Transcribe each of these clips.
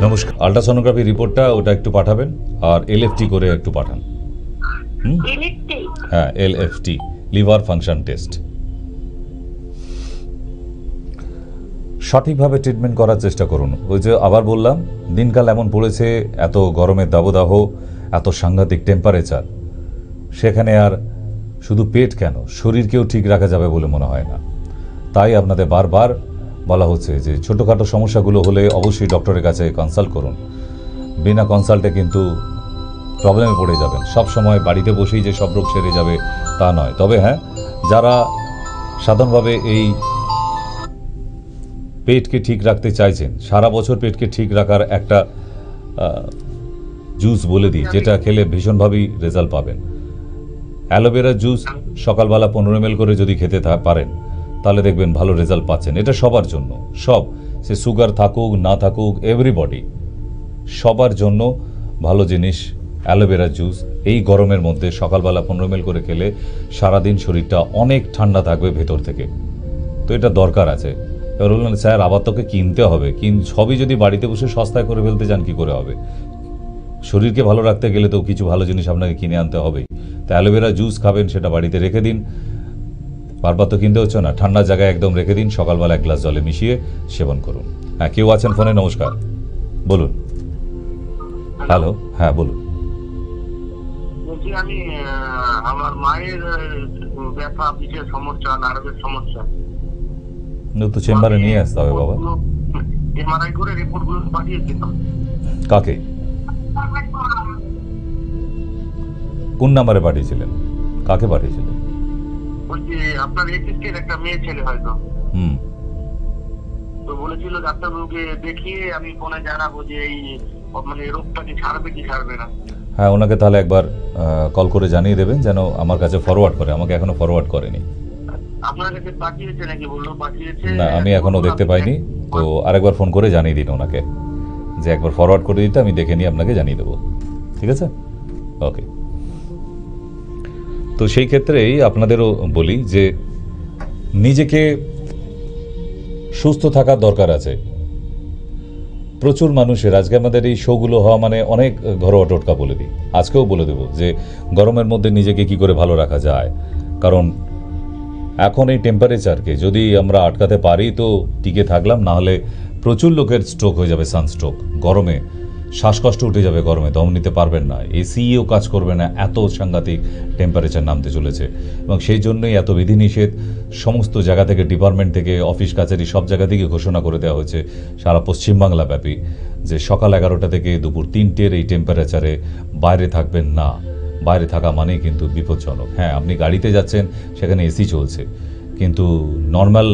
নমস্কার। আল্ট্রাসোনোগ্রাফি রিপোর্টটা ওটা একটু পাঠাবেন, আর এলএফটি করে একটু পাঠান। হ্যাঁ, এলএফটি, লিভার ফাংশন টেস্ট। সঠিকভাবে ট্রিটমেন্ট করার চেষ্টা করুন। ওই যে আবার বললাম, দিনকাল এমন পড়েছে, এত গরমের দাবদাহ, এত সাংঘাতিক টেম্পারেচার, সেখানে আর শুধু পেট কেন, শরীরকেও ঠিক রাখা যাবে বলে মনে হয় না। তাই আপনাদের বারবার বলা হচ্ছে যে ছোটোখাটো সমস্যাগুলো হলে অবশ্যই ডক্টরের কাছে কনসাল্ট করুন। বিনা কনসাল্টে কিন্তু প্রবলেমে পড়ে যাবেন। সব সময় বাড়িতে বসেই যে সব রোগ সেরে যাবে তা নয়। তবে হ্যাঁ, যারা সাধারণভাবে এই পেটকে ঠিক রাখতে চাইছেন, সারা বছর পেটকে ঠিক রাখার একটা জুস বলে দিই, যেটা খেলে ভীষণভাবেই রেজাল্ট পাবেন। অ্যালোভেরার জুস সকালবেলা 15 ml করে যদি খেতে পারেন, তাহলে দেখবেন ভালো রেজাল্ট পাচ্ছেন। এটা সবার জন্য, সব, সে সুগার থাকুক না থাকুক, এভরিবডি, সবার জন্য ভালো জিনিস অ্যালোভেরার জুস। এই গরমের মধ্যে সকালবেলা 15 ml করে খেলে সারাদিন শরীরটা অনেক ঠান্ডা থাকবে ভেতর থেকে। তো এটা দরকার আছে। এবার বললেন, স্যার আবার তোকে কিনতে হবে, সবই যদি বাড়িতে বসে সস্তায় করে ফেলতে চান কী করে হবে? শরীরকে ভালো রাখতে গেলে তো কিছু ভালো জিনিস আপনাকে কিনে আনতে হবেই। তো অ্যালোভেরা জুস খাবেন, সেটা বাড়িতে রেখে দিন। বারবার তো কিনতে হচ্ছে না, ঠান্ডা জায়গায় একদম রেখে দিন, সকালবেলা 1 গ্লাস জলে মিশিয়ে সেবন করুন। হ্যাঁ, কেউ আছেন ফোনে? নমস্কার, বলুন। হ্যালো, হ্যাঁ বলুন। বলছি আমি আমার মায়ের ব্যথা, পিঠের সমস্যা, নার্ভের সমস্যা। তো চেম্বারে নিয়ে আসতে হবে বাবা। এমআরআই করে রিপোর্টগুলো পাঠিয়েছিলাম। কাকে, কোন নাম্বারে পাঠিয়েছিলেন? কাকে পাঠিয়েছিলেন? বলছি আপনার এসিস্টের একটা মেয়ে ছেলে হয়তো। তো বলেছিল ডাক্তারবাবুকে দেখিয়ে আমি ফোনে জানাবো যে এই মানে রোগটা কি ছাড়বে কি ছাড়বে না। হ্যাঁ, ওনাকে তাহলে একবার কল করে জানিয়ে দেবেন যেন আমার কাছে ফরওয়ার্ড করে। আমাকে এখনো ফরওয়ার্ড করেনি। আপনার কাছে পাঠিয়েছে নাকি? বললো পাঠিয়েছে। না, আমি এখনো দেখতে পাইনি। তো আরেকবার ফোন করে জানিয়ে দিন ওনাকে যে একবার ফরওয়ার্ড করে দিতে, আমি দেখে নিয়ে আপনাকে জানিয়ে দেবো। ঠিক আছে, ওকে। তো সেই ক্ষেত্রেই আপনাদেরও বলি যে নিজেকে সুস্থ থাকার দরকার আছে। প্রচুর মানুষের আজকে আমাদের এই শোগুলো হওয়া মানে অনেক ঘরোয়া টোটকা বলে দিই, আজকেও বলে দেবো যে গরমের মধ্যে নিজেকে কি করে ভালো রাখা যায়। কারণ এখন এই টেম্পারেচারকে যদি আমরা আটকাতে পারি তো টিকে থাকলাম, না হলে প্রচুর লোকের স্ট্রোক হয়ে যাবে, সানস্ট্রোক। গরমে শ্বাসকষ্ট উঠে যাবে, গরমে দম নিতে পারবেন না, এসিও কাজ করবে না, এত সাংঘাতিক টেম্পারেচার নামতে চলেছে। এবং সেই জন্যই এত বিধিনিষেধ সমস্ত জায়গা থেকে, ডিপার্টমেন্ট থেকে, অফিস কাছারি সব জায়গা থেকে ঘোষণা করে দেওয়া হয়েছে সারা পশ্চিমবাংলা ব্যাপী যে সকাল 11টা থেকে দুপুর 3টের এই টেম্পারেচারে বাইরে থাকবেন না। বাইরে থাকা মানেই কিন্তু বিপজ্জনক। হ্যাঁ, আপনি গাড়িতে যাচ্ছেন, সেখানে এসি চলছে, কিন্তু নর্মাল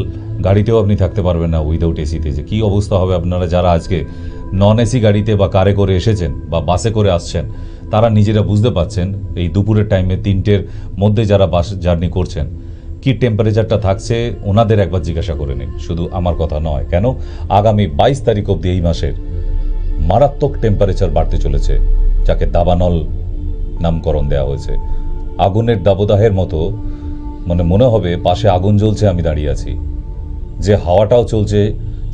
গাড়িতেও আপনি থাকতে পারবেন না উইদাউট এসিতে। যে কী অবস্থা হবে, আপনারা যারা আজকে নন এসি গাড়িতে বা কারে করে এসেছেন বা বাসে করে আসছেন, তারা নিজেরা বুঝতে পারছেন এই দুপুরের টাইমে 3টের মধ্যে যারা বাস জার্নি করছেন কি টেম্পারেচারটা থাকছে, ওনাদের একবার জিজ্ঞাসা করে নিন। শুধু আমার কথা নয়, কেন আগামী 22 তারিখ অবধি এই মাসের মারাত্মক টেম্পারেচার বাড়তে চলেছে, যাকে দাবানল নামকরণ দেওয়া হয়েছে। আগুনের দাবদাহের মতো, মানে মনে হবে পাশে আগুন জ্বলছে, আমি দাঁড়িয়ে আছি। যে হাওয়াটাও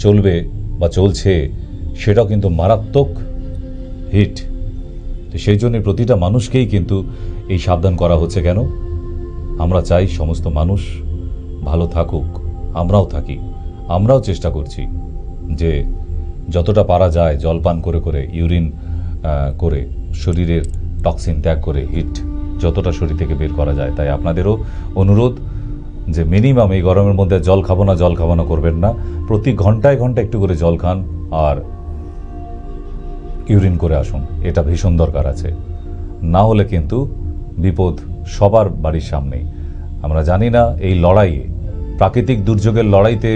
চলবে বা চলছে, সেটাও কিন্তু মারাত্মক হিট। তো সেই জন্য প্রতিটা মানুষকেই কিন্তু এই সাবধান করা হচ্ছে। কেন? আমরা চাই সমস্ত মানুষ ভালো থাকুক, আমরাও থাকি। আমরাও চেষ্টা করছি যে যতটা পারা যায় জল পান করে করে, ইউরিন করে, শরীরের টক্সিন ত্যাগ করে, হিট যতটা শরীর থেকে বের করা যায়। তাই আপনাদেরও অনুরোধ যে মিনিমাম এই গরমের মধ্যে জল খাবো না করবেন না। প্রতি ঘন্টায় ঘন্টা একটু করে জল খান আর ইউরিন করে আসুন, এটা ভীষণ দরকার আছে। না হলে কিন্তু বিপদ সবার বাড়ির সামনেই। আমরা জানি না এই লড়াইয়ে, প্রাকৃতিক দুর্যোগের লড়াইতে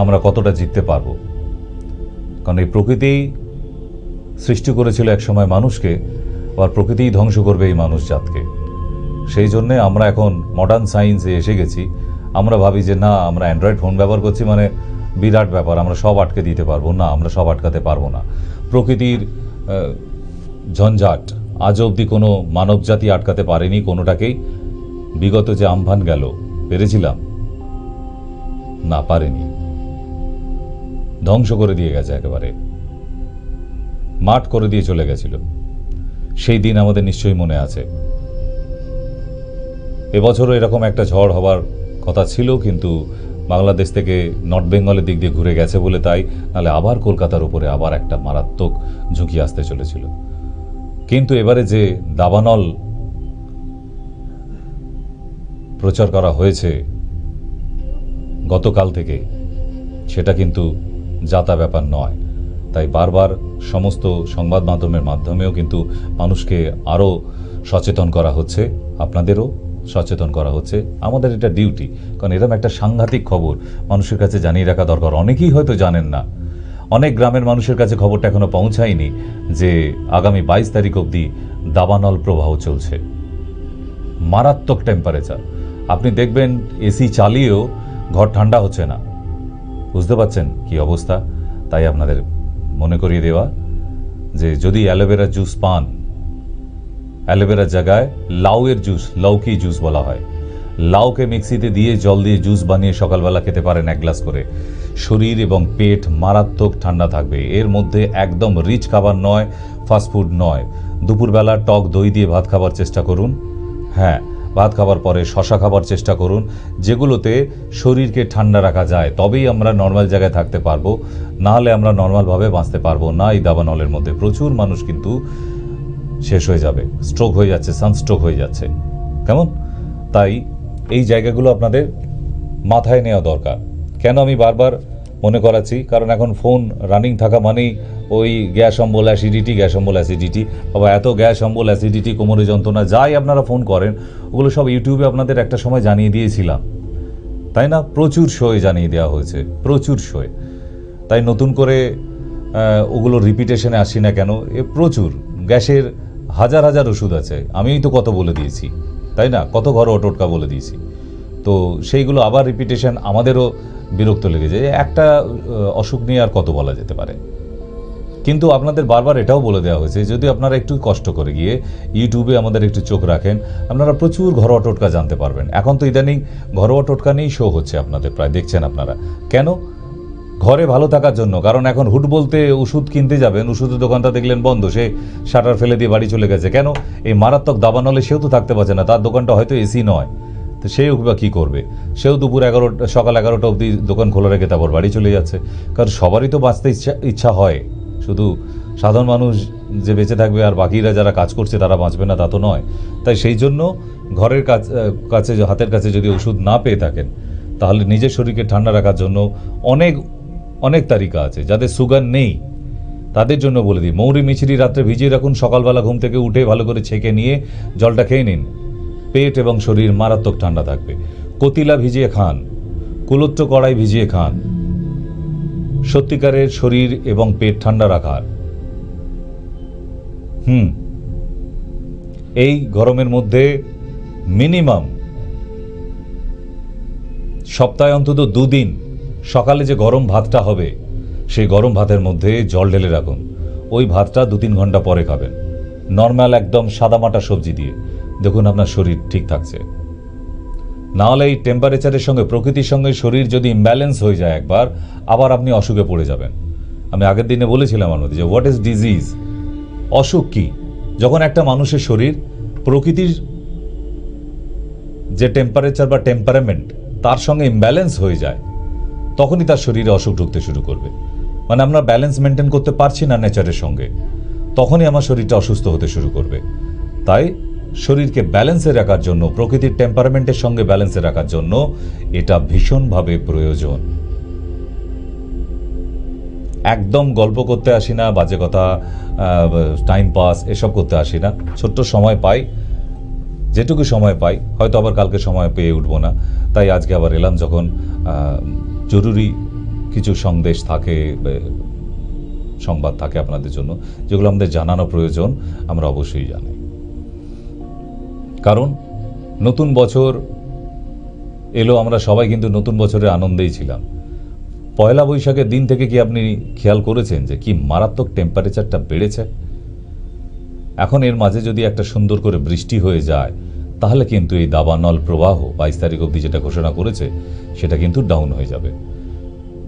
আমরা কতটা জিততে পারবো। কারণ এই প্রকৃতি সৃষ্টি করেছিল একসময় মানুষকে, আর প্রকৃতিই ধ্বংস করবে এই মানুষ জাতকে। সেই জন্যে আমরা এখন মডার্ন সায়েন্সে এসে গেছি। আমরা ভাবি যে না, আমরা অ্যান্ড্রয়েড ফোন ব্যবহার করছি মানে বিরাট ব্যাপার, আমরা সব আটকে দিতে পারবো। না, আমরা সব আটকাতে পারবো না। প্রকৃতির ঝঞ্ঝাট আজ অবধি কোনো মানবজাতি আটকাতে পারেনি কোনোটাকেই। বিগত যে আমফান গেল, পেরেছিলাম? না, পারেনি, ধ্বংস করে দিয়ে গেছে একেবারে। মাঠ করে দিয়ে চলে গেছিল। সেই দিন আমাদের নিশ্চয়ই মনে আছে। এবছরও এরকম একটা ঝড় হওয়ার কথা ছিল, কিন্তু বাংলাদেশ থেকে নর্থ বেঙ্গলের দিক দিয়ে ঘুরে গেছে বলে তাই, নাহলে আবার কলকাতার উপরে আবার একটা মারাত্মক ঝুঁকি আসতে চলেছিল। কিন্তু এবারে যে দাবানল প্রচার করা হয়েছে গতকাল থেকে, সেটা কিন্তু যাতা ব্যাপার নয়। তাই বারবার সমস্ত সংবাদ মাধ্যমের মাধ্যমেও কিন্তু মানুষকে আরও সচেতন করা হচ্ছে, আপনাদেরও সচেতন করা হচ্ছে। আমাদের এটা ডিউটি, কারণ এরকম একটা সাংঘাতিক খবর মানুষের কাছে জানিয়ে রাখা দরকার। অনেকেই হয়তো জানেন না, অনেক গ্রামের মানুষের কাছে খবরটা এখনো পৌঁছায়নি যে আগামী 22 তারিখ অবধি দাবানল প্রবাহ চলছে। মারাত্মক টেম্পারেচার, আপনি দেখবেন এসি চালিয়েও ঘর ঠান্ডা হচ্ছে না। বুঝতে পারছেন কি অবস্থা? তাই আপনাদের মনে করিয়ে দেওয়া যে যদি অ্যালোভেরা জুস পান, অ্যালোভেরার জায়গায় লাউয়ের জুস, লৌকি জুস বলা হয়, লাউকে মিক্সিতে দিয়ে জল দিয়ে জুস বানিয়ে সকালবেলা খেতে পারেন 1 গ্লাস করে। শরীর এবং পেট মারাত্মক ঠান্ডা থাকবে। এর মধ্যে একদম রিচ খাবার নয়, ফাস্টফুড নয়। দুপুরবেলা টক দই দিয়ে ভাত খাবার চেষ্টা করুন। হ্যাঁ, ভাত খাবার পরে শশা খাবার চেষ্টা করুন, যেগুলোতে শরীরকে ঠান্ডা রাখা যায়। তবেই আমরা নর্মাল জায়গায় থাকতে পারবো, নাহলে আমরা নর্মালভাবে বাঁচতে পারবো না। এই দাবানলের মধ্যে প্রচুর মানুষ কিন্তু শেষ হয়ে যাবে, স্ট্রোক হয়ে যাচ্ছে, সানস্ট্রোক হয়ে যাচ্ছে। কেমন? তাই এই জায়গাগুলো আপনাদের মাথায় নেওয়া দরকার। কেন আমি বারবার মনে করাচ্ছি, কারণ এখন ফোন রানিং থাকা মানেই ওই গ্যাস অম্বল, অ্যাসিডিটি, গ্যাস অম্বল, অ্যাসিডিটি, বাবা এত গ্যাস অম্বল, অ্যাসিডিটি, কোমরে যন্ত্রণা, যাই আপনারা ফোন করেন ওগুলো সব ইউটিউবে আপনাদের একটা সময় জানিয়ে দিয়েছিলাম, তাই না? প্রচুর শোয়ে জানিয়ে দেওয়া হয়েছে, প্রচুর শোয়ে। তাই নতুন করে ওগুলো রিপিটেশনে আসি না কেন? প্রচুর গ্যাসের হাজার হাজার ওষুধ আছে, আমিই তো কত বলে দিয়েছি, তাই না? কত ঘরোয়া টোটকা বলে দিয়েছি। তো সেইগুলো আবার রিপিটেশন, আমাদেরও বিরক্ত লেগে যায়। একটা অসুখ নিয়ে আর কত বলা যেতে পারে? কিন্তু আপনাদের বারবার এটাও বলে দেওয়া হয়েছে, যদি আপনারা একটু কষ্ট করে গিয়ে ইউটিউবে আমাদের একটু চোখ রাখেন, আপনারা প্রচুর ঘরোয়া টোটকা জানতে পারবেন। এখন তো ইদানিং ঘরোয়া টোটকা নিয়েই শো হচ্ছে, আপনাদের প্রায় দেখছেন আপনারা। কেন? ঘরে ভালো থাকার জন্য। কারণ এখন হুট বলতে ওষুধ কিনতে যাবেন, ওষুধের দোকানটা দেখলেন বন্ধ, সে শাটার ফেলে দিয়ে বাড়ি চলে গেছে। কেন? এই মারাত্মক দাবানলে সেও তো থাকতে পারছে না, তার দোকানটা হয়তো এসি নয়, তো সেও বা কী করবে? সেও দুপুর 11, সকাল 11টা অবধি দোকান খোলা রেখে তারপর বাড়ি চলে যাচ্ছে। কারণ সবারই তো বাঁচতে ইচ্ছা হয়, শুধু সাধারণ মানুষ যে বেঁচে থাকবে আর বাকিরা যারা কাজ করছে তারা বাঁচবে না তা তো নয়। তাই সেই জন্য ঘরের কাছে, হাতের কাছে যদি ওষুধ না পেয়ে থাকেন, তাহলে নিজের শরীরকে ঠান্ডা রাখার জন্য অনেক অনেক তালিকা আছে। যাদের সুগার নেই তাদের জন্য বলে দিই, মৌরি মিছরি রাত্রে ভিজিয়ে রাখুন, সকালবেলা ঘুম থেকে উঠে ভালো করে ছেঁকে নিয়ে জলটা খেয়ে নিন, পেট এবং শরীর মারাত্মক ঠান্ডা থাকবে। কতিলা ভিজিয়ে খান, কুলত্র কড়াই ভিজিয়ে খান, সত্যিকারের শরীর এবং পেট ঠান্ডা রাখার। এই গরমের মধ্যে মিনিমাম সপ্তাহে অন্তত 2 দিন সকালে যে গরম ভাতটা হবে, সেই গরম ভাতের মধ্যে জল ঢেলে রাখুন। ওই ভাতটা 2-3 ঘন্টা পরে খাবেন, নর্মাল একদম সাদামাটা সবজি দিয়ে। দেখুন আপনার শরীর ঠিক থাকছে। নাহলে এই টেম্পারেচারের সঙ্গে, প্রকৃতির সঙ্গে শরীর যদি ইমব্যালেন্স হয়ে যায় একবার, আবার আপনি অসুখে পড়ে যাবেন। আমি আগের দিনে বলেছিলাম আমার মধ্যে যে হোয়াট ইজ ডিজিজ, অসুখ কি? যখন একটা মানুষের শরীর প্রকৃতির যে টেম্পারেচার বা টেম্পারামেন্ট তার সঙ্গে ইমব্যালেন্স হয়ে যায়, তখনই তার শরীরে অসুখ ঢুকতে শুরু করবে। মানে আমরা ব্যালেন্স মেনটেন করতে পারছি না নেচারের সঙ্গে, তখনই আমার শরীরটা অসুস্থ হতে শুরু করবে। তাই শরীরকে ব্যালেন্সে রাখার জন্য, প্রকৃতির টেম্পারামেন্টের সঙ্গে ব্যালেন্সে রাখার জন্য এটা ভীষণভাবে প্রয়োজন। একদম গল্প করতে আসি না, বাজে কথা, টাইম পাস এসব করতে আসি না। ছোট্ট সময় পাই, যেটুকু সময় পাই, হয়তো আবার কালকে সময় পেয়ে উঠবো না, তাই আজকে আবার এলাম। যখন জরুরি কিছু সন্দেশ থাকে, সংবাদ থাকে আপনাদের জন্য, যেগুলো আমাদের জানানো প্রয়োজন, আমরা অবশ্যই জানি। কারণ নতুন বছর এলো, আমরা সবাই কিন্তু নতুন বছরের আনন্দেই ছিলাম। পয়লা বৈশাখের দিন থেকে কি আপনি খেয়াল করেছেন যে কি মারাত্মক টেম্পারেচারটা বেড়েছে? এখন এর মাঝে যদি একটা সুন্দর করে বৃষ্টি হয়ে যায়, তাহলে কিন্তু এই দাবানল প্রবাহ 22 তারিখ অবধি যেটা ঘোষণা করেছে সেটা কিন্তু ডাউন হয়ে যাবে।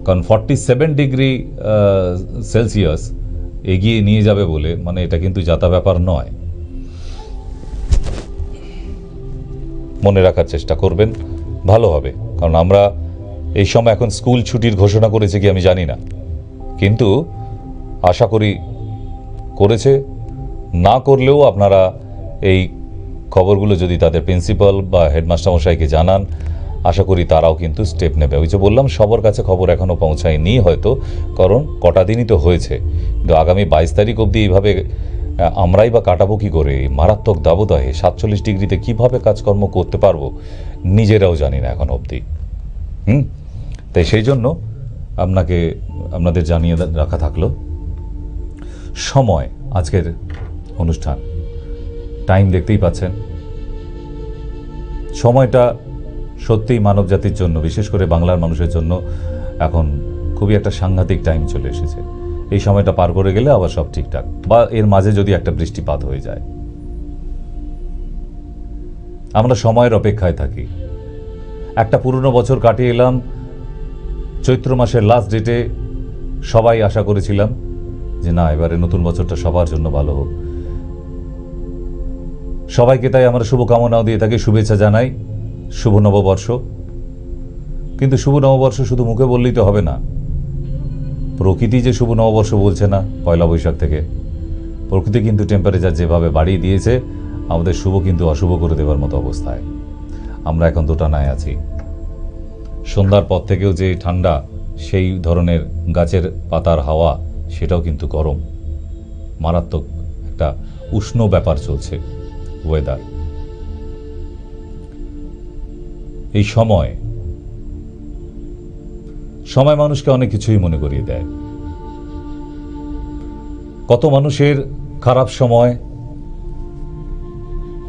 কারণ 47 ডিগ্রি সেলসিয়াস এগিয়ে নিয়ে যাবে বলে মানে এটা কিন্তু যাতা ব্যাপার নয়। মনে রাখার চেষ্টা করবেন, ভালো হবে। কারণ আমরা এই সময় এখন স্কুল ছুটির ঘোষণা করেছে কি আমি জানি না, কিন্তু আশা করি করেছে। না করলেও আপনারা এই খবরগুলো যদি তাদের প্রিন্সিপাল বা হেডমাস্টার মশাইকে জানান, আশা করি তারাও কিন্তু স্টেপ নেবে। ওই যে বললাম সবার কাছে খবর এখনও পৌঁছায়নি হয়তো, কারণ কটা দিনই তো হয়েছে, কিন্তু আগামী 22 তারিখ অবধি এইভাবে আমরাই বা কাটাবো কী করে? মারাত্মক দাবদাহে 47 ডিগ্রিতে কিভাবে কাজকর্ম করতে পারবো নিজেরাও জানি না এখন অবধি। তাই সেই জন্য আপনাদের জানিয়ে রাখা থাকলো। সময় আজকের অনুষ্ঠান, টাইম দেখতেই পাচ্ছেন। সময়টা সত্যিই মানব জাতির জন্য, বিশেষ করে বাংলার মানুষের জন্য এখন খুবই একটা সাংঘাতিক টাইম চলে এসেছে। এই সময়টা পার করে গেলে আবার সব ঠিকঠাক, বা এর মাঝে যদি একটা বৃষ্টিপাত হয়ে যায়। আমরা সময়ের অপেক্ষায় থাকি। একটা পুরনো বছর কাটিয়ে এলাম, চৈত্র মাসের লাস্ট ডেটে সবাই আশা করেছিলাম যে না, এবারে নতুন বছরটা সবার জন্য ভালো হোক। সবাইকে তাই আমরা শুভকামনাও দিয়ে থাকি, শুভেচ্ছা জানাই, শুভ নববর্ষ। কিন্তু শুভ নববর্ষ শুধু মুখে বললেই তো হবে না। প্রকৃতি যে শুভ নববর্ষ বলছে না পয়লা বৈশাখ থেকে, প্রকৃতি কিন্তু টেম্পারেচার যেভাবে বাড়িয়ে দিয়েছে, আমাদের শুভ কিন্তু অশুভ করে দেওয়ার মতো অবস্থায় আমরা এখন দোটানায় আছি। সন্ধ্যার পর থেকেও যে ঠান্ডা, সেই ধরনের গাছের পাতার হাওয়া, সেটাও কিন্তু গরম, মারাত্মক একটা উষ্ণ ব্যাপার চলছে ওয়েদার। এই সময় মানুষকে অনেক কিছুই মনে করিয়ে দেয়। কত মানুষের খারাপ সময়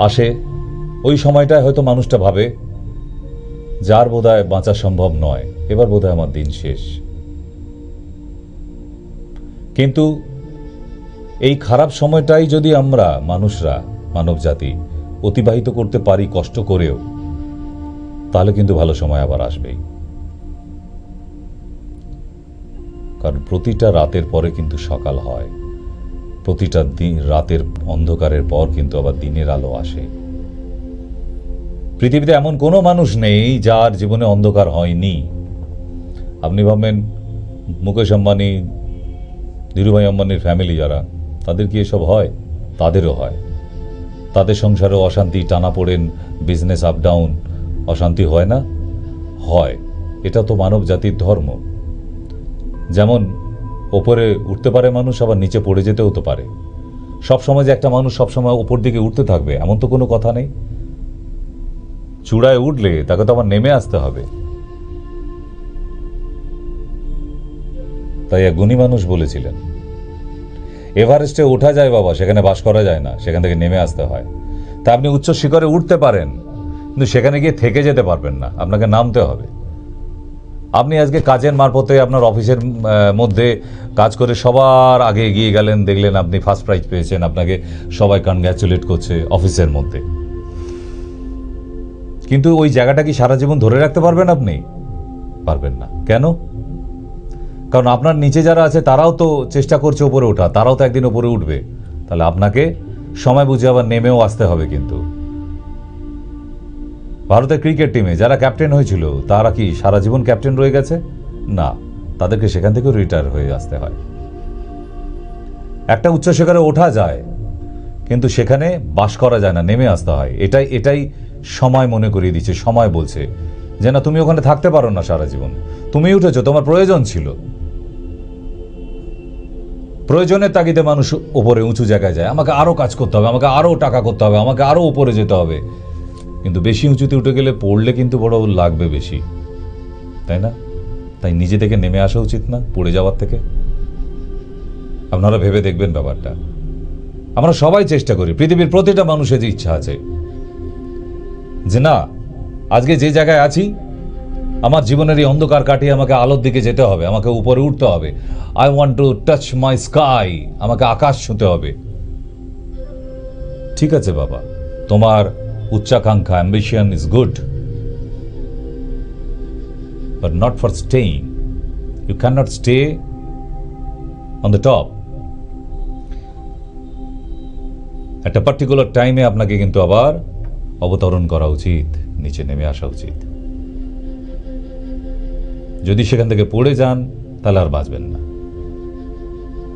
আসে, ওই সময়টায় হয়তো মানুষটা ভাবে যার বোধহয় বাঁচা সম্ভব নয়, এবার বোধহয় আমার দিন শেষ। কিন্তু এই খারাপ সময়টাই যদি আমরা মানুষরা, মানব জাতি অতিবাহিত করতে পারি কষ্ট করেও, তাহলে কিন্তু ভালো সময় আবার আসবেই। কারণ প্রতিটা রাতের পরে কিন্তু সকাল হয়, প্রতিটা রাতের অন্ধকারের পর কিন্তু আবার দিনের আলো আসে। পৃথিবীতে এমন কোনো মানুষ নেই যার জীবনে অন্ধকার হয়নি। আপনি ভাববেন মুকেশ আম্বানি, ধীরুভাই আম্বানির ফ্যামিলি যারা, তাদের কি এসব হয়? তাদেরও হয়। তাদের সংসারেও অশান্তি, টানাপোড়েন, বিজনেস আপ ডাউন, অশান্তি হয় না? হয়। এটা তো মানব জাতির ধর্ম। যেমন ওপরে উঠতে পারে মানুষ, আবার নিচে পড়ে যেতেও তো পারে। সবসময় যে একটা মানুষ সবসময় ওপর দিকে উঠতে থাকবে এমন তো কোনো কথা নেই। চূড়ায় উঠলে তাকে তো আবার নেমে আসতে হবে। তাই এক গুণী মানুষ বলেছিলেন, এভারেস্টে ওঠা যায় বাবা, সেখানে বাস করা যায় না, সেখান থেকে নেমে আসতে হয়। তা আপনি উচ্চ শিখরে উঠতে পারেন, কিন্তু সেখানে গিয়ে থেকে যেতে পারবেন না, আপনাকে নামতে হবে। আপনি আজকে কাজের মারফতে আপনার অফিসের মধ্যে কাজ করে সবার আগে এগিয়ে গেলেন, দেখলেন আপনি ফার্স্ট প্রাইজ পেয়েছেন, আপনাকে সবাই কনগ্র্যাচুলেট করছে অফিসের মধ্যে, কিন্তু ওই জায়গাটা কি সারা জীবন ধরে রাখতে পারবেন আপনি? পারবেন না। কেন? কারণ আপনার নিচে যারা আছে তারাও তো চেষ্টা করছে উপরে ওঠা, তারাও তো একদিন উপরে উঠবে। তাহলে আপনাকে সময় বুঝে আবার নেমেও আসতে হবে। কিন্তু ভারতের ক্রিকেট টিমে যারা ক্যাপ্টেন হয়েছিল, তারা কি সারা জীবন ক্যাপ্টেন রয়ে গেছে? না, তাদেরকে সেখান থেকেও রিটায়ার হয়ে আসতে হয়। একটা উচ্চ শিখরে ওঠা যায়, কিন্তু সেখানে বাস করা যায় না, নেমে আসতে হয়। এটাই সময় মনে করিয়ে দিচ্ছে। সময় বলছে যে না, তুমি ওখানে থাকতে পারো না সারা জীবন, তুমি উঠেছো, তোমার প্রয়োজন ছিল। প্রয়োজনের তাগিদে মানুষ ওপরে উঁচু জায়গায় যায়, আমাকে আরো কাজ করতে হবে, আমাকে আরো টাকা করতে হবে, আমাকে আরো উপরে যেতে হবে। কিন্তু বেশি উঁচুতে উঠে গেলে পড়লে কিন্তু বড় লাগবে বেশি, তাই না? তাই নিজে থেকে নেমে আসা উচিত না পড়ে যাওয়ার থেকে? আপনারা ভেবে দেখবেন ব্যাপারটা। আমরা সবাই চেষ্টা করি, পৃথিবীর প্রতিটা মানুষের যে ইচ্ছা আছে যে না, আজকে যে জায়গায় আছি, আমার জীবনের এই অন্ধকার কাটিয়ে আমাকে আলোর দিকে যেতে হবে, আমাকে উপরে উঠতে হবে। I want to touch my sky, আমাকে আকাশ ছুঁতে হবে। ঠিক আছে বাবা, তোমার উচ্চাকাঙ্ক্ষা, ambition is good, but not for staying. You can not stay on the top. একটা পার্টিকুলার টাইমে আপনাকে কিন্তু আবার অবতরণ করা উচিত, নিচে নেমে আসা উচিত। যদি সেখান থেকে পড়ে যান তাহলে আর বাঁচবেন না।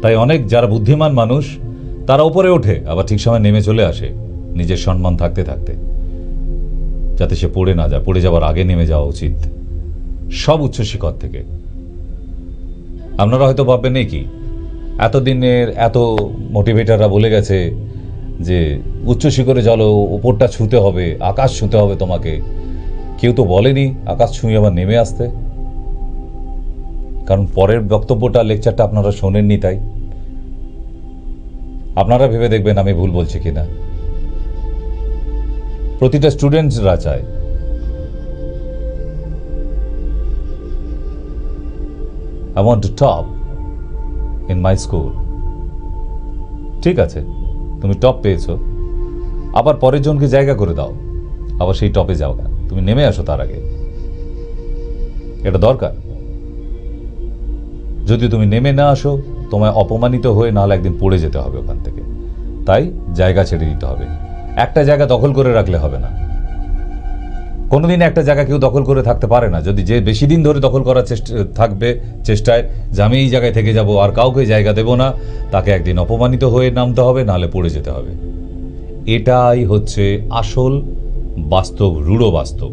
তাই অনেক যারা বুদ্ধিমান মানুষ তারা উপরে ওঠে, আবার ঠিক সময় নেমে চলে আসে নিজের সম্মান থাকতে থাকতে, যাতে সে পড়ে না যায়। পড়ে যাওয়ার আগে নেমে যাওয়া উচিত সব উচ্চ শিখর থেকে। আপনারা হয়তো ভাববেন এই কি, এতদিনের এত মোটিভেটাররা বলে গেছে যে উচ্চ শিখরে চলো, উপরটা ছুঁতে হবে, আকাশ ছুঁতে হবে তোমাকে। কেউ তো বলেনি আকাশ ছুঁয়ে আবার নেমে আসতে, কারণ পরের বক্তব্যটা, লেকচারটা আপনারা শোনেননি। তাই আপনারা ভেবে দেখবেন আমি ভুল বলছি কিনা। প্রতিটা স্টুডেন্টসরা চায় I want to top in my school. ঠিক আছে, তুমি টপ পেয়েছো, আবার পরের জনকে জায়গা করে দাও, আবার সেই টপে যাও না, তুমি নেমে আসো তার আগে। এটা দরকার। যদি তুমি নেমে না আসো, তোমায় অপমানিত হয়ে নাহলে একদিন পড়ে যেতে হবে ওখান থেকে। তাই জায়গা ছেড়ে দিতে হবে। একটা জায়গা দখল করে রাখলে হবে না। কোনোদিন একটা জায়গা কেউ দখল করে থাকতে পারে না। যদি যে বেশি দিন ধরে দখল করার থাকবে চেষ্টায় যে আমি এই জায়গায় থেকে যাব আর কাউকে জায়গা দেব না, তাকে একদিন অপমানিত হয়ে নামতে হবে, নাহলে পড়ে যেতে হবে। এটাই হচ্ছে আসল বাস্তব, রূঢ় বাস্তব।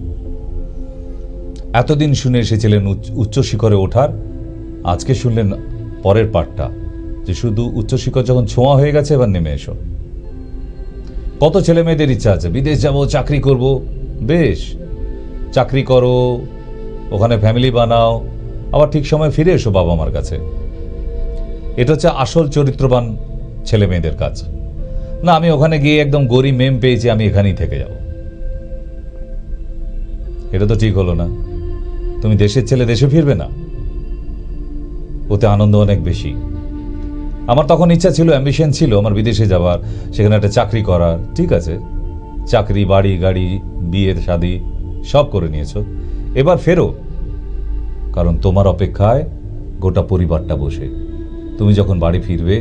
এতদিন শুনে এসেছিলেন উচ্চ শিখরে ওঠার, আজকে শুনলেন পরের পার্টটা, যে শুধু উচ্চ শিখর যখন ছোঁয়া হয়ে গেছে এবার নেমে এসো। কত ছেলে মেয়েদের ইচ্ছা আছে বিদেশ যাব, চাকরি করব। বেশ, চাকরি করো, ওখানে ফ্যামিলি বানাও, আবার ঠিক সময় ফিরে এসো বাবা মার কাছে। এটা হচ্ছে আসল চরিত্রবান ছেলে মেয়েদের কাজ। না আমি ওখানে গিয়ে একদম গরিব মেম পেয়েছি, আমি এখানেই থেকে যাব। এটা তো ঠিক হলো না। তুমি দেশের ছেলে, দেশে ফিরবে না, ওতে আনন্দ অনেক বেশি। আমার তখন ইচ্ছা ছিল, অ্যাম্বিশন ছিল আমার বিদেশে যাওয়ার, সেখানে একটা চাকরি করার। ঠিক আছে, চাকরি, বাড়ি, গাড়ি, বিয়ে শাদি সব করে নিয়েছো, এবার ফেরো। কারণ তোমার অপেক্ষায় গোটা পরিবারটা বসে। তুমি যখন বাড়ি ফিরবে,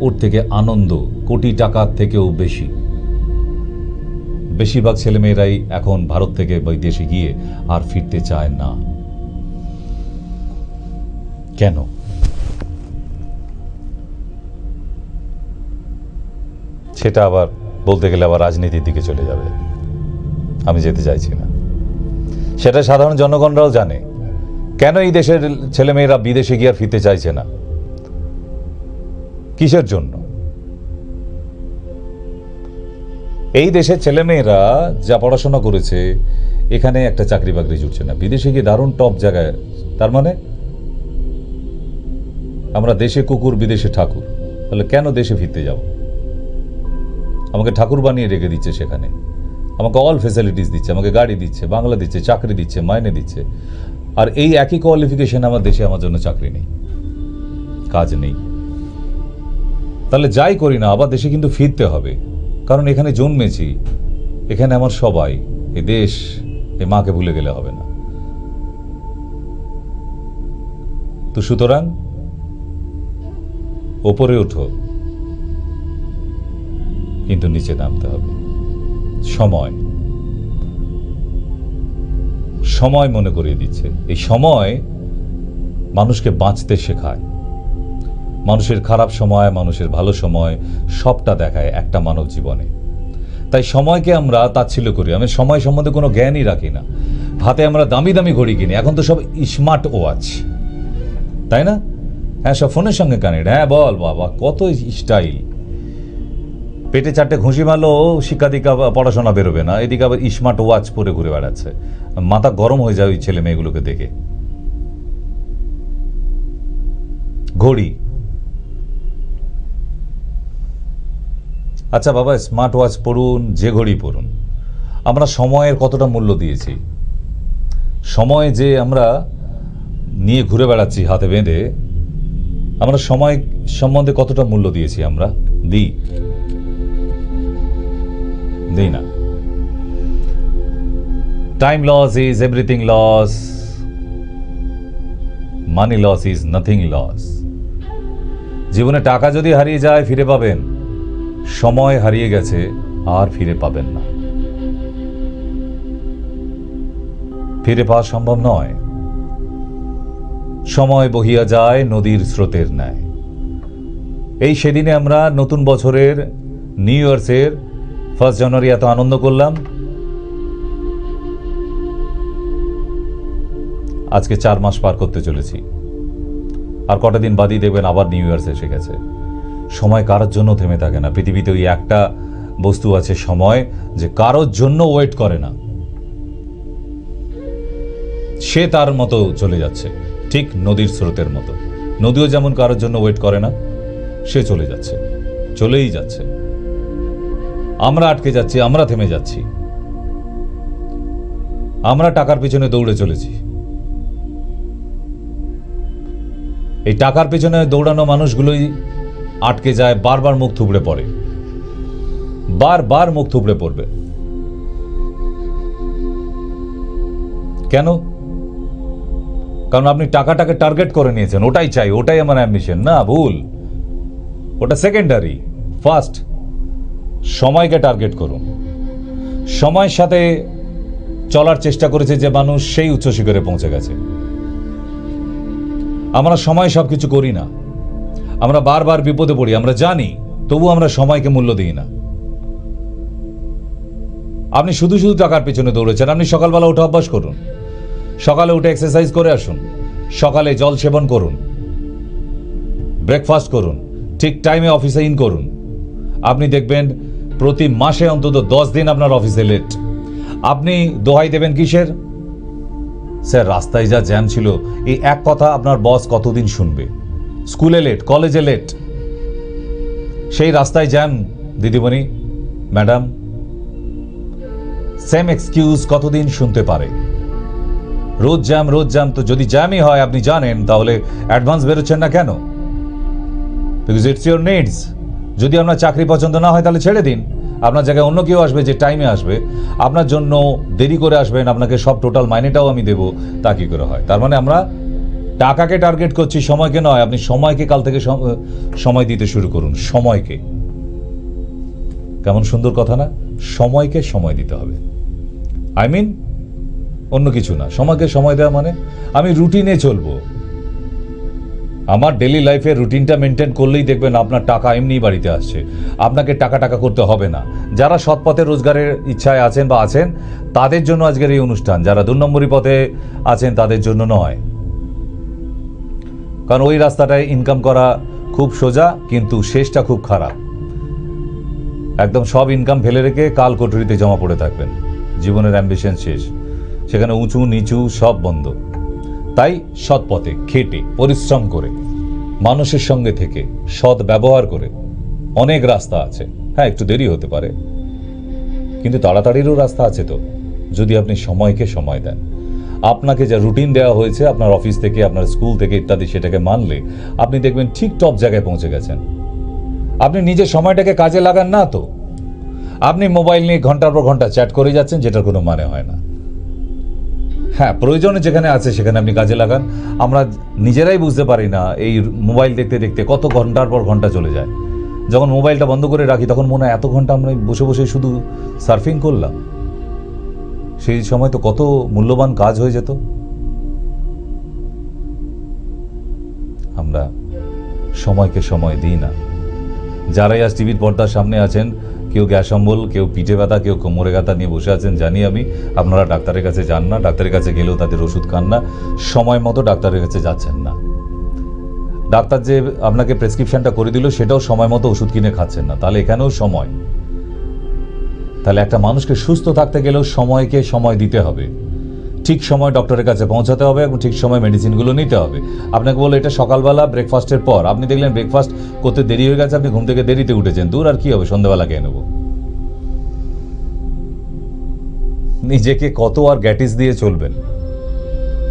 ওর থেকে আনন্দ কোটি টাকার থেকেও বেশি। বেশিরভাগ ছেলেমেয়েরাই এখন ভারত থেকে দেশে গিয়ে আর ফিরতে চায় না। কেন? সেটা আবার বলতে গেলে আবার রাজনীতির দিকে চলে যাবে। আমি যেতে চাইছি না। সেটা সাধারণ জনগণরাও জানে কেন এই দেশের ছেলেমেয়েরা বিদেশে গিয়ে আর ফিরতে চাইছে না, কিসের জন্য। এই দেশের ছেলেমেয়েরা যা পড়াশোনা করেছে, এখানে একটা চাকরি বাকরি জুটছে না, বিদেশে গিয়ে দারুণ টপ জায়গায়। তার মানে আমরা দেশে কুকুর, বিদেশে ঠাকুর। তাহলে কেন দেশে ফিরতে যাব? আমাকে ঠাকুর বানিয়ে রেখে দিচ্ছে সেখানে, আমাকে অল ফেসিলিটিস দিচ্ছে, আমাকে গাড়ি দিচ্ছে, বাংলা দিচ্ছে, চাকরি দিচ্ছে, মাইনে দিচ্ছে। আর এই একই কোয়ালিফিকেশন আমার দেশে আমার জন্য চাকরি নেই, কাজ নেই। তাহলে যাই করি না, আবার দেশে কিন্তু ফিরতে হবে। কারণ এখানে জন্মেছি, এখানে আমার সবাই। এই দেশ, এই মাকে ভুলে গেলে হবে না। তো সুতরাং ওপরে ওঠো, কিন্তু নিচে নামতে হবে। সময় সময় মনে করিয়ে দিচ্ছে। এই সময় মানুষকে বাঁচতে শেখায়। মানুষের খারাপ সময়, মানুষের ভালো সময় সবটা দেখায় একটা মানব জীবনে। তাই সময়কে আমরা তাচ্ছিল্য করি। আমি সময় সম্বন্ধে কোনো জ্ঞানই রাখি না। হাতে আমরা দামি দামি ঘড়ি কিনি, এখন তো সব স্মার্ট ওয়াচ, তাই না? হ্যাঁ, সব ফোনের সঙ্গে কানেক্ট। হ্যাঁ বল বাবা, কত স্টাইল। পেটে 4টে ঘুষি মারলো, শিক্ষা দীক্ষা পড়াশোনা বেরোবে না, এদিকে আবার স্মার্ট ওয়াচ পরে ঘুরে বেড়াচ্ছে। মাথা গরম হয়ে যায় ওই ছেলে মেয়েগুলোকে দেখে। ঘড়ি, আচ্ছা বাবা, স্মার্ট ওয়াচ পড়ুন, যে ঘড়ি পড়ুন, আমরা সময়ের কতটা মূল্য দিয়েছি? সময় যে আমরা নিয়ে ঘুরে বেড়াচ্ছি হাতে বেঁধে, আমরা সময় সম্বন্ধে কতটা মূল্য দিয়েছি? আমরা দিই না। Time loss is everything loss, money loss is nothing loss. জীবনে টাকা যদি হারিয়ে যায় ফিরে পাবেন, সময় হারিয়ে গেছে, আর ফিরে পাবেন না। ফিরে পাওয়া সম্ভব নয়। সময় বহিয়া যায় নদীর স্রোতের ন্যায়। এই সেদিনে আমরা নতুন বছরের নিউ ইয়ার্সের 1 জানুয়ারি এত আনন্দ করলাম। আজকে 4 মাস পার করতে চলেছি, আর কটা দিন বাদই দেখবেন আবার নিউ ইয়ার্স এসে গেছে। সময় কারোর জন্য থেমে থাকে না। পৃথিবীতে ওই একটা বস্তু আছে সময়, যে কারোর জন্য ওয়েট করে না। সে তার মতো চলে যাচ্ছে, ঠিক নদীর স্রোতের মতো। নদীও যেমন কারোর জন্য ওয়েট করে না, সে চলে যাচ্ছে, চলেই যাচ্ছে। আমরা আটকে যাচ্ছি, আমরা থেমে যাচ্ছি। আমরা টাকার পিছনে দৌড়ে চলেছি। এই টাকার পিছনে দৌড়ানো মানুষগুলোই আটকে যায়, বারবার মুখ থুবড়ে পড়ে, বারবার মুখ থুবড়ে পড়বে। কেন? কারণ আপনি টাকাটাকে টার্গেট করে নিয়েছেন, ওটাই চাই, ওটাই আমার অ্যাম্বিশন। না, ভুল। ওটা সেকেন্ডারি। ফার্স্ট সময়কে টার্গেট করুন। সময়ের সাথে চলার চেষ্টা করেছে যে মানুষ, সেই উচ্চ শিখরে পৌঁছে গেছে। আমরা সময় সবকিছু করি না, আমরা বারবার বিপদে পড়ি, আমরা জানি, তবু আমরা সময়কে মূল্য দিই না। আপনি শুধু শুধু টাকার পেছনে দৌড়েছেন। আপনি সকালবেলা উঠে অভ্যাস করুন, সকালে উঠে এক্সারসাইজ করে আসুন, সকালে জল সেবন করুন, ব্রেকফাস্ট করুন, ঠিক টাইমে অফিসে ইন করুন। আপনি দেখবেন প্রতি মাসে অন্তত 10 দিন আপনার অফিসে লেট। আপনি দোহাই দেবেন কিসের? স্যার, রাস্তায় যা জ্যাম ছিল। এই এক কথা আপনার বস কতদিন শুনবে? স্কুলে লেট, কলেজে লেট, সেই রাস্তায় জ্যাম। দিদিমণি, ম্যাডাম, সেম এক্সকিউজ কতদিন শুনতে পারে? রোজ জ্যাম, রোজ জ্যাম। তো যদি জ্যামই হয়, আপনি জানেন, তাহলে অ্যাডভান্স বেরোচ্ছেন না কেন? Because it's your needs. যদি আপনার চাকরি পছন্দ না হয়, তাহলে ছেড়ে দিন। আপনার জায়গায় অন্য কেউ আসবে, যে টাইমে আসবে। আপনার জন্য দেরি করে আসবেন, আপনাকে সব টোটাল মাইনেটাও আমি দেবো, তা কি করে হয়? তার মানে আমরা টাকাকে টার্গেট করছি, সময়কে নয়। আপনি সময়কে কাল থেকে সময় দিতে শুরু করুন। সময়কে। কেমন সুন্দর কথা না? সময়কে সময় দিতে হবে। আই মিন অন্য কিছু না, সময়কে সময় দেওয়া মানে আমি রুটিনে চলবো। আমার ডেলি লাইফের রুটিনটা মেনটেন করলেই দেখবেন আপনার টাকা এমনিই বাড়িতে আসছে। আপনাকে টাকা টাকা করতে হবে না। যারা সৎ পথে রোজগারের ইচ্ছায় আছেন বা আছেন, তাদের জন্য আজকের এই অনুষ্ঠান। যারা 2 নম্বরী পথে আছেন, তাদের জন্য নয়। কারণ ওই রাস্তাটায় ইনকাম করা খুব সোজা, কিন্তু শেষটা খুব খারাপ। একদম সব ইনকাম ফেলে রেখে কাল কোঠরিতে জমা পড়ে থাকবেন। জীবনের অ্যাম্বিশন শেষ, সেখানে উঁচু নিচু সব বন্ধ। তাই সৎ পথে খেটে, পরিশ্রম করে, মানুষের সঙ্গে থেকে, সৎ ব্যবহার করে অনেক রাস্তা আছে। হ্যাঁ, একটু দেরি হতে পারে, কিন্তু তাড়াতাড়িরও রাস্তা আছে তো, যদি আপনি সময়কে সময় দেন। আপনাকে যা রুটিন দেওয়া হয়েছে আপনার অফিস থেকে, আপনার স্কুল থেকে ইত্যাদি, সেটাকে মানলে আপনি দেখবেন ঠিক টপ জায়গায় পৌঁছে গেছেন। আপনি নিজের সময়টাকে কাজে লাগান না তো আপনি মোবাইল নিয়ে ঘন্টার পর ঘন্টা চ্যাট করে যাচ্ছেন, যেটার কোনো মানে হয় না। হ্যাঁ, প্রয়োজনে যেখানে আছে সেখানে আপনি কাজে লাগান। আমরা নিজেরাই বুঝতে পারি না, এই মোবাইল দেখতে দেখতে কত ঘন্টার পর ঘন্টা চলে যায়। যখন মোবাইলটা বন্ধ করে রাখি, তখন মনে হয় এত ঘন্টা আমরা বসে বসে শুধু সার্ফিং করলাম। সেই সময় তো কত মূল্যবান কাজ হয়ে যেত। আমরা সময়কে সময় দিই না। যারাই আজ টিভির পর্দার সামনে আছেন, কেউ গ্যাস অম্বল, কেউ পিঠে ব্যথা, কেউ কোমরে ব্যথা নিয়ে বসে আছেন, জানি আমি। আপনারা ডাক্তারের কাছে যান না, ডাক্তারের কাছে গেলেও তাদের ওষুধ খান না, সময় মতো ডাক্তারের কাছে যাচ্ছেন না। ডাক্তার যে আপনাকে প্রেসক্রিপশনটা করে দিল, সেটাও সময় মতো ওষুধ কিনে খাচ্ছেন না। তাহলে এখানেও সময়। তাহলে একটা মানুষকে সুস্থ থাকতে গেলেও সময়কে সময় দিতে হবে। ঠিক সময় ডক্টরের কাছে পৌঁছাতে হবে এবং ঠিক সময় মেডিসিনগুলো নিতে হবে। আপনাকে বলো এটা সকালবেলা ব্রেকফাস্টের পর, আপনি দেখলেন ব্রেকফাস্ট করতে দেরি হয়ে গেছে, আপনি ঘুম থেকে দেরিতে উঠেছেন, দূর আর কি হবে, সন্ধ্যাবেলা খেয়ে নেব। নিজেকে কত আর গ্যাটিস দিয়ে চলবেন?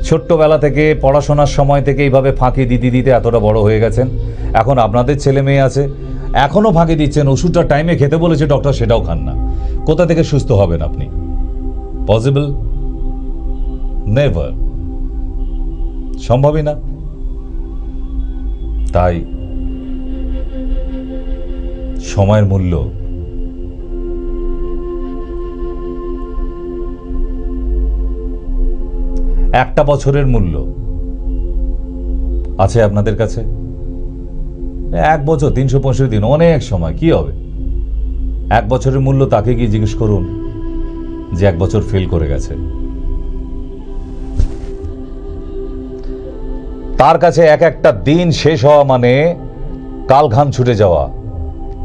ছোট্টবেলা থেকে, পড়াশোনার সময় থেকে এইভাবে ফাঁকি দিতে দিতে এতটা বড় হয়ে গেছেন। এখন আপনাদের ছেলে মেয়ে আছে, এখনও ফাঁকি দিচ্ছেন। ওষুধটা টাইমে খেতে বলেছে ডক্টর, সেটাও খান না। কোথা থেকে সুস্থ হবেন আপনি? পসিবল? নেভার। সম্ভবই না। তাই সময়ের মূল্য, একটা বছরের মূল্য আছে আপনাদের কাছে? 1 বছর 365 দিন অনেক সময়, কি হবে? 1 বছরের মূল্য তাকে গিয়ে জিজ্ঞেস করুন যে 1 বছর ফেল করে গেছে। তার কাছে এক একটা দিন শেষ হওয়া মানে কাল ঘাম ছুটে যাওয়া,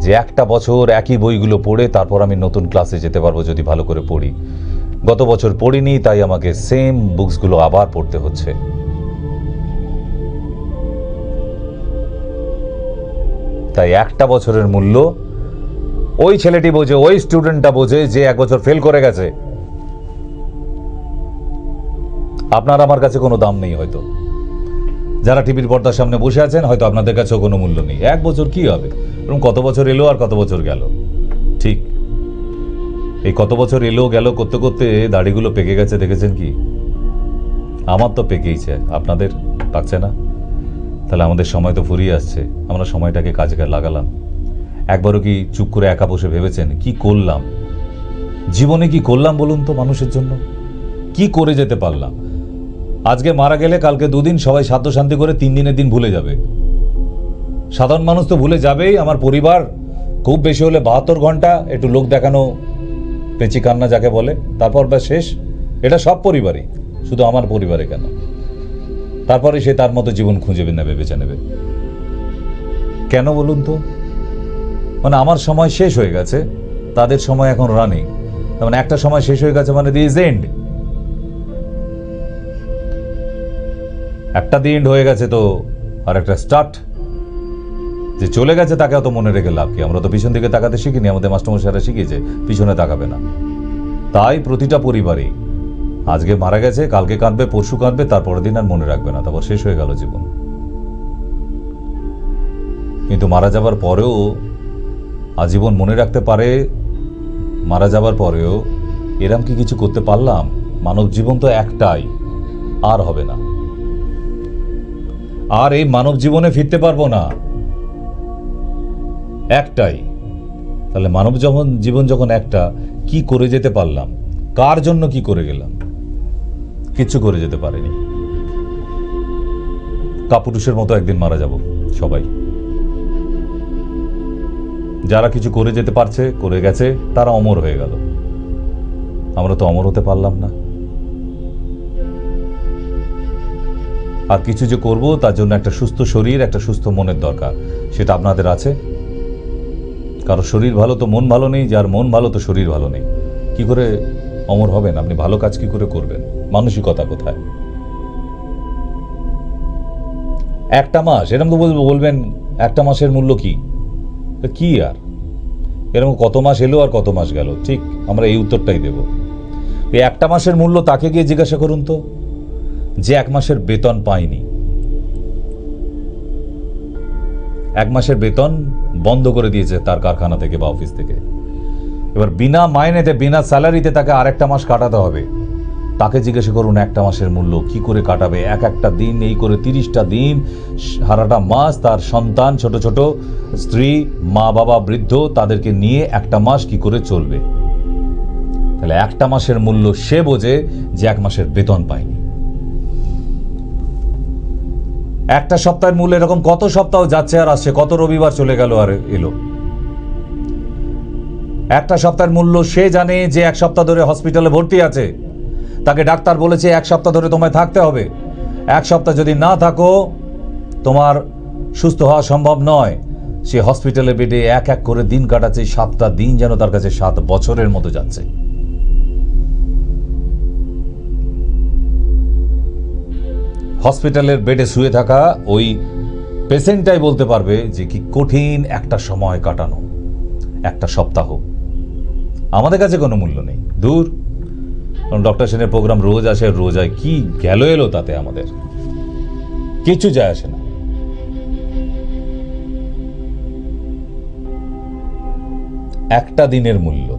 যে একটা বছর একই বইগুলো পড়ে তারপর আমি নতুন ক্লাসে যেতে পারবো যদি ভালো করে পড়ি। গত বছর পড়িনি, তাই আমাকে সেম বুকসগুলো আবার পড়তে হচ্ছে। তাই একটা বছরের মূল্য ওই ছেলেটি বোঝে, ওই স্টুডেন্টটা বোঝে যে 1 বছর ফেল করে গেছে। আপনার আমার কাছে কোনো দাম নেই হয়তো, যারা টিভির পর্দার সামনে বসে আছেন হয়তো আপনাদের কাছেও কোনো মূল্য নেই। 1 বছর কি হবে, এবং কত বছর এলো আর কত বছর গেল। ঠিক এই কত বছর এলো গেল করতে করতে দাড়িগুলো পেকে গেছে, দেখেছেন কি? আমার তো পেকেইছে, আপনাদের পাকছে না। তাহলে আমাদের সময় তো ফুরিয়ে আসছে, আমরা সময়টাকে কাজে লাগালাম। একবারও কি চুপ করে একা বসে ভেবেছেন কি করলাম জীবনে, কি করলাম বলুন তো? মানুষের জন্য কি করে যেতে পারলাম? আজকে মারা গেলে কালকে 2 দিন সবাই সাধ্য শান্তি করে 3 দিনের দিন ভুলে যাবে। সাধারণ মানুষ তো ভুলে যাবেই। আমার পরিবার খুব বেশি হলে 72 ঘন্টা একটু লোক দেখানো পেঁচি কান্না যাকে বলে, তারপর বা শেষ। এটা সব পরিবারই, শুধু আমার পরিবারে কেন? তারপরে সে তার মতো জীবন খুঁজে নেবে, বেছে নেবে। কেন বলুন তো? মানে আমার সময় শেষ হয়ে গেছে, তাদের সময় এখন রানিং। মানে একটা সময় শেষ হয়ে গেছে মানে দিস এন্ড। একটা দিন হয়ে গেছে তো আর একটা স্টার্ট। যে চলে গেছে তাকে অত মনে রেখে লাভ কি? আমরা তো পিছন দিকে তাকাতে শিখিনি, আমাদের মাস্টারমশাইরা শিখিয়েছে পিছনে তাকাবে না। তাই প্রতিটা পরিবারই আজকে মারা গেছে, কালকে কাঁদবে, পরশু কাঁদবে, তারপরের দিন আর মনে রাখবে না, তারপর শেষ হয়ে গেল জীবন। কিন্তু মারা যাবার পরেও আজীবন মনে রাখতে পারে, মারা যাবার পরেও এরম কি কিছু করতে পারলাম? মানব জীবন তো একটাই, আর হবে না। আর এই মানব জীবনে ফিরতে পারবো না, একটাই। তাহলে মানব জীবন যখন একটা, কি করে যেতে পারলাম? কার জন্য কি করে গেলাম? কিচ্ছু করে যেতে পারিনি। কাপুরুষের মতো একদিন মারা যাব সবাই। যারা কিছু করে যেতে পারছে, করে গেছে, তারা অমর হয়ে গেল। আমরা তো অমর হতে পারলাম না। আর কিছু যে করব তার জন্য একটা সুস্থ শরীর, একটা সুস্থ মনের দরকার। সেটা আপনাদের আছে? কারো শরীর ভালো তো মন ভালো নেই, যার মন ভালো তো শরীর ভালো নেই। কি করে অমর হবেন? আপনি ভালো কাজ কি করে করবেন? মানসিকতা কোথায়? একটা মাস এরকম তো বলবেন, একটা মাসের মূল্য কি? কি আর এরকম কত মাস এলো আর কত মাস গেল, ঠিক আমরা এই উত্তরটাই দেব। এই একটা মাসের মূল্য তাকে গিয়ে জিজ্ঞাসা করুন তো, যে 1 মাসের বেতন পায়নি। 1 মাসের বেতন বন্ধ করে দিয়েছে তার কারখানা থেকে বা অফিস থেকে। এবার বিনা মাইনেতে, বিনা স্যালারিতে তাকে আরেকটা মাস কাটাতে হবে। তাকে জিজ্ঞাসা করুন একটা মাসের মূল্য কি করে কাটাবে। একটা দিন এই করে 30টা দিন, সারাটা মাস তার সন্তান, ছোট ছোট স্ত্রী, মা বাবা, বৃদ্ধ, তাদেরকে নিয়ে একটা মাস কি করে চলবে? তাহলে একটা মাসের মূল্য সে বোঝে যে 1 মাসের বেতন পায়নি। একটা সপ্তাহের মূল্য এরকম কত সপ্তাহ যাচ্ছে আর আসছে, কত রবিবার চলে গেল আর এলো। একটা সপ্তাহের মূল্য সে জানে যে 1 সপ্তাহ ধরে হসপিটালে ভর্তি আছে, তাকে ডাক্তার বলেছে 1 সপ্তাহ ধরে তোমায় থাকতে হবে। 1 সপ্তাহ যদি না থাকো তোমার সুস্থ হওয়া সম্ভব নয়। সে হসপিটালে বেডে এক এক করে দিন কাটাচ্ছে। 7টা দিন যেন তার কাছে 7 বছরের মতো যাচ্ছে। হসপিটালের বেডে শুয়ে থাকা ওই পেশেন্টটাই বলতে পারবে যে কি কঠিন একটা সময় কাটানো, একটা সপ্তাহ। আমাদের কাছে কোনো মূল্য নেই, দূর। ডক্টর সেনের প্রোগ্রাম রোজ আসে, রোজ হয়, কি গেল এলো তাতে আমাদের কিছু যায় আসে না। একটা দিনের মূল্য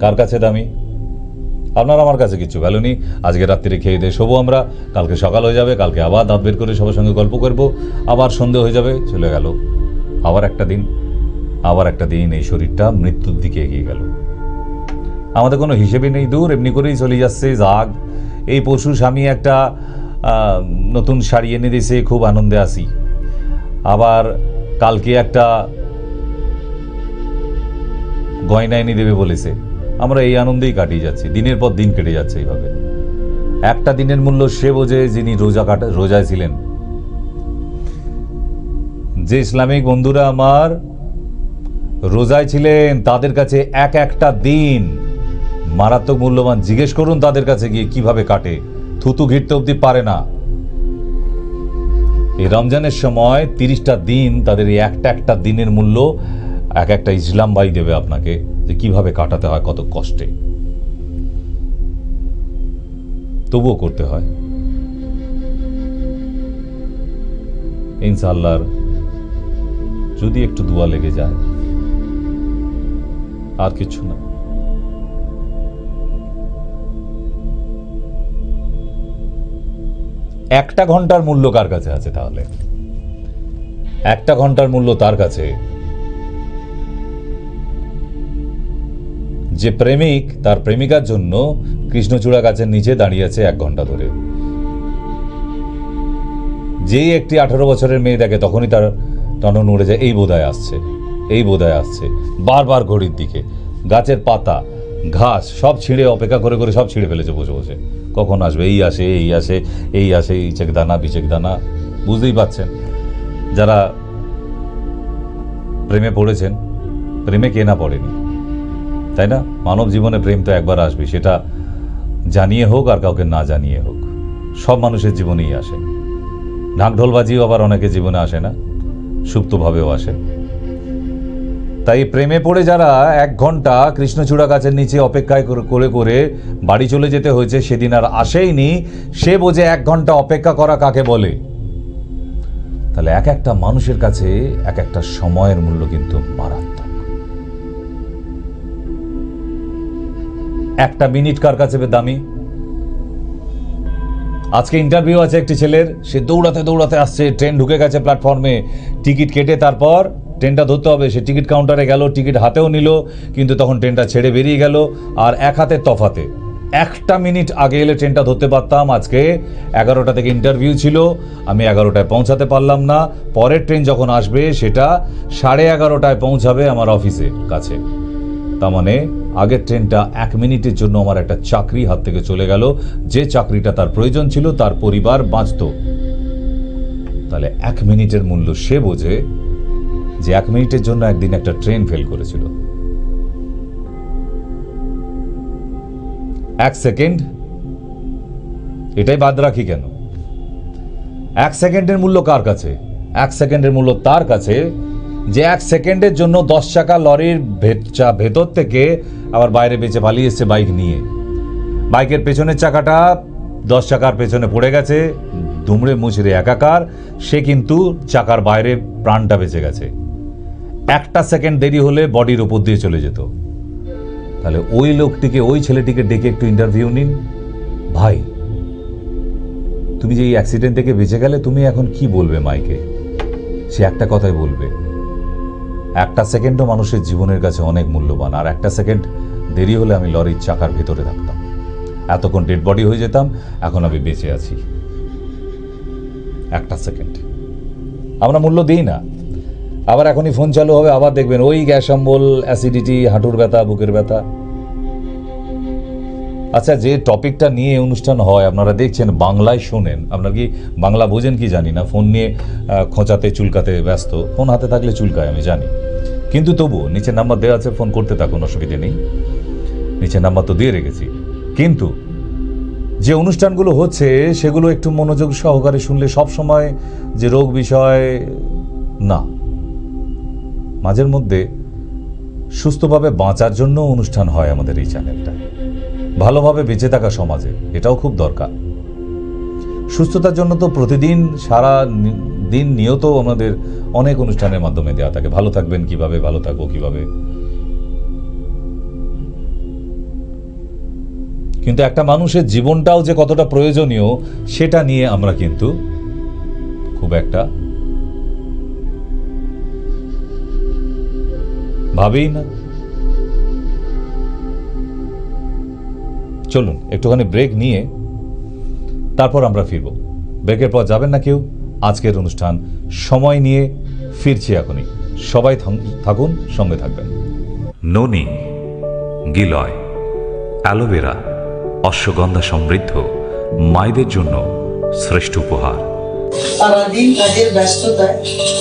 কার কাছে দামি? আপনার আমার কাছে কিছু ভ্যালু নেই। আজকে রাত্রিরে খেয়ে দিয়ে শোবো আমরা, কালকে সকাল হয়ে যাবে, কালকে আবার দাঁত বের করে সবার সঙ্গে গল্প করব, আবার সন্ধে হয়ে যাবে, চলে গেল আবার একটা দিন এই শরীরটা মৃত্যুর দিকে এগিয়ে গেল। আমাদের কোনো হিসেবে নেই, দূর এমনি করেই চলে যাচ্ছে। যাক, এই পরশু স্বামী একটা নতুন শাড়ি এনে দিয়েছে, খুব আনন্দে আছি। আবার কালকে একটা গয়না এনে দেবে বলেছে, আমরা এই আনন্দেই কাটিয়ে যাচ্ছি, দিনের পর দিন কেটে যাচ্ছে এইভাবে। একটা দিনের মূল্য সে বোঝে যিনি রোজায় ছিলেন। যে ইসলামিক বন্ধুরা আমার রোজায় ছিলেন তাদের কাছে একটা দিন মারাত্মক মূল্যবান। জিজ্ঞেস করুন তাদের কাছে গিয়ে কিভাবে কাটে, থুতু ঘিরতে অব্দি পারে না। এই রমজানের সময় 30টা দিন, তাদের এই একটা দিনের মূল্য একটা ইসলাম ভাই দেবে আপনাকে, যে কিভাবে কাটাতে হয় কত কষ্টে, তবুও করতে হয়। ইনশাআল্লাহ যদি একটু দোয়া লেগে যায়, আর কিছু না। একটা ঘন্টার মূল্য কার কাছে আছে তাহলে? একটা ঘন্টার মূল্য তার কাছে যে প্রেমিক তার প্রেমিকার জন্য কৃষ্ণচূড়া গাছের নিচে দাঁড়িয়ে আছে 1 ঘন্টা ধরে। যেই একটি 18 বছরের মেয়ে দেখে তখনই তার টনন উড়ে যায়, এই বোধহয় আসছে। বারবার ঘড়ির দিকে, গাছের পাতা ঘাস সব ছিঁড়ে অপেক্ষা করে করে সব ছিঁড়ে ফেলেছে বসে বসে, কখন আসবে, এই চেক দানা বিচেক দানা। বুঝতেই পাচ্ছেন যারা প্রেমে পড়েছেন, প্রেমে কে না পড়েনি, তাই না? মানব জীবনে প্রেম তো একবার আসবে, সেটা জানিয়ে হোক আর কাউকে না জানিয়ে হোক, সব মানুষের জীবনেই আসে। ঢাকঢোলবাজিও আবার অনেকের জীবনে আসে না, সুপ্তভাবেও আসে। তাই প্রেমে পড়ে যারা 1 ঘন্টা কৃষ্ণচূড়া গাছের নিচে অপেক্ষায় করে করে বাড়ি চলে যেতে হয়েছে, সেদিন আর আসেইনি, সে বোঝে 1 ঘন্টা অপেক্ষা করা কাকে বলে। তাহলে একটা মানুষের কাছে একটা সময়ের মূল্য কিন্তু মারাত্মক। 1 মিনিট কার কাছে দামি? আজকে ইন্টারভিউ আছে একটি ছেলের, সে দৌড়াতে দৌড়াতে আসছে, ট্রেন ঢুকে গেছে প্ল্যাটফর্মে, টিকিট কেটে তারপর ট্রেনটা ধরতে হবে। সে টিকিট কাউন্টারে গেল, টিকিট হাতেও নিল, কিন্তু তখন ট্রেনটা ছেড়ে বেরিয়ে গেল। আর 1 হাতের তফাতে 1 মিনিট আগে এলে ট্রেনটা ধরতে পারতাম। আজকে 11টা থেকে ইন্টারভিউ ছিল, আমি 11টায় পৌঁছাতে পারলাম না। পরের ট্রেন যখন আসবে সেটা 11:30টায় পৌঁছাবে আমার অফিসে কাছে। তার মানে আগের ট্রেনটা 1 মিনিটের জন্য আমার একটা চাকরি হাত থেকে চলে গেল, যে চাকরিটা তার প্রয়োজন ছিল, তার পরিবার বাঁচত। তাহলে 1 মিনিটের মূল্য সে বোঝে যে 1 মিনিটের জন্য একদিন একটা ট্রেন ফেল করেছিল। 1 সেকেন্ড, এটাই বাদ রাখি কেন? 1 সেকেন্ডের মূল্য কার কাছে? 1 সেকেন্ডের মূল্য তার কাছে যে 1 সেকেন্ডের জন্য 10 চাকা লরির ভেতর থেকে আবার বাইরে বেঁচে পালিয়ে এসছে বাইক নিয়ে। বাইকের পেছনের চাকাটা 10 চাকার পেছনে পড়ে গেছে, দুমড়ে মুচড়ে একাকার, সে কিন্তু চাকার বাইরে প্রাণটা বেঁচে গেছে। 1 সেকেন্ড দেরি হলে বডির উপর দিয়ে চলে যেত। তাহলে ওই লোকটিকে, ওই ছেলেটিকে ডেকে একটু ইন্টারভিউ নিন। ভাই, তুমি যে এই অ্যাক্সিডেন্ট থেকে বেঁচে গেলে, তুমি এখন কি বলবে মাইকে? সে একটা কথাই বলবে, 1 সেকেন্ডও মানুষের জীবনের কাছে অনেক মূল্যবান। আর 1 সেকেন্ড দেরি হলে আমি লরির চাকার ভেতরে থাকতাম, এতক্ষণ ডেড বডি হয়ে যেতাম, এখন আমি বেঁচে আছি। 1 সেকেন্ড আমরা মূল্য দিই না। আবার এখনই ফোন চালু হবে, আবার দেখবেন ওই গ্যাস অম্বল, অ্যাসিডিটি, হাঁটুর ব্যথা, বুকের ব্যথা। আচ্ছা, যে টপিকটা নিয়ে অনুষ্ঠান হয় আপনারা দেখছেন, বাংলায় শোনেন, আপনারা কি বাংলা বোঝেন কি জানি না, ফোন নিয়ে খোঁচাতে চুলকাতে ব্যস্ত। ফোন হাতে থাকলে চুলকায় আমি জানি, কিন্তু তবুও নিচে নাম্বার দেওয়া আছে, ফোন করতে থাকুন, অসুবিধে নেই, নিচে নাম্বার তো দিয়ে রেখেছি। কিন্তু যে অনুষ্ঠানগুলো হচ্ছে সেগুলো একটু মনোযোগ সহকারে শুনলে সব সময় যে রোগ বিষয় না, মাঝের মধ্যে সুস্থভাবে বাঁচার জন্য অনুষ্ঠান হয় আমাদের এই চ্যানেলটা। ভালোভাবে বেঁচে থাকা সমাজে এটাও খুব দরকার। সুস্থতার জন্য তো প্রতিদিন সারা দিন নিয়ত আমাদের অনেক অনুষ্ঠানের মাধ্যমে দেওয়া থাকে। ভালো থাকবেন কিভাবে, ভালো থাকবো কিভাবে, কিন্তু একটা মানুষের জীবনটাও যে কতটা প্রয়োজনীয় সেটা নিয়ে আমরা কিন্তু খুব একটা ভাবেই না। চলুন একটুখানি ব্রেক নিয়ে তারপর আমরা ফিরব। ব্রেকের পর যাবেন না কেউ। আজকের অনুষ্ঠান সময় নিয়ে ফিরছি এখনই। সবাই থাকুন, সঙ্গে থাকবেন। ননি, গিলয়, অ্যালোভেরা, অশ্বগন্ধা সমৃদ্ধ মায়েদের জন্য শ্রেষ্ঠ উপহার। সারাদিন কাজের ব্যস্ততায়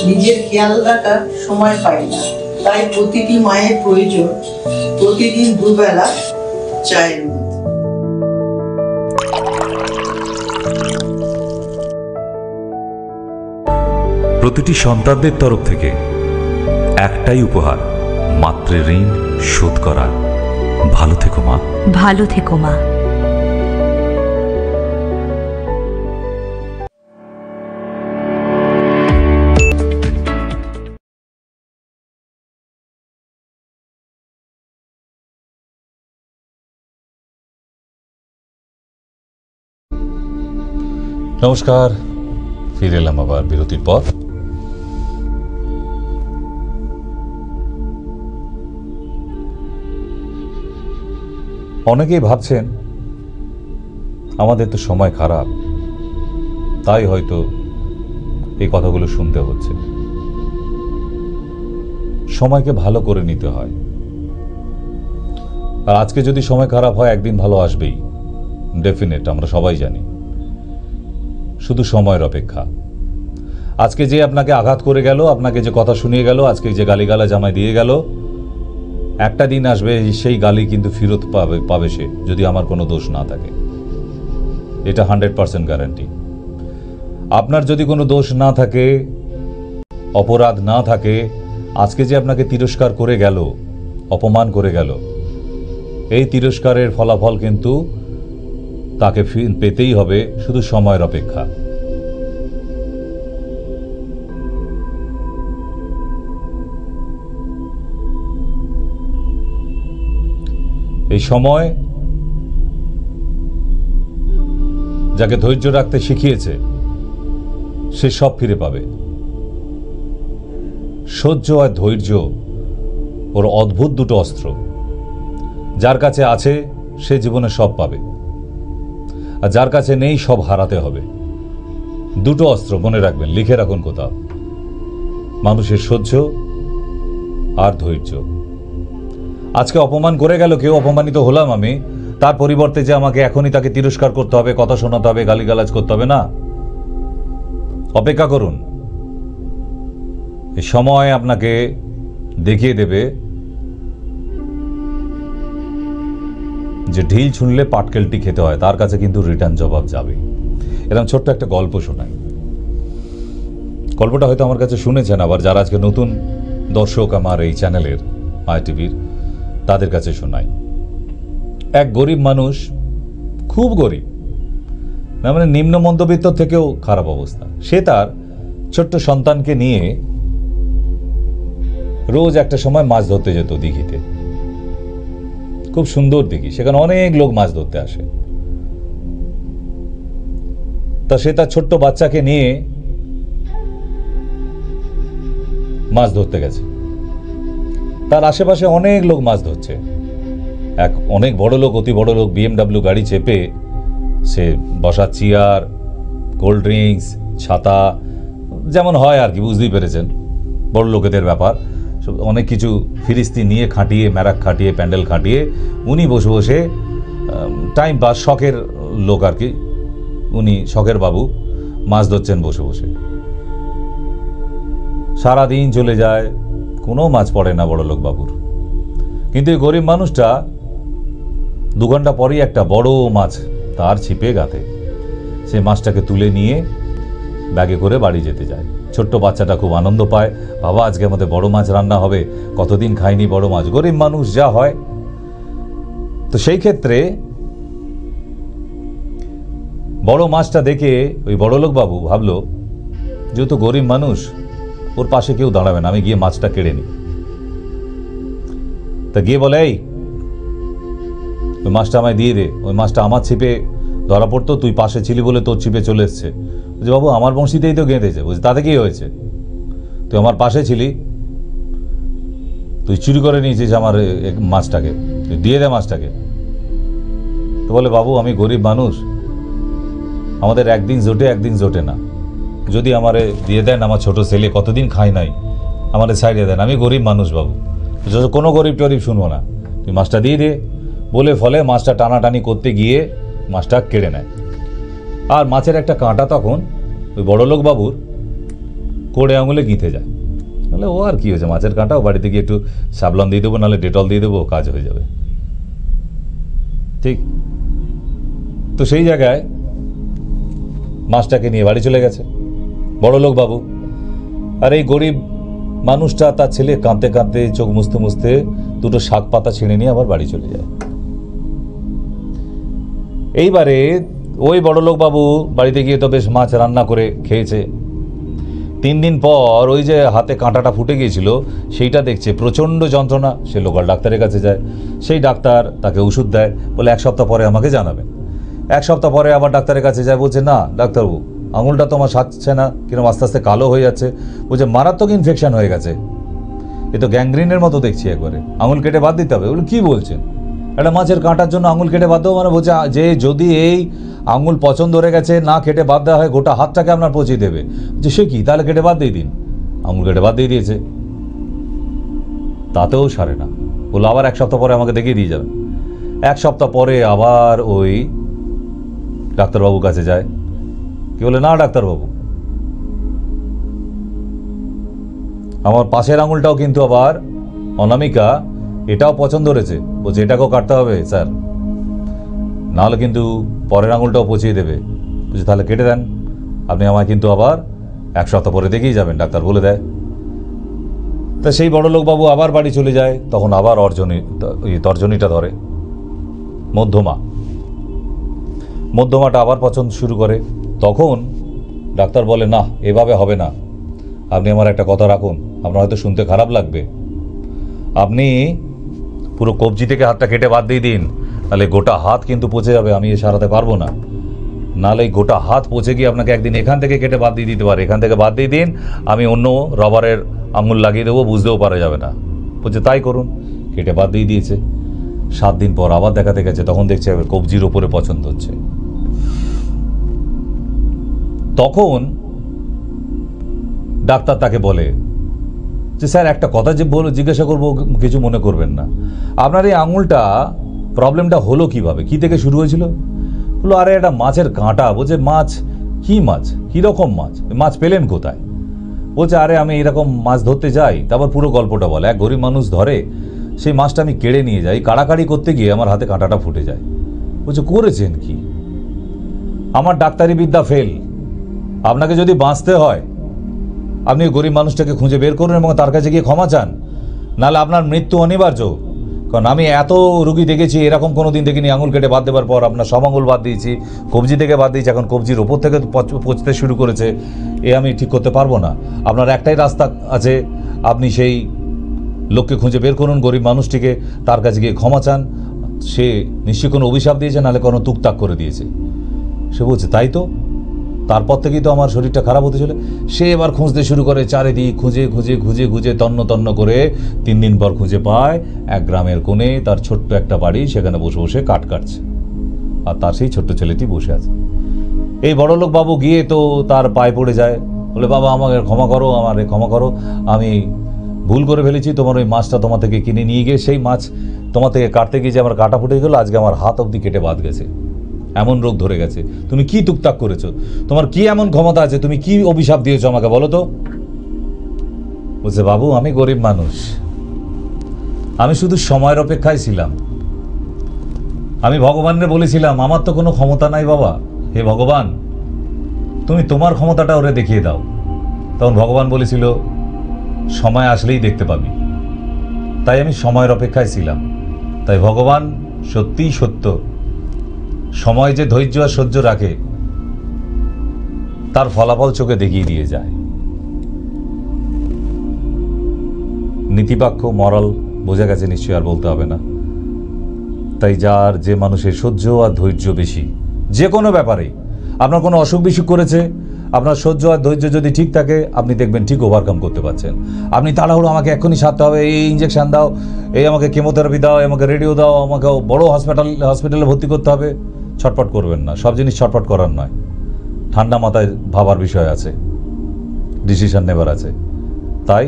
নিজের খেয়াল রাখার সময় পাই না, তাই প্রতিটি মায়ের প্রয়োজন প্রতিদিন দুবেলা চায়ের মধ্যে। প্রতিটি সন্তানদের তরফ থেকে একটাই উপহার, মাতৃ ঋণ শোধ করার। ভালো থেকো মা। ভালো থেকো মা। নমস্কার, ফিরে এলাম আবার বিরতির পর। অনেকেই ভাবছেন আমাদের তো সময় খারাপ, তাই হয়তো এই কথাগুলো শুনতে হচ্ছে। সময়কে ভালো করে নিতে হয়, আর আজকে যদি সময় খারাপ হয় একদিন ভালো আসবেই, ডেফিনেট, আমরা সবাই জানি। শুধু সময়ের অপেক্ষা। আজকে যে আপনাকে আঘাত করে গেল, আপনাকে যে কথা শুনিয়ে গেল, আজকে যে গালিগালা জামাই দিয়ে গেল, একটা দিন আসবে সেই গালি কিন্তু ফেরত পাবে সে, যদি আমার কোনো দোষ না থাকে। এটা 100% গ্যারান্টি। আপনার যদি কোনো দোষ না থাকে, অপরাধ না থাকে, আজকে যে আপনাকে তিরস্কার করে গেল, অপমান করে গেল, এই তিরস্কারের ফলাফল কিন্তু তাকে পেতেই হবে, শুধু সময়ের অপেক্ষা। এই সময় যাকে ধৈর্য রাখতে শিখিয়েছে সে সব ফিরে পাবে। সহ্য আর ধৈর্য ওর অদ্ভুত দুটো অস্ত্র। যার কাছে আছে সে জীবনে সব পাবে, আর যার কাছে নেই সব হারাতে হবে। দুটো অস্ত্র মনে রাখবেন, লিখে রাখুন কোথাও। মানুষের সহ্য আর ধৈর্য। আজকে অপমান করে গেল কেউ, অপমানিত হলাম আমি, তার পরিবর্তে যে আমাকে এখনই তাকে তিরস্কার করতে হবে, কথা শোনাতে হবে, গালিগালাজ করতে হবে না। অপেক্ষা করুন, এই সময় আপনাকে দেখিয়ে দেবে যে ঢিল ছুঁড়লে পাটকেলটি খেতে হয়, তার কাছে কিন্তু রিটার্ন জবাব যাবে। এরকম ছোট্ট একটা গল্প শোনায়। গল্পটা হয়তো আমার কাছে শুনেছেন, আবার যারা আজকে নতুন দর্শক আমার এই চ্যানেলের, মাই টিভির, তাদের কাছে শোনাই। এক গরিব মানুষ, খুব গরিব, না মানে নিম্ন মধ্যবিত্ত থেকেও খারাপ অবস্থা, সে তার ছোট্ট সন্তানকে নিয়ে রোজ একটা সময় মাছ ধরতে যেত দিঘিতে। খুব সুন্দর দিঘি, সেখানে অনেক লোক মাছ ধরতে আসে। তা সে তার ছোট্ট বাচ্চাকে নিয়ে মাছ ধরতে গেছে। তার আশেপাশে অনেক লোক মাছ ধরছে। এক অনেক বড় লোক, অতি বড় লোক, BMW গাড়ি চেপে সে বসার চেয়ার, কোল্ড ড্রিঙ্কস, ছাতা, যেমন হয় আর কি, বুঝতেই পেরেছেন বড় লোকেদের ব্যাপার। অনেক কিছু ফিরিস্তি নিয়ে খাটিয়ে, ম্যারাক খাটিয়ে, প্যান্ডেল খাটিয়ে উনি বসে বসে টাইম পাস, শখের লোক আর কি, উনি শখের বাবু, মাছ ধরছেন বসে বসে। সারাদিন চলে যায়, কোনো মাছ পড়ে না বড় লোক বাবুর। কিন্তু এই গরিব মানুষটা 2 ঘন্টা পরেই একটা বড় মাছ তার ছিপে গাঁথে। সে মাছটাকে তুলে নিয়ে ব্যাগে করে বাড়ি যেতে যায়। ছোট্ট বাচ্চাটা খুব আনন্দ পায়, বাবা আজকে আমাদের বড় মাছ রান্না হবে, কতদিন খাইনি বড় মাছ। গরিব মানুষ যা হয়। তো সেই ক্ষেত্রে বড় মাছটা দেখে ওই বড়লোক বাবু ভাবলো, যেহেতু গরিব মানুষ, ওর পাশে কেউ দাঁড়াবে না, আমি গিয়ে মাছটা কেড়ে নিই। তা গিয়ে বলে, এই ওই মাছটা আমায় দিয়ে দে। ওই মাছটা আমার ছিপে ধরা পড়তো, তুই পাশে ছিলি বলে তোর ছিপে চলে এসছে। বলছে বাবু আমার বংশীতেই তো গেঁথেছে। বলছে তাতে কি হয়েছে, তুই আমার পাশে ছিলি, তুই চুরি করে নিয়েছিস আমার মাছটাকে, তুই দিয়ে দে মাছটাকে। তো বলে বাবু আমি গরিব মানুষ, আমাদের একদিন জোটে একদিন জোটে না, যদি আমারে দিয়ে দেন, আমার ছোট ছেলে কতদিন খায় নাই, আমারে ছাড়িয়ে দেন, আমি গরিব মানুষ বাবু, কোনো গরিব টরিব শুনবো না, তুই মাছটা দিয়ে দে। বলে ফলে মাছটা টানাটানি করতে গিয়ে মাছটা কেড়ে নেয়। আর মাছের একটা কাঁটা তখন ওই বড়লোক বাবুর কোড়ে আঙুলে গিঁথে যায়। তাহলে ও আর কি হয়েছে, মাছের কাঁটাও বাড়িতে গিয়ে একটু সাবলন দিয়ে দেবো, নাহলে ডেটল দিয়ে দেবো, কাজ হয়ে যাবে। ঠিক তো সেই জায়গায় মাছটাকে নিয়ে বাড়ি চলে গেছে বড়লোক বাবু। আর এই গরিব মানুষটা তার ছেলে কাঁদতে কাঁদতে চোখ মুছতে মুছতে দুটো শাক পাতা ছিঁড়ে নিয়ে আবার বাড়ি চলে যায়। এইবারে ওই বড়লোক বাবু বাড়িতে গিয়ে তো বেশ মাছ রান্না করে খেয়েছে। 3 দিন পর ওই যে হাতে কাঁটাটা ফুটে গিয়েছিল সেইটা দেখছে প্রচণ্ড যন্ত্রণা। সে লোকাল ডাক্তারের কাছে যায়, সেই ডাক্তার তাকে ওষুধ দেয়, বলে 1 সপ্তাহ পরে আমাকে জানাবেন। 1 সপ্তাহ পরে আবার ডাক্তারের কাছে যায়, বলছে না ডাক্তারবাবু আঙুলটা তো আমার সাজছে না, কিরকম আস্তে আস্তে কালো হয়ে যাচ্ছে। বলছে মারাত্মক ইনফেকশন হয়ে গেছে, এ তো গ্যাংগ্রিনের মতো দেখছি, একবারে আঙুল কেটে বাদ দিতে হবে। বলে কী বলছেন, একটা মাছের কাঁটার জন্য আঙুল কেটে বাদ দেবো মানে? বলছে যে যদি এই আঙুল পছন্দ ধরে গেছে, না কেটে বাদ দেওয়া হয় গোটা হাতটাকে আপনার পচিয়ে দেবে। যে সে কি, তাহলে কেটে বাদ দিয়ে দিন। আঙুল কেটে বাদ দিয়ে দিয়েছে, তাতেও সারে না। বললো আবার 1 সপ্তাহ পরে আমাকে দেখিয়ে দিয়ে যাবেন। 1 সপ্তাহ পরে আবার ওই ডাক্তারবাবুর কাছে যায়, কি বলে না ডাক্তারবাবু আমার পাশের আঙুলটাও কিন্তু আবার অনামিকা, এটাও পছন্দ ধরেছে। বলছে এটাকেও কাটতে হবে স্যার, নাহলে কিন্তু পরের আঙুলটাও পচিয়ে দেবে। বুঝছে তাহলে কেটে দেন, আপনি আমায় কিন্তু আবার 1 সপ্তাহ পরে দেখেই যাবেন, ডাক্তার বলে দেয়। তা সেই বড়লোকবাবু আবার বাড়ি চলে যায়। তখন আবার তর্জনীটা ধরে, মধ্যমাটা আবার পছন্দ শুরু করে। তখন ডাক্তার বলে না এভাবে হবে না, আপনি আমার একটা কথা রাখুন, আপনার হয়তো শুনতে খারাপ লাগবে, আপনি পুরো কবজি থেকে হাতটা কেটে বাদ দিয়ে দিন, নাহলে গোটা হাত কিন্তু পচে যাবে, আমি এ সারাতে পারবো না। নাহলে এই গোটা হাত পচে গিয়ে আপনাকে একদিন এখান থেকে কেটে বাদ দিয়ে দিতে পারে, এখান থেকে বাদ দিয়ে দিন, আমি অন্য রবারের আঙুল লাগিয়ে দেবো, বুঝতেও পারা যাবে না। বলছে তাই করুন, কেটে বাদ দিয়ে দিয়েছে। 7 দিন পর আবার দেখাতে গেছে, তখন দেখছে কবজির ওপরে পছন্দ হচ্ছে। তখন ডাক্তার তাকে বলে যে স্যার একটা কথা যে জিজ্ঞাসা করবো, কিছু মনে করবেন না, আপনার এই আঙুলটা প্রবলেমটা হলো কিভাবে, কি থেকে শুরু হয়েছিল? বললো আরে একটা মাছের কাঁটা। বলছে মাছ, কি মাছ, কীরকম মাছ, মাছ পেলেন কোথায়? বলছে আরে আমি এরকম মাছ ধরতে যাই। তারপর পুরো গল্পটা বলে, এক গরিব মানুষ ধরে, সেই মাছটা আমি কেড়ে নিয়ে যাই, কাড়াকাড়ি করতে গিয়ে আমার হাতে কাঁটাটা ফুটে যায়। বলছে করেছেন কি? আমার ডাক্তারি বিদ্যা ফেল, আপনাকে যদি বাঁচতে হয় আপনি গরিব মানুষটাকে খুঁজে বের করুন এবং তার কাছে গিয়ে ক্ষমা চান, নাহলে আপনার মৃত্যু অনিবার্য। কারণ আমি এত রুগী দেখেছি, এরকম কোনো দিন দেখিনি আঙুল কেটে বাদ দেওয়ার পর আপনার সব আঙুল বাদ দিয়েছি, কবজি থেকে বাদ দিয়েছি, এখন কবজির ওপর থেকে পচতে শুরু করেছে, এ আমি ঠিক করতে পারবো না। আপনার একটাই রাস্তা আছে, আপনি সেই লোককে খুঁজে বের করুন, গরিব মানুষটিকে, তার কাছে গিয়ে ক্ষমা চান, সে নিশ্চয়ই কোনো অভিশাপ দিয়েছে, নাহলে কোনো তুকতাক করে দিয়েছে। সে বলছে তাই তো, তারপর থেকেই তো আমার শরীরটা খারাপ হতে চলে। সে এবার খুঁজতে শুরু করে, চারিদিক খুঁজে খুঁজে খুঁজে খুঁজে তন্ন তন্ন করে 3 দিন পর খুঁজে পায় এক গ্রামের কোণে তার ছোট্ট একটা বাড়ি, সেখানে বসে বসে কাঠ কাটছে, আর তার সেই ছোট্ট ছেলেটি বসে আছে। এই বড়লোক বাবু গিয়ে তো তার পায়ে পড়ে যায়, বলে বাবা আমাকে ক্ষমা করো, আমারে ক্ষমা করো, আমি ভুল করে ফেলেছি, তোমার ওই মাছটা তোমার থেকে কিনে নিয়ে গিয়ে সেই মাছ তোমার থেকে কাটতে গিয়ে যে আমার কাটা ফুটে গেলো, আজকে আমার হাত অবধি কেটে বাদ গেছে, এমন রোগ ধরে গেছে, তুমি কি টুকটাক করেছো, তোমার কি এমন ক্ষমতা আছে, তুমি কি অভিশাপ দিয়েছো আমাকে বলো তো? বলছে বাবু আমি গরিব মানুষ, আমি শুধু সময়ের অপেক্ষায় ছিলাম, আমি ভগবানরে বলেছিলাম আমার তো কোনো ক্ষমতা নাই বাবা, হে ভগবান তুমি তোমার ক্ষমতাটা ওরে দেখিয়ে দাও। তখন ভগবান বলেছিল সময় আসলেই দেখতে পাবি, তাই আমি সময়ের অপেক্ষায় ছিলাম। তাই ভগবান সত্যিই সত্য, সময় যে ধৈর্য আর সহ্য রাখে তার ফলাফল চোখে দেখিয়ে দিয়ে যায়। নীতিবাক্য মরাল বোঝা গেছে নিশ্চয়ই, আর বলতে হবে না। তাই যার যে মানুষের সহ্য আর ধৈর্য বেশি যে কোনো ব্যাপারেই, আপনার কোনো অসুখ বিসুখ করেছে, আপনার সহ্য আর ধৈর্য যদি ঠিক থাকে আপনি দেখবেন ঠিক ওভারকাম করতে পারছেন। আপনি তাড়াহুড়ো আমাকে এক্ষুনি সারতে হবে, এই ইঞ্জেকশন দাও, এই আমাকে কেমোথেরাপি দাও, আমাকে রেডিও দাও, আমাকে বড় হসপিটালে ভর্তি করতে হবে, ছটপট করবেন না। সব জিনিস ছটপট করার নয়, ঠান্ডা মাথায় ভাবার বিষয় আছে, ডিসিশন নেবার আছে। তাই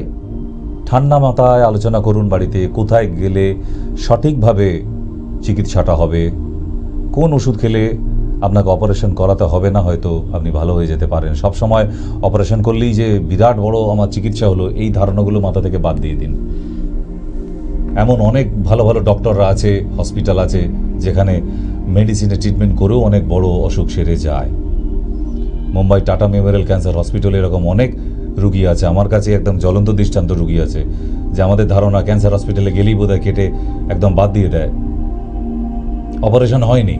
ঠান্ডা মাথায় আলোচনা করুন বাড়িতে, কোথায় গেলে সঠিকভাবে চিকিৎসাটা হবে, কোন ওষুধ খেলে আপনাকে অপারেশন করাতে হবে না, হয়তো আপনি ভালো হয়ে যেতে পারেন। সব সময় অপারেশন করলেই যে বিরাট বড় আমার চিকিৎসা হলো, এই ধারণাগুলো মাথা থেকে বাদ দিয়ে দিন। এমন অনেক ভালো ভালো ডক্টররা আছে, হসপিটাল আছে, যেখানে মেডিসিনে ট্রিটমেন্ট করেও অনেক বড় অসুখ সেরে যায়। মুম্বাই টাটা মেমোরিয়াল ক্যান্সার হসপিটালে এরকম অনেক রুগী আছে, আমার কাছে একদম জ্বলন্ত দৃষ্টান্ত রুগী আছে, যে আমাদের ধারণা ক্যান্সার হসপিটালে গেলেই বোধহয় কেটে একদম বাদ দিয়ে দেয়, অপারেশন হয়নি,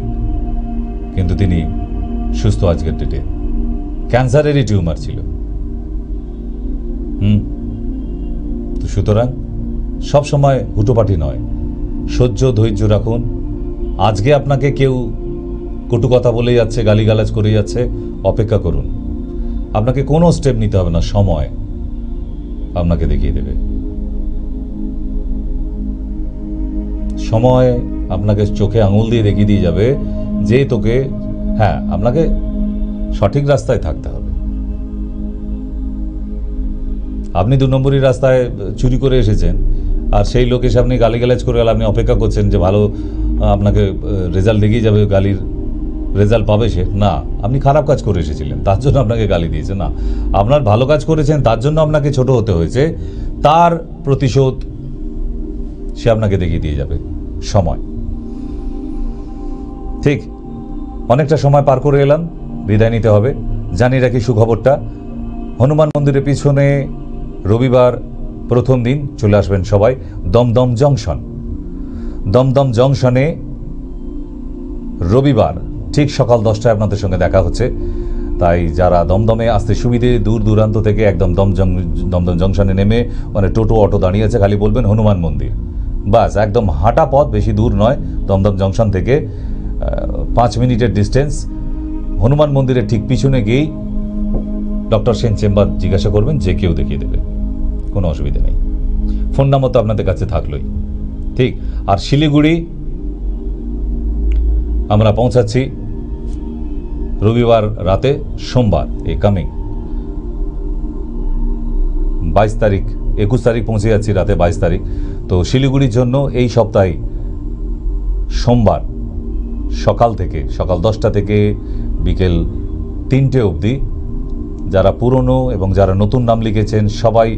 কিন্তু তিনি সুস্থ আজকের ডেটে। ক্যান্সারেরই টিউমার ছিল। তো সুতরাং সবসময় হুটোপাটি নয়, সহ্য ধৈর্য রাখুন। আজকে আপনাকে কেউ কটু কথা বলে যাচ্ছে, গালিগালাজ করে যাচ্ছে, অপেক্ষা করুন। আপনাকে কোনো স্টেপ নিতে হবে না, সময় আপনাকে দেখিয়ে দেবে। সময় আপনাকে চোখে আঙুল দিয়ে দেখিয়ে দিয়ে যাবে যে তোকে, হ্যাঁ, আপনাকে সঠিক রাস্তায় থাকতে হবে। আপনি 2 নম্বরই রাস্তায় চুরি করে এসেছেন, আর সেই লোক এসে আপনি গালিগালাজ করে আপনি অপেক্ষা করছেন যে ভালো আপনাকে রেজাল্ট দেখিয়ে যাবে, গালির রেজাল্ট পাবে সে। না, আপনি খারাপ কাজ করে এসেছিলেন, তার জন্য আপনাকে গালি দিয়েছে। না, আপনার ভালো কাজ করেছেন, তার জন্য আপনাকে ছোট হতে হয়েছে, তার প্রতিশোধ সে আপনাকে দেখিয়ে দিয়ে যাবে। সময় ঠিক, অনেকটা সময় পার করে এলাম, বিদায় নিতে হবে। জানি রাখি সুখবরটা, হনুমান মন্দিরের পিছনে রবিবার প্রথম দিন চলে আসবেন সবাই দমদম জংশন। দমদম জংশনে রবিবার ঠিক সকাল 10টায় আপনাদের সঙ্গে দেখা হচ্ছে। তাই যারা দমদমে আসতে সুবিধে, দূর দূরান্ত থেকে একদম দমদম জংশনে নেমে, মানে টোটো অটো দাঁড়িয়ে আছে, খালি বলবেন হনুমান মন্দির, বাস, একদম হাঁটা পথ, বেশি দূর নয়। দমদম জংশন থেকে 5 মিনিটের ডিস্টেন্স। হনুমান মন্দিরের ঠিক পিছনে গিয়েই ডক্টর সেন চেম্বার জিজ্ঞাসা করবেন, যে কেউ দেখিয়ে দেবে, কোনো অসুবিধা নেই। ফোন নাম্বার তো আপনাদের কাছে থাকলোই। ঠিক, আর শিলিগুড়ি আমরা পৌঁছাচ্ছি রবিবার রাতে, সোমবার এই কামিং 22 তারিখ, 21 তারিখ পৌঁছে যাচ্ছি রাতে 22 তারিখ। তো শিলিগুড়ির জন্য এই সপ্তাহে সোমবার সকাল 10টা থেকে বিকেল 3টে অবধি, যারা পুরনো এবং যারা নতুন নাম লিখেছেন সবাই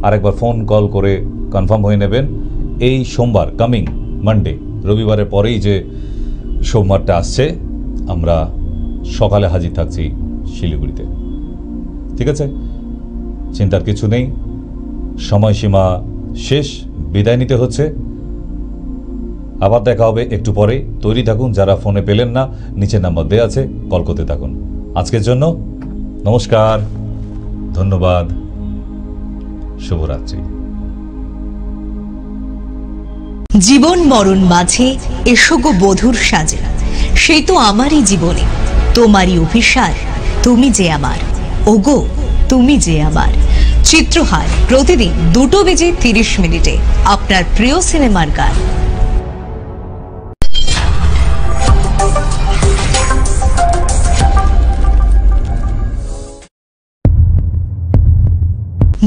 আরেকবার ফোন কল করে কনফার্ম হয়ে নেবেন। এই সোমবার, কামিং মানডে, রবিবারের পরেই যে সোমবারটা আসছে, আমরা সকালে হাজির থাকছি শিলিগুড়িতে। ঠিক আছে, চিন্তার কিছু নেই, সময়সীমা শেষ, বিদায় নিতে হচ্ছে। আবার দেখা হবে একটু পরে, তৈরি থাকুন। যারা ফোনে পেলেন না, নিচে নাম্বার দেওয়া আছে, কল করতে থাকুন। আজকের জন্য নমস্কার, ধন্যবাদ, শুভরাত্রি। জীবন মরণ মাঝে এসো গো বধূর সাজে, সেই তো আমারই জীবনে তোমারই অভিসার, তুমি যে আমার, ওগো তুমি যে আমার। চিত্রহার প্রতিদিন 2:30 আপনার প্রিয় সিনেমার গান।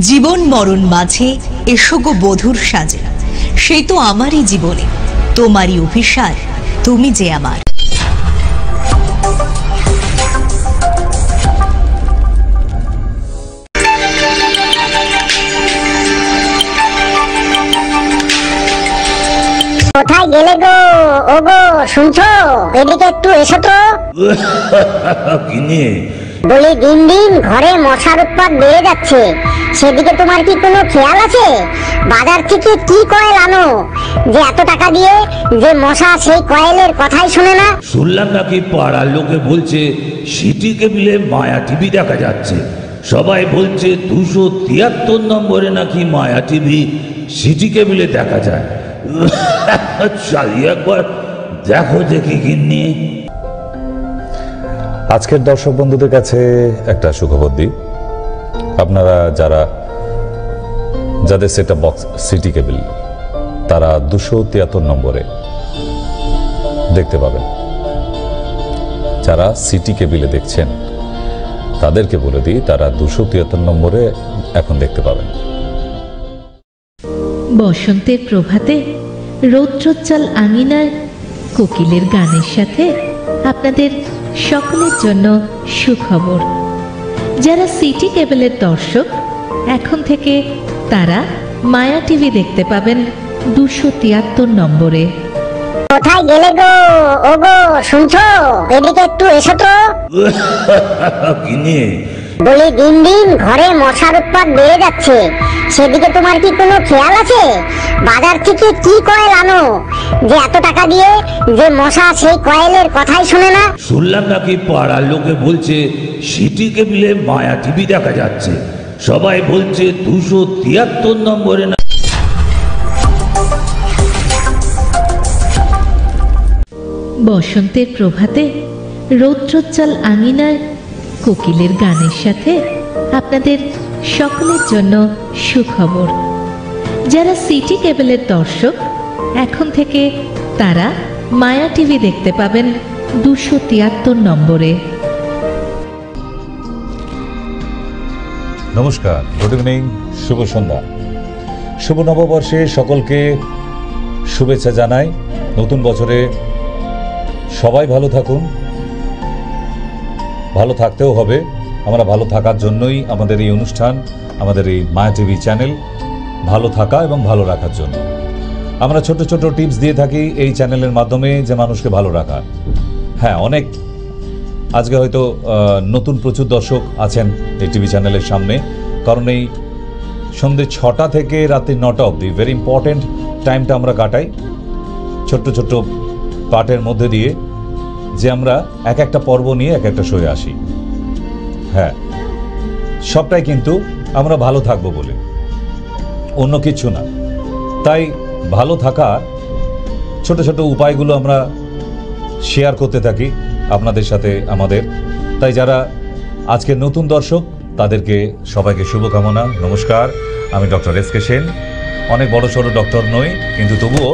জীবন মরণ মাঝে এসো গো বধূর সাজে, সেই তো আমারই জীবনে তোমারই অভিসার, তুমি যে আমার। কোথায় গেলে গো? ও গো, শুনছো? এদিকে একটু এসো তো। বলি, দিন দিন ঘরে মশার উৎপাত বেড়ে যাচ্ছে, সেদিকে তোমার কি কোনো খেয়াল আছে? বাজার থেকে কি কয়েল আনো যে এত টাকা দিয়ে, যে মশা সেই কয়েলের কথাই শোনে না? শুনলাম নাকি পাড়ার লোকে বলছে সিটি কেবিলে মায়া টিভি দেখা যাচ্ছে। সবাই বলছে 273 নম্বরে নাকি মায়া টিভি সিটি কেবিলে দেখা যায়। চালিয়ে একবার দেখো দেখি গিন্নি। আজকের দর্শক বন্ধুদের কাছে একটা সুখবর দিই, আপনারা যাদের সেটআপ বক্স সিটি কেবল তারা 273 নম্বরে দেখতে পাবেন। যারা সিটি কেবিলে দেখছেন তাদেরকে বলে দিই, তারা 273 নম্বরে এখন দেখতে পাবেন। বসন্তের প্রভাতে রৌদ্রোজ্জ্বল আঙিনায় কোকিলের গানের সাথে আপনাদের সকলের জন্য সুখবর। যারা সিটি কেবলের দর্শক এখন থেকে তারা মায়া টিভি দেখতে পাবেন 273 নম্বরে। কোথায় গেলে গো? ও গো, শুনছো? এদিকে একটু এসো তো। গিন্নি, বলি দিন দিন ঘরে মশার উৎপাত বেড়ে যাচ্ছে, সেদিকে তোমার কি কোনো খেয়াল আছে? বাজার থেকে কি কয়েল আনো যে এত টাকা দিয়ে যে মশা সেই কয়েলের কথাই শুনে না? শুনলাম নাকি পাড়ার লোকে বলছে সিটি কেবিলে মায়া টিভি দেখা যাচ্ছে। সবাই বলছে 273 নম্বরে না। বসন্তের প্রভাতে রৌদ্রোজ্জ্বল আঙিনায় কোকিলের গানের সাথে আপনাদের সকলের জন্য সুখবর। যারা সিটি কেবলের দর্শক এখন থেকে তারা মায়া টিভি দেখতে পাবেন 273 নম্বরে। নমস্কার, গুড ইভিনিং, শুভ সন্ধ্যা, শুভ নববর্ষে সকলকে শুভেচ্ছা জানাই। নতুন বছরে সবাই ভালো থাকুন, ভালো থাকতেও হবে। আমরা ভালো থাকার জন্যই আমাদের এই অনুষ্ঠান, আমাদের এই মায়া টিভি চ্যানেল, ভালো থাকা এবং ভালো রাখার জন্য। আমরা ছোট ছোট টিপস দিয়ে থাকি এই চ্যানেলের মাধ্যমে যে মানুষকে ভালো রাখা। হ্যাঁ, অনেক আজকে হয়তো নতুন প্রচুর দর্শক আছেন এই টিভি চ্যানেলের সামনে, কারণ এই সন্ধ্যে 6টা থেকে রাত্রি 9টা অবধি ভেরি ইম্পর্টেন্ট টাইমটা আমরা কাটাই ছোট্ট ছোট্ট পার্টের মধ্যে দিয়ে, যে আমরা এক একটা পর্ব নিয়ে এক একটা শোয়ে আসি। হ্যাঁ, সবটাই কিন্তু আমরা ভালো থাকবো বলে, অন্য কিছু না। তাই ভালো থাকার ছোট ছোট উপায়গুলো আমরা শেয়ার করতে থাকি আপনাদের সাথে আমাদের। তাই যারা আজকে নতুন দর্শক তাদেরকে সবাইকে শুভকামনা, নমস্কার। আমি ডক্টর এস.কে. সেন। অনেক বড় সড়ো ডক্টর নই, কিন্তু তবুও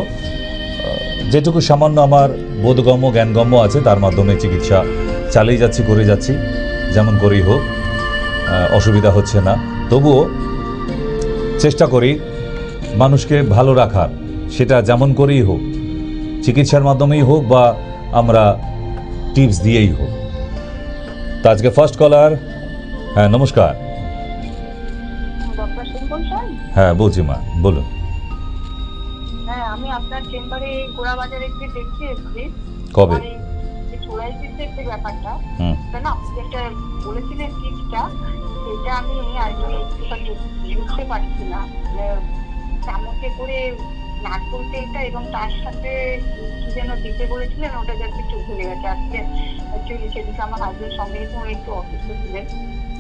যেটুকু সামান্য আমার বোধগম্য জ্ঞানগম্য আছে তার মাধ্যমে চিকিৎসা চালিয়ে যাচ্ছি, করে যাচ্ছি, যেমন করেই হোক, অসুবিধা হচ্ছে না। তবুও চেষ্টা করি মানুষকে ভালো রাখার, সেটা যেমন করেই হোক, চিকিৎসার মাধ্যমেই হোক বা আমরা টিপস দিয়েই হোক। তো আজকে ফার্স্ট কলার। হ্যাঁ, নমস্কার। ডক্টর সেন বলছেন? হ্যাঁ, বলছি মা, বলুন। হ্যাঁ, আমি আপনার চেম্বারে গোড়াবাজারে গিয়ে দেখে এসেছি। কবে? সোরাইসিসের যে ব্যাপারটা, হুম, না আপনি যেটা বলেছিলেন টিপসটা, সেটা আমি আগে একটুখানি বুঝতে পারছি না। চামচে করে নারকেল তেলটা এবং তার সাথে কি যেন দিতে বলেছিলেন, ওটা যাতে একটু ভুলে গেছে। আজকে অ্যাকচুয়ালি সেদিকে আমার হাজবেন্ড সঙ্গে একটু অসুস্থ ছিলেন।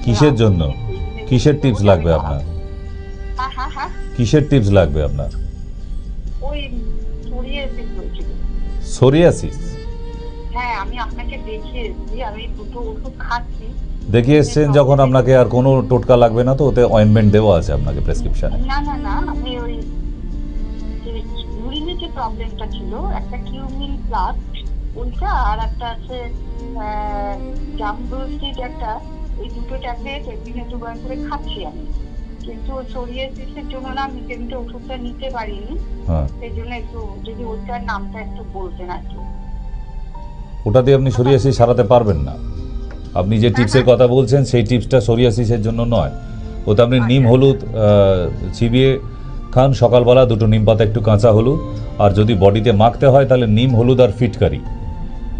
কিসের জন্য? কিসের টিপস লাগবে আপনার? হ্যাঁ হ্যাঁ হ্যাঁ, কিসের টিপস লাগবে আপনার? ওই সোরিয়াসিস হয়েছিল। সোরিয়াসিস? হ্যাঁ, আমি আপনাকে দেখিয়ে এসেছি, আমি দুটো ওষুধ খাচ্ছি। দেখিয়ে এসছেন যখন, আপনাকে আর কোনো টোটকা লাগবে না তো? ওতে অয়েন্টমেন্ট দেওয়া আছে আপনাকে প্রেসক্রিপশনে। না না না, আমি ওই ইউরিনের যে প্রবলেমটা ছিল, একটা কিউমিন প্লাস ওইটা, আর একটা আছে জামব্রোস্টিড একটা, এই দুটো ট্যাবলেট একদিনে 2 বার করে খাচ্ছি আমি। কিন্তু সোরিয়াসিসের জন্য না আমি কিন্তু ওষুধটা নিতে পারিনি। হ্যাঁ, সেই জন্য একটু যদি ওটার নামটা একটু বলতেন আর কি। ওটা দিয়ে আপনি সোরিয়াসিস সারাতে পারবেন না। আপনি যে টিপসের কথা বলছেন সেই টিপসটা সোরিয়াসিসের জন্য নয়। ওতে আপনি নিম হলুদ চিবিয়ে খান সকালবেলা, 2টো নিম পাতা, একটু কাঁচা হলুদ, আর যদি বডিতে মাখতে হয় তাহলে নিম হলুদ আর ফিটকারি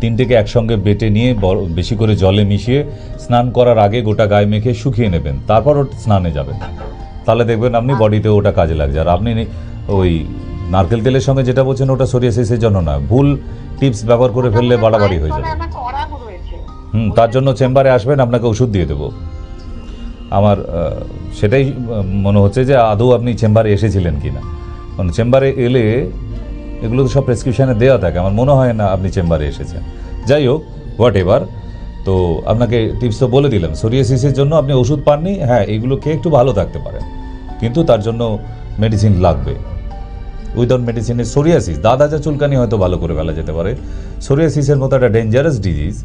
3টেকে একসঙ্গে বেটে নিয়ে বেশি করে জলে মিশিয়ে স্নান করার আগে গোটা গায়ে মেখে শুকিয়ে নেবেন, তারপর স্নানে যাবেন। তাহলে দেখবেন আপনি বডিতে ওটা কাজে লাগছে। আর আপনি ওই নারকেল তেলের সঙ্গে যেটা বলছেন ওটা সোরিয়াসিসের জন্য না, ভুল টিপস ব্যবহার করে ফেললে বাড়াবাড়ি হয়ে যাবে। তার জন্য চেম্বারে আসবেন, আপনাকে ওষুধ দিয়ে দেবো। আমার সেটাই মনে হচ্ছে যে আদৌ আপনি চেম্বারে এসেছিলেন কিনা। কারণ চেম্বারে এলে এগুলো তো সব প্রেসক্রিপশানে দেওয়া থাকে, আমার মনে হয় না আপনি চেম্বারে এসেছেন। যাই হোক, হোয়াট এভার, তো আপনাকে টিপস তো বলে দিলাম। সোরিয়াসিসের জন্য আপনি ওষুধ পাননি, হ্যাঁ এগুলো খেয়ে একটু ভালো থাকতে পারেন, কিন্তু তার জন্য মেডিসিন লাগবে। উইদাউট মেডিসিনের সোরিয়াসিস, দাদা যা চুলকানি হয়তো ভালো করে ফেলা যেতে পারে, সোরিয়াসিসের মতো একটা ডেঞ্জারাস ডিজিজ,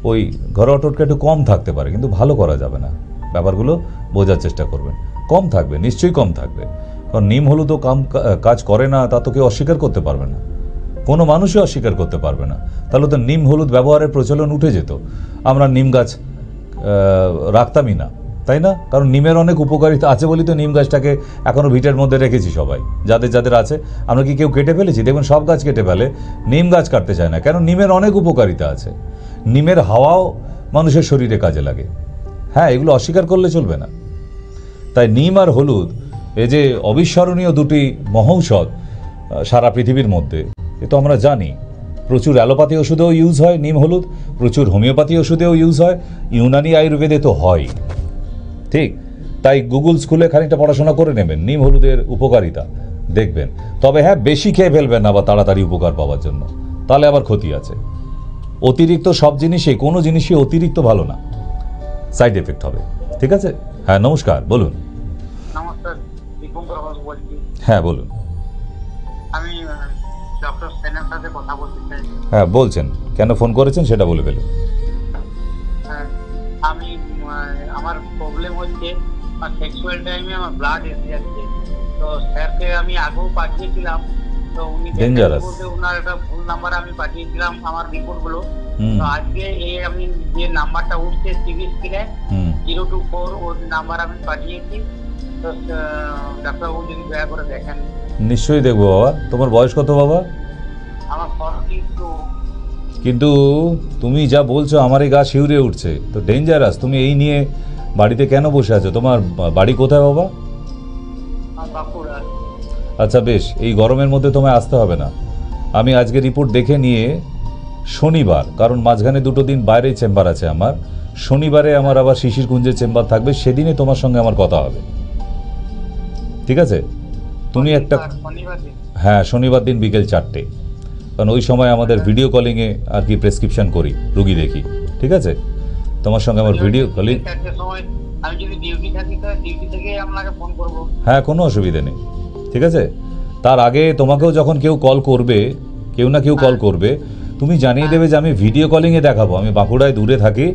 ওই ঘরোয়া টোটকা একটু কম থাকতে পারে, কিন্তু ভালো করা যাবে না। ব্যাপারগুলো বোঝার চেষ্টা করবেন। কম থাকবে, নিশ্চয়ই কম থাকবে, কারণ নিম হলুদও কাজ করে না তা তো কেউ অস্বীকার করতে পারবে না, কোনো মানুষই অস্বীকার করতে পারবে না। তাহলে তো নিম হলুদ ব্যবহারের প্রচলন উঠে যেত, আমরা নিম গাছ রাখতামই না, তাই না? কারণ নিমের অনেক উপকারিতা আছে বলেই তো নিম গাছটাকে এখনও ভিটের মধ্যে রেখেছি সবাই, যাদের যাদের আছে। আমরা কি কেউ কেটে ফেলেছি? দেখবেন সব গাছ কেটে ফেলে, নিম গাছ কাটতে চায় না, কেন? নিমের অনেক উপকারিতা আছে, নিমের হাওয়াও মানুষের শরীরে কাজে লাগে। হ্যাঁ, এগুলো অস্বীকার করলে চলবে না। তাই নিম আর হলুদ, এই যে অবিস্মরণীয় দুটি মহৌষধ সারা পৃথিবীর মধ্যে, এ তো আমরা জানি। প্রচুর অ্যালোপ্যাথি ওষুধেও ইউজ হয় নিম হলুদ, প্রচুর হোমিওপ্যাথি ওষুধেও ইউজ হয়, ইউনানি আয়ুর্বেদে তো হয়, ঠিক? তাই গুগল স্কুলে খানিকটা পড়াশোনা করে নেবেন নিম হলুদের উপকারিতা, দেখবেন। তবে হ্যাঁ, বেশি খেয়ে ফেলবেন না বা তাড়াতাড়ি উপকার পাওয়ার জন্য, তাহলে আবার ক্ষতি আছে। অতিরিক্ত সব জিনিসই, কোনো জিনিসই অতিরিক্ত ভালো না, সাইড এফেক্ট হবে, ঠিক আছে? হ্যাঁ, নমস্কার, বলুন। নমস্কার, দীপঙ্কর ঘোষ বলছি। হ্যাঁ বলুন। আমি ডক্টর সেনের সাথে কথা বলতে চাই। হ্যাঁ বলছেন, কেন ফোন করেছেন সেটা বলে ফেলুন। হ্যাঁ, আমি আমার প্রবলেম হচ্ছে সেক্সুয়াল টাইমে আমার ব্লাড এসে যাচ্ছে। তো স্যারকে আমি আগেও পাঠিয়েছিলাম, তো উনি ওনার একটা ভুল নাম্বার আমি পাঠিয়েছিলাম আমার রিপোর্টগুলো। তো আজকে এই আমি যে নাম্বারটা উঠছে সিভি স্ক্রিনে 024, ওই নাম্বার আমি পাঠিয়েছি। তো ডাক্তারবাবু যদি দয়া করে দেখেন। নিশ্চয়ই দেখবো বাবা। তোমার বয়স কত বাবা? আমার 42। কিন্তু তুমি যা বলছো আমার এই গা শিউরে উঠছে, তো ডেঞ্জারাস। তুমি এই নিয়ে বাড়িতে কেন বসে আছো? তোমার বাড়ি কোথায় বাবা? বাঁকুড়া। আচ্ছা বেশ, এই গরমের মধ্যে তোমায় আসতে হবে না। আমি আজকে রিপোর্ট দেখে নিয়ে শনিবার, কারণ মাঝখানে 2 দিন বাইরে চেম্বার আছে আমার, শনিবারে আমার আবার শিশিরকুঞ্জের চেম্বার থাকবে, সেদিনে তোমার সঙ্গে আমার কথা হবে, ঠিক আছে? তুমি একটা, হ্যাঁ শনিবার দিন বিকেল 4টে, কারণ ওই সময় আমাদের ভিডিও কলিংয়ে আর কি প্রেসক্রিপশন করি, রুগী দেখি, ঠিক আছে? তোমার সঙ্গে আমার ভিডিও কলিং। হ্যাঁ, কোনো অসুবিধা নেই, ঠিক আছে? তার আগে তোমাকেও যখন কেউ কল করবে, কেউ না কেউ কল করবে, তুমি জানিয়ে দেবে যে আমি ভিডিও কলিংয়ে দেখাবো, আমি বাঁকুড়ায় দূরে থাকি,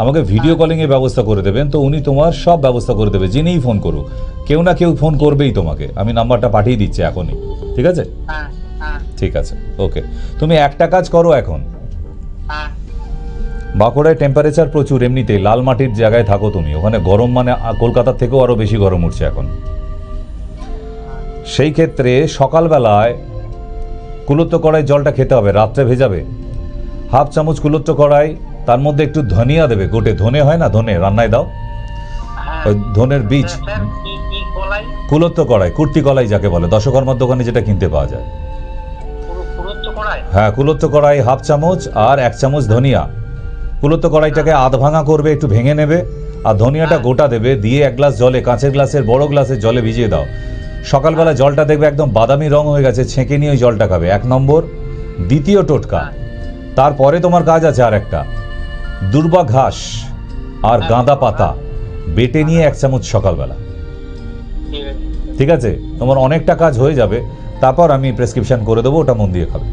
আমাকে ভিডিও কলিংয়ে ব্যবস্থা করে দেবেন। তো উনি তোমার সব ব্যবস্থা করে দেবে, যিনিই ফোন করুক, কেউ না কেউ ফোন করবেই তোমাকে। আমি নাম্বারটা পাঠিয়ে দিচ্ছি এখনই, ঠিক আছে? ঠিক আছে, ওকে। তুমি একটা কাজ করো, এখন বাঁকুড়ায় টেম্পারেচার প্রচুর, এমনিতেই লাল মাটির জায়গায় থাকো তুমি, ওখানে গরম মানে কলকাতার থেকেও আরও বেশি গরম উঠছে এখন। সেই ক্ষেত্রে সকালবেলায় কুলত্ব কড়াই জলটা খেতে হবে, রাত্রে ভেজাবে, 1/2 চামচ কুলত্ব কড়াই, তার মধ্যে একটু ধনিয়া দেবে, গোটে ধনে হয় না, ধনে রান্নায় দাও, ওই ধনের বীজ, কুলত্ব কড়াই, কুর্তি কলাই যাকে বলে, দশকর্মার দোকানে যেটা কিনতে পাওয়া যায়। হ্যাঁ, কুলত্ব কড়াই 1/2 চামচ আর 1 চামচ ধনিয়া। কুলত্ব কড়াইটাকে আধ ভাঙা করবে, একটু ভেঙে নেবে, আর ধনিয়াটা গোটা দেবে, দিয়ে 1 গ্লাস জলে, কাঁচের গ্লাসের বড় গ্লাসের জলে ভিজিয়ে দাও। সকালবেলা জলটা দেখবে একদম বাদামি রং হয়ে গেছে, ছেঁকে নিয়ে ওই জলটা খাবে, 1 নম্বর। দ্বিতীয় টোটকা, তারপরে তোমার কাজ আছে আর একটা, দুর্বা ঘাস আর গাঁদা পাতা বেটে নিয়ে 1 চামচ সকালবেলা, ঠিক আছে? তোমার অনেকটা কাজ হয়ে যাবে, তারপর আমি প্রেসক্রিপশন করে দেবো, ওটা মন দিয়ে খাবে।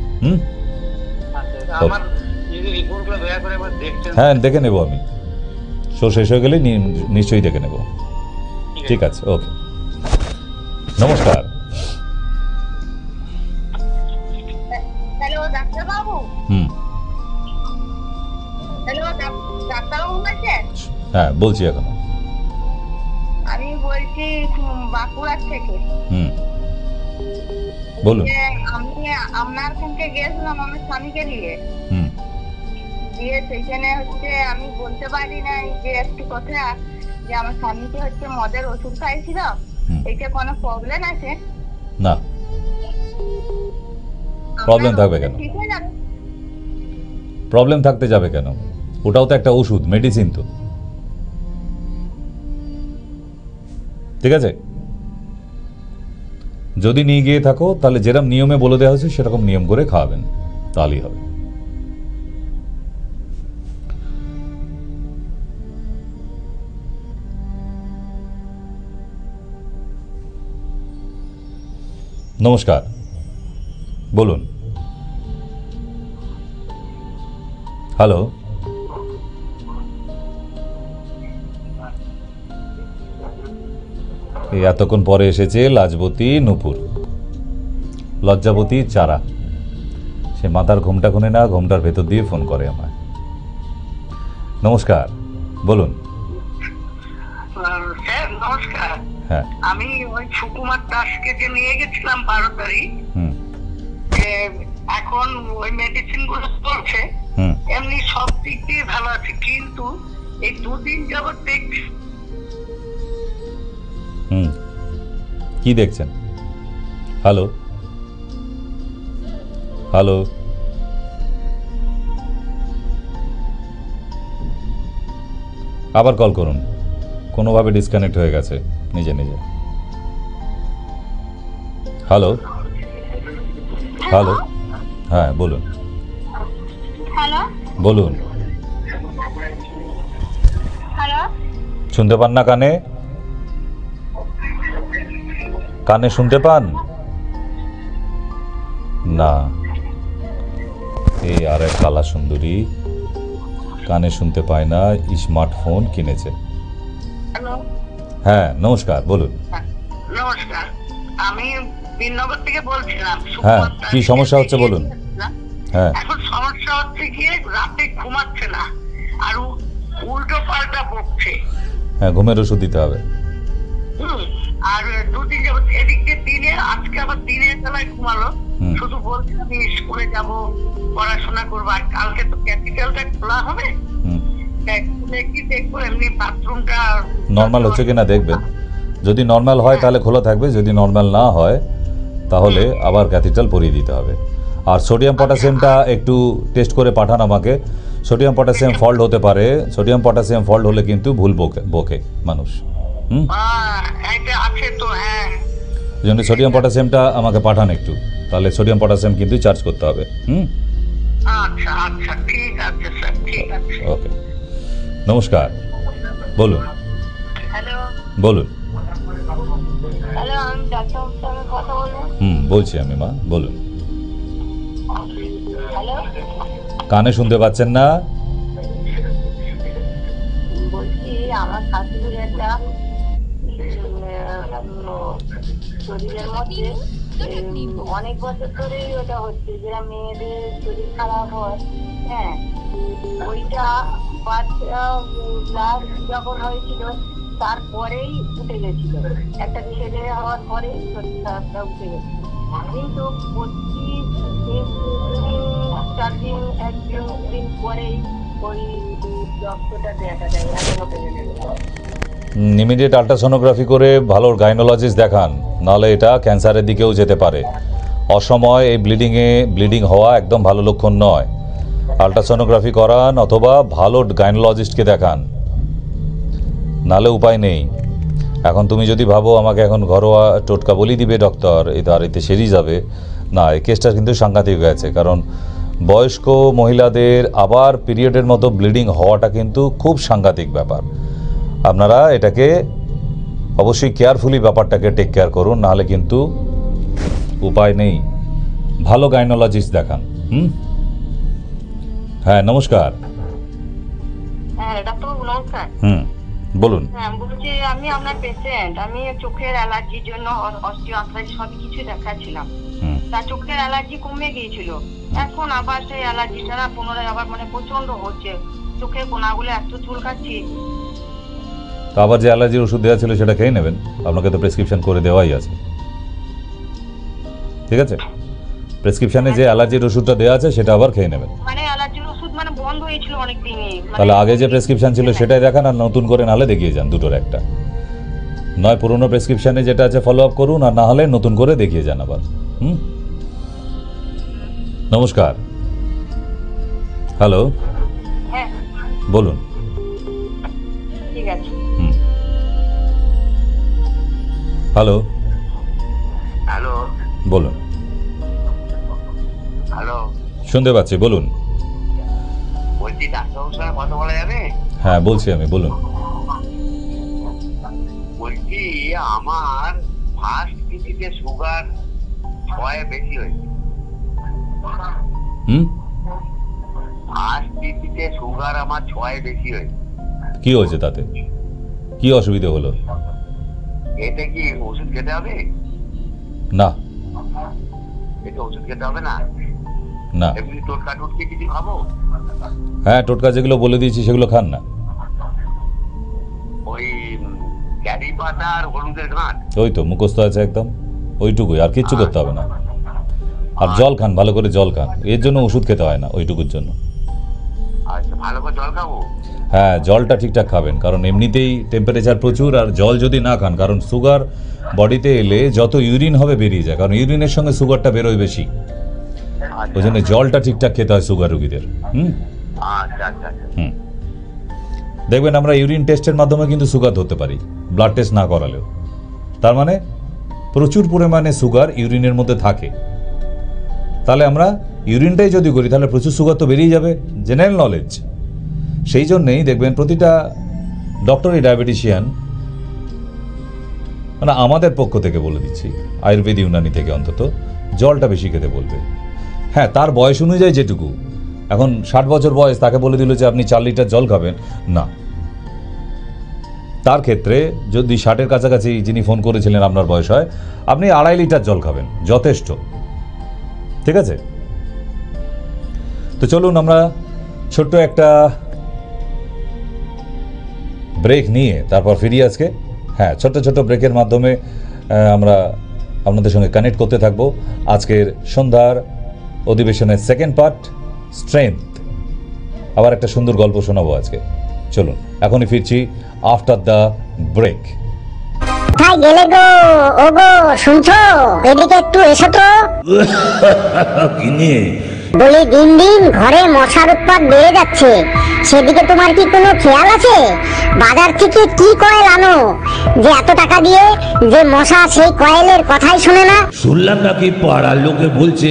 হ্যাঁ, দেখে নেবো আমি, শো শেষ হয়ে গেলে নিশ্চয়ই দেখে নেব, ঠিক আছে? ওকে, নমস্কার। হ্যালো ডাক্তারবাবু। হ্যালো ডাক্তারবাবু বলছেন? হ্যাঁ বলছি এখন। আমি বলছি বাঁকুড়া থেকে। বলুন। আমি আপনার সঙ্গে গেছিলাম আমার স্বামীকে নিয়ে, দিয়ে সেইখানে হচ্ছে আমি বলতে পারি না যে একটু কথা, যে আমার স্বামীকে হচ্ছে মদের ওষুধ খাইছিল, এটা কোনো প্রবলেম আছে? না, প্রবলেম থাকবে কেন? প্রবলেম থাকতে যাবে কেন? ওটাও তো একটা ওষুধ, মেডিসিন তো, ঠিক আছে? যদি নিয়ে গিয়ে থাকো তাহলে যেরকম নিয়মে বলে দেওয়া হয়েছে সেরকম নিয়ম করে খাওয়াবেন, তাহলেই হবে। নমস্কার, বলুন। হ্যালো, এই এতক্ষণ পরে এসেছে লাজবতী নূপুর, লজ্জাবতী চারা। সে মাথার ঘোমটা খুনে না, ঘোমটার ভেতর দিয়ে ফোন করে আমায়। নমস্কার, বলুন। স্যার নমস্কার। হ্যাঁ, আমি ওই সুকুমার দাসকে যে নিয়ে গেছিলাম 12 তারিখ, এখন ওই মেডিসিন গুলো চলছে, এমনি সব দিক দিয়ে ভালো আছে, কিন্তু এই 2 দিন যাবত দেখছি। কি দেখছেন? হ্যালো হ্যালো, আবার কল করুন, কোনোভাবে ডিসকানেক্ট হয়ে গেছে নিজে নিজে। হ্যালো হ্যালো, হ্যাঁ বলুন। হ্যালো বলুন। হ্যালো, শুনতে পান না? কানে কানে শুনতে পান না? এই আর এক কালা সুন্দরী কানে শুনতে পায় না, স্মার্টফোন কিনেছে। হ্যালো, হ্যাঁ নমস্কার, বলুন। নমস্কার, আমি বিনগর থেকে বলছিলাম। হ্যাঁ, কি সমস্যা হচ্ছে বলুন। হ্যাঁ, এখন সমস্যা হচ্ছে কি, রাতে ঘুমাচ্ছে না আর উল্টো পাল্টা বকছে। হ্যাঁ, ঘুমের ওষুধ দিতে হবে। আর 2 দিন যাবত এদিক দিয়ে দিনে, আজকে আবার দিনের বেলায় ঘুমালো, শুধু বলছে আমি স্কুলে যাব, পড়াশোনা করবো, আর কালকে তো ক্যাপিটালটা খোলা হবে, কি দেখবো এমনি বাথরুমটা নর্মাল হচ্ছে কিনা দেখবেন। যদি নর্মাল হয় তাহলে খোলা থাকবে, যদি নর্মাল না হয় তাহলে আবার ক্যাথিটাল পরিয়ে দিতে হবে। আর সোডিয়াম পটাশিয়ামটা একটু টেস্ট করে পাঠান আমাকে। সোডিয়াম পটাশিয়াম ফল্ট হতে পারে, সোডিয়াম পটাশিয়াম ফল্ট হলে কিন্তু ভুল বকে মানুষ। আছে তো। হ্যাঁ, এই জন্য সোডিয়াম পটাশিয়ামটা আমাকে পাঠান একটু, তাহলে সোডিয়াম পটাশিয়াম কিন্তু চার্জ করতে হবে। আচ্ছা আচ্ছা, ঠিক আছে স্যার, ঠিক আছে। ওকে, নমস্কার, বলুন। হ্যালো বলুন। হ্যালো, আমি ডাক্তার সাহেবের কথা বলবো। বলছি আমি, মা বলুন। হ্যালো, কানে শুনতে পাচ্ছেন না? বলছি আমার শাশুড়ির একটা শরীরের মধ্যে অনেক বছর ধরেই ওটা হচ্ছে, যেটা মেয়েদের শরীর খারাপ হয়, হ্যাঁ, ওইটা বাচ্চা লাস্ট যখন হয়েছিল তারপরেই উঠে গেছিল, একটা ছেলে হওয়ার পরে শরীর খারাপটা উঠে গেছিল, কিন্তু প্রতি 4 দিন 1 দিন পরেই ওই রক্তটা দেখা যায়, এমন হয়ে গেছে। ইমিডিয়েট আল্ট্রাসোনোগ্রাফি করে ভালো গাইনোলজিস্ট দেখান, নাহলে এটা ক্যান্সারের দিকেও যেতে পারে। অসময় এই ব্লিডিং হওয়া একদম ভালো লক্ষণ নয়। আল্ট্রাসোনোগ্রাফি করান অথবা ভালো গাইনোলজিস্টকে দেখান, নাহলে উপায় নেই। এখন তুমি যদি ভাবো আমাকে এখন ঘরোয়া টোটকা বলি দিবে ডক্টর, আর এতে সেরেই যাবে, না, এই কেসটা কিন্তু সাংঘাতিক হয়েছে। কারণ বয়স্ক মহিলাদের আবার পিরিয়ডের মতো ব্লিডিং হওয়াটা কিন্তু খুব সাংঘাতিক ব্যাপার। আপনারা এটাকে অবশ্যই কেয়ারফুলি ব্যাপারটাকে টেক কেয়ার করুন, নাহলে কিন্তু উপায় নেই। ভালো গাইনোলজিস্ট দেখান। হ্যাঁ নমস্কার। হ্যাঁ ডাক্তারবাবু নমস্কার। বলুন। হ্যাঁ বলছি, আমি আপনার পেশেন্ট, আমি চোখের অ্যালার্জির জন্য অস্টিওআর্থ্রাইটিস সব কিছু দেখাচ্ছিলাম, তা চোখের অ্যালার্জি কমে গিয়েছিল, এখন আবার সেই অ্যালার্জিটা না পুনরায় আবার মানে প্রচন্ড হচ্ছে, চোখের কোনাগুলো এত চুলকাচ্ছে। তো আবার যে অ্যালার্জির ওষুধ দেওয়া ছিল সেটা খেয়ে নেবেন, আপনাকে তো প্রেসক্রিপশন করে দেওয়াই আছে, ঠিক আছে? প্রেসক্রিপশনে যে অ্যালার্জির ওষুধটা দেওয়া আছে সেটা আবার খেয়ে নেবেন। মানে অ্যালার্জির ওষুধ মানে বন্ধ হয়েছিল অনেক দিনই। তাহলে আগে যে প্রেসক্রিপশন ছিল সেটাই দেখান, আর নতুন করে নাহলে দেখিয়ে যান, দুটোর একটা। নয় পুরনো প্রেসক্রিপশনে যেটা আছে ফলো আপ করুন, আর না হলে নতুন করে দেখিয়ে যান আবার। নমস্কার। হ্যালো, হ্যাঁ বলুন। ঠিক আছে। হ্যালো হ্যালো, বলুন। হ্যালো, শুনতে পাচ্ছি, বলুন। বলছি ডাক্তারবাবুর সঙ্গে কথা বলা যাবে? হ্যাঁ বলছি আমি, বলুন। বলছি আমার ফার্স্ট পিসিতে সুগার 6 বেশি হয়েছে। ফার্স্ট পিসিতে সুগার আমার 6 বেশি হয়েছে। কি হয়েছে তাতে? কি অসুবিধা হলো? এতে কি ওষুধ খেতে হবে? না। এটা ওষুধ খেতে হবে না? না। এমনি টোটকা টুটকি কিছু খাবো? হ্যাঁ, টোটকা যেগুলো বলে দিয়েছি সেগুলো খান না। ওই ক্যারি পাতা আর হলুদের গাঁট, ওই তো মুখস্থ আছে একদম, ওইটুকুই, আর কিচ্ছু করতে হবে না। আর জল খান, ভালো করে জল খান, এর জন্য ওষুধ খেতে হয় না, ওইটুকুর জন্য। আচ্ছা, ভালো করে জল খাবো? হ্যাঁ, জলটা ঠিকঠাক খাবেন, কারণ এমনিতেই টেম্পারেচার প্রচুর, আর জল যদি না খান, কারণ সুগার বডিতে এলে যত ইউরিন হবে বেরিয়ে যায়, কারণ ইউরিনের সঙ্গে সুগারটা বেরোয় বেশি, ওই জন্য জলটা ঠিকঠাক খেতে হয় সুগার রোগীদের। আচ্ছা আচ্ছা আচ্ছা। দেখবেন আমরা ইউরিন টেস্টের মাধ্যমে কিন্তু সুগার ধরতে পারি, ব্লাড টেস্ট না করালেও। তার মানে প্রচুর পরিমাণে সুগার ইউরিনের মধ্যে থাকে। তাহলে আমরা ইউরিনটাই যদি করি তাহলে প্রচুর সুগার তো বেরিয়ে যাবে, জেনারেল নলেজ। সেই জন্যেই দেখবেন প্রতিটা ডক্টরই ডায়াবেটিশিয়ান, মানে আমাদের পক্ষ থেকে বলে দিচ্ছি, আয়ুর্বেদ ইউনানি থেকে অন্তত, জলটা বেশি খেতে বলবে। হ্যাঁ, তার বয়স অনুযায়ী যেটুকু, এখন 60 বছর বয়স, তাকে বলে দিল যে আপনি 4 লিটার জল খাবেন, না। তার ক্ষেত্রে যদি 60-এর কাছাকাছি যিনি ফোন করেছিলেন আপনার বয়স হয়, আপনি 2.5 লিটার জল খাবেন, যথেষ্ট। ঠিক আছে? তো চলুন আমরা ছোট্ট একটা ব্রেক নিয়ে তারপর ফিরি আজকে। হ্যাঁ, ছোট্ট ছোট্ট ব্রেকের মাধ্যমে আমরা আপনাদের সঙ্গে কানেক্ট করতে থাকবো। আজকের সন্ধ্যার অধিবেশনের সেকেন্ড পার্ট, স্ট্রেংথ। আবার একটা সুন্দর গল্প শোনাবো আজকে। চলুন এখনই ফিরছি আফটার দ্য ব্রেক। কোথায় গেলে গো? ও গো, শুনছো? এদিকে একটু এসো তো। কিনে বলি দিন দিন ঘরে মশার উৎপাত বেড়ে যাচ্ছে, সেদিকে তোমার কি কোনো খেয়াল আছে? বাজার থেকে কি কয়েল আনো যে এত টাকা দিয়ে যে মশা সেই কয়েলের কথাই শুনে না? শুনলাম নাকি পাড়ার লোকে বলছে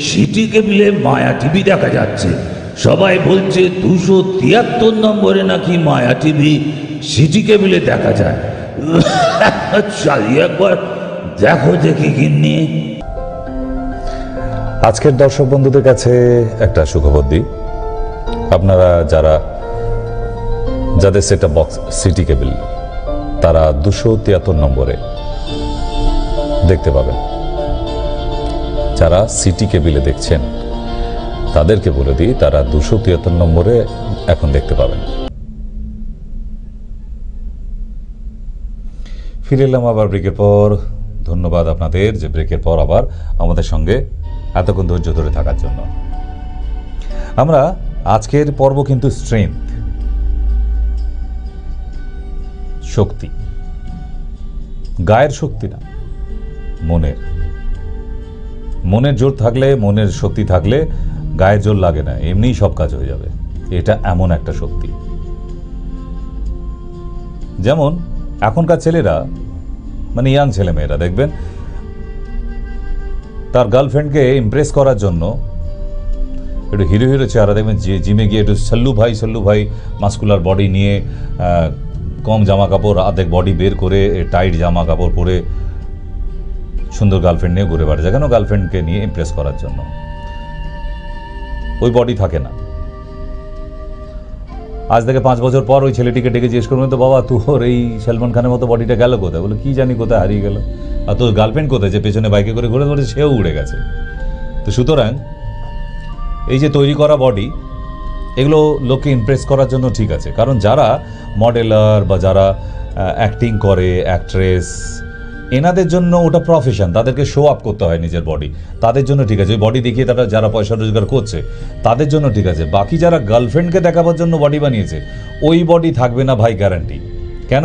সিটি কেবিলে মায়া টিভি দেখা যাচ্ছে। সবাই বলছে 273 নম্বরে নাকি মায়া টিভি সিটি কেবিলে দেখা যায়। চালিয়ে একবার দেখো দেখি গিন্নি। আজকের দর্শক বন্ধুদের কাছে একটা সুখবর দিই, আপনারা যাদের সেট আপ বক্স সিটি কেবল, তারা 273 নম্বরে দেখতে পাবেন। যারা সিটি কেবিলে দেখছেন তাদেরকে বলে দিই, তারা 273 নম্বরে এখন দেখতে পাবেন। ফিরে এলাম আবার ব্রেকের পর। ধন্যবাদ আপনাদের যে ব্রেকের পর আবার আমাদের সঙ্গে এতক্ষণ ধৈর্য ধরে থাকার জন্য। আমরা আজকের পর্ব কিন্তু স্ট্রেংথ, শক্তি, গায়ের শক্তি না, মনের জোর থাকলে, মনের শক্তি থাকলে গায়ের জোর লাগে না, এমনিই সব কাজ হয়ে যাবে। এটা এমন একটা শক্তি। যেমন এখনকার ছেলেরা, মানে ইয়াং ছেলেমেয়েরা দেখবেন, তার গার্লফ্রেন্ডকে ইমপ্রেস করার জন্য একটু হিরো হিরো চেহারা, দেখবেন জিমে গিয়ে একটু সল্লু ভাই মাস্কুলার বডি নিয়ে, কম জামা কাপড়, আধেক বডি বের করে, টাইট জামা কাপড় পরে সুন্দর গার্লফ্রেন্ড নিয়ে ঘুরে বেড়াচ্ছে, কেন? গার্লফ্রেন্ডকে নিয়ে ইমপ্রেস করার জন্য। ওই বডি থাকে না। আজ থেকে 5 বছর পর ওই ছেলেটিকে ডেকে জিজ্ঞেস করবেন, তো বাবা তোর এই সলমান খানের মতো বডিটা গেল কোথায়? বলে কি জানি কোথায় হারিয়ে গেল। আর তোর গার্লফ্রেন্ড কোথায়, যে পেছনে বাইকে করে ঘুরে ধরে, সেও উড়ে গেছে। তো সুতরাং এই যে তৈরি করা বডি, এগুলো লোককে ইমপ্রেস করার জন্য ঠিক আছে, কারণ যারা মডেলার বা যারা অ্যাক্টিং করে, অ্যাক্ট্রেস, এনাদের জন্য ওটা প্রফেশন, তাদেরকে শো আপ করতে হয় নিজের বডি, তাদের জন্য ঠিক আছে। ওই বডি দেখিয়ে তারা যারা পয়সা রোজগার করছে তাদের জন্য ঠিক আছে। বাকি যারা গার্লফ্রেন্ডকে দেখাবার জন্য বডি বানিয়েছে, ওই বডি থাকবে না ভাই, গ্যারান্টি। কেন?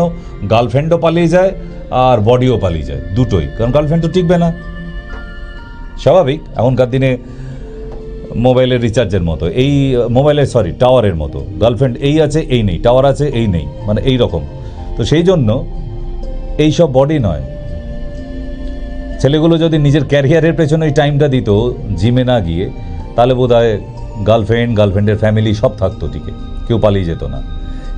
গার্লফ্রেন্ডও পালিয়ে যায় আর বডিও পালিয়ে যায়, দুটোই, কারণ গার্লফ্রেন্ড তো টিকবে না। স্বাভাবিক। এখনকার দিনে মোবাইলের রিচার্জের মতো, এই মোবাইলের টাওয়ারের মতো, গার্লফ্রেন্ড এই আছে এই নেই, টাওয়ার আছে এই নেই, মানে এই রকম। তো সেই জন্য এই সব বডি নয়, ছেলেগুলো যদি নিজের ক্যারিয়ারের পেছনে এই টাইমটা দিত জিমে না গিয়ে, তাহলে বোধহয় গার্লফ্রেন্ডের ফ্যামিলি সব থাকতো টিকে, কেউ পালিয়ে যেত না।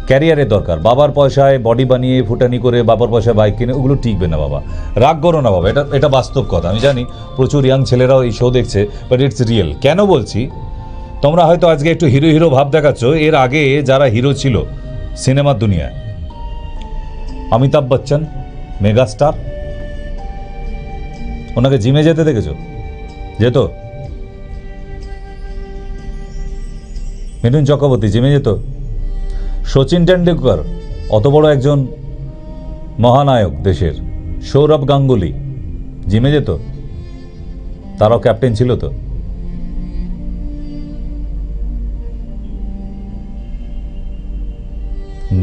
ক্যারিয়ারের দরকার। বাবার পয়সায় বডি বানিয়ে ফুটানি করে বাবার পয়সায় বাইক কিনে ওগুলো টিকবে না বাবা। রাগ করো না বাবা, এটা বাস্তব কথা। আমি জানি প্রচুর ইয়াং ছেলেরাও এই শো দেখছে, বাট ইটস রিয়েল। কেন বলছি, তোমরা হয়তো আজকে একটু হিরো হিরো ভাব দেখাচ্ছ, এর আগে যারা হিরো ছিল সিনেমার দুনিয়ায়, অমিতাভ বচ্চন মেগাস্টার, ওনাকে জিমে যেতে দেখেছো? যেত? মিঠুন চক্রবর্তী জিমে যেত? সচিন টেন্ডুলকর অত বড় একজন মহানায়ক দেশের, সৌরভ গাঙ্গুলি জিমে যেত? তারাও ক্যাপ্টেন ছিল তো।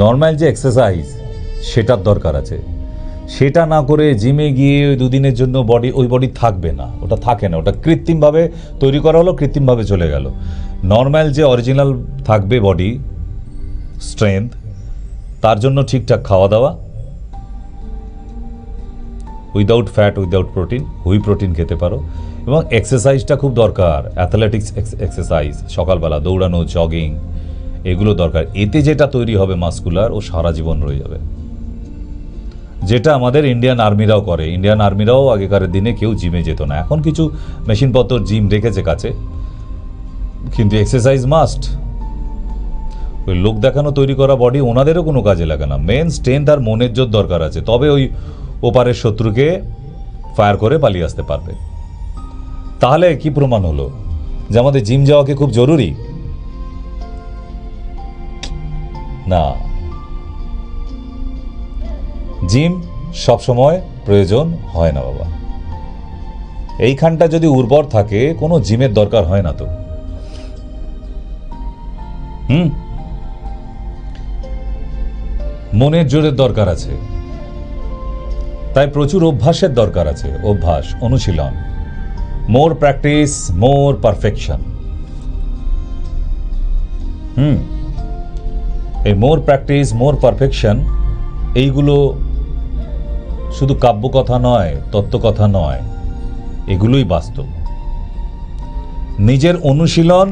নর্মাল যে এক্সারসাইজ সেটার দরকার আছে, সেটা না করে জিমে গিয়ে ওই দুদিনের জন্য ওই বডি থাকবে না, ওটা থাকে না, ওটা কৃত্রিমভাবে তৈরি করা হলো, কৃত্রিমভাবে চলে গেল। নর্মাল যে অরিজিনাল থাকবে বডি স্ট্রেংথ, তার জন্য ঠিকঠাক খাওয়া দাওয়া, উইদাউট ফ্যাট উইদাউট প্রোটিন, হুই প্রোটিন খেতে পারো, এবং এক্সারসাইজটা খুব দরকার। অ্যাথলেটিক্স এক্সারসাইজ, সকালবেলা দৌড়ানো, জগিং, এগুলো দরকার। এতে যেটা তৈরি হবে মাসকুলার, ও সারা জীবন রয়ে যাবে। যেটা আমাদের ইন্ডিয়ান আর্মিরাও করে। ইন্ডিয়ান আর্মিরাও আগেকার দিনে কেউ জিমে যেত না, এখন কিছু মেশিনপত্র জিম রেখেছে কাছে, কিন্তু এক্সারসাইজ মাস্ট। ওই লোক দেখানো তৈরি করা বডি ওনাদেরও কোনো কাজে লাগে না। মেন স্ট্রেংথ আর মনের জোর দরকার আছে, তবে ওই ওপারের শত্রুকে ফায়ার করে পালিয়ে আসতে পারবে। তাহলে কি প্রমাণ হলো যে আমাদের জিম যাওয়াকে খুব জরুরি? না, জিম সবসময় প্রয়োজন হয় না বাবা। এইখানটা যদি উর্বর থাকে, কোনো জিমের দরকার হয় না তো। মনের জোরের দরকার আছে, তাই প্রচুর অভ্যাসের দরকার আছে। অভ্যাস, অনুশীলন, মোর প্র্যাকটিস মোর পারফেকশন। এই মোর প্র্যাকটিস মোর পারফেকশন, এইগুলো শুধু কাব্যকথা নয়, তত্ত্বকথা নয়, এগুলোই বাস্তব। নিজের অনুশীলন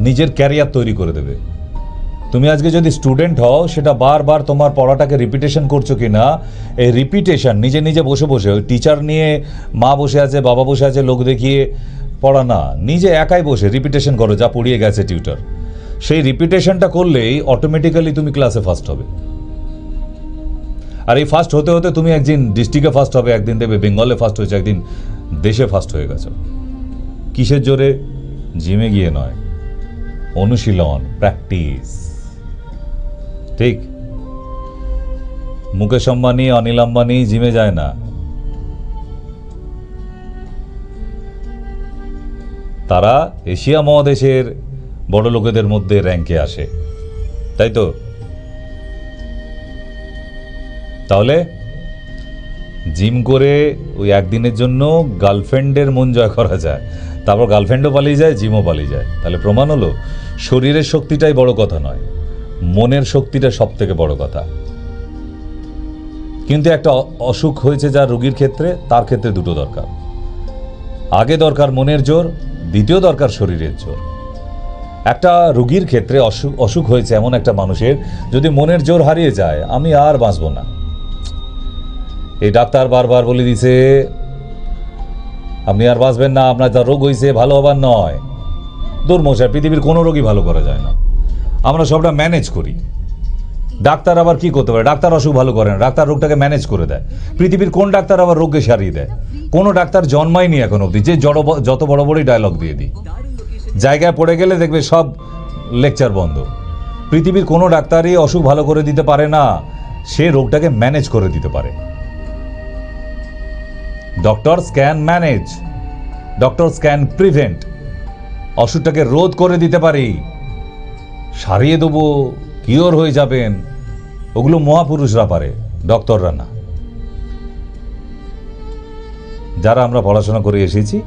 নিজের ক্যারিয়ার তৈরি করে দেবে। তুমি আজকে যদি স্টুডেন্ট হও, সেটা বারবার তোমার পড়াটাকে রিপিটেশন করছো কি না, এই রিপিটেশন নিজে নিজে বসে বসে, ওই টিচার নিয়ে মা বসে আছে, বাবা বসে আছে, লোক দেখিয়ে পড়া না, নিজে একাই বসে রিপিটেশন করো যা পড়িয়ে গেছে টিউটর। সেই রিপিটেশনটা করলেই অটোমেটিক্যালি তুমি ক্লাসে ফার্স্ট হবে। আর এই ফার্স্ট হতে হতে তুমি একদিন ডিস্ট্রিক্টে ফার্স্ট হবে, একদিন দেবে বেঙ্গলে ফার্স্ট হয়েছে, একদিন দেশে ফার্স্ট হয়ে গেছো। কিসের জোরে? জিমে গিয়ে নয়, অনুশীলন, প্র্যাকটিস। ঠিক, মুকেশ আম্বানি, অনিল আম্বানি জিমে যায় না, তারা এশিয়া মহাদেশের বড় লোকেদের মধ্যে র্যাঙ্কে আসে, তাই তো? তাহলে জিম করে ওই একদিনের জন্য গার্লফ্রেন্ডের মন জয় করা যায়, তারপর গার্লফ্রেন্ডও পালিয়ে যায়, জিমও পালিয়ে যায়। তাহলে প্রমাণ হলো শরীরের শক্তিটাই বড় কথা নয়, মনের শক্তিটা সব থেকে বড় কথা। কিন্তু একটা অসুখ হয়েছে যার রোগীর ক্ষেত্রে, তার ক্ষেত্রে দুটো দরকার। আগে দরকার মনের জোর, দ্বিতীয় দরকার শরীরের জোর। একটা রোগীর ক্ষেত্রে অসুখ হয়েছে এমন একটা মানুষের, যদি মনের জোর হারিয়ে যায়, আমি আর বাঁচব না, এই ডাক্তার বারবার বলে দিছে আপনি আর বাঁচবেন না, আপনার যা রোগ হয়েছে ভালো হবার নয়। দুর্মশায়, পৃথিবীর কোনো রোগই ভালো করা যায় না, আমরা সবটা ম্যানেজ করি। ডাক্তার আবার কি করতে পারে? ডাক্তার অসুখ ভালো করে না, ডাক্তার রোগটাকে ম্যানেজ করে দেয়। পৃথিবীর কোন ডাক্তার আবার রোগকে সারিয়ে দেয়? কোনো ডাক্তার জন্মায়নি এখন অবধি যে যত বড় বড়ই ডায়লগ দিয়ে দিই, জায়গায় পড়ে গেলে দেখবে সব লেকচার বন্ধ। পৃথিবীর কোনো ডাক্তারই অসুখ ভালো করে দিতে পারে না, সে রোগটাকে ম্যানেজ করে দিতে পারে। Doctors can manage, doctors can prevent. অসুখটাকে রোধ করে দিতে পারি, সারিয়ে দেবো, কিওর হয়ে যাবেন, ওগুলো মহাপুরুষরা পারে, ডক্টররা না। যারা আমরা পড়াশোনা করে এসেছি,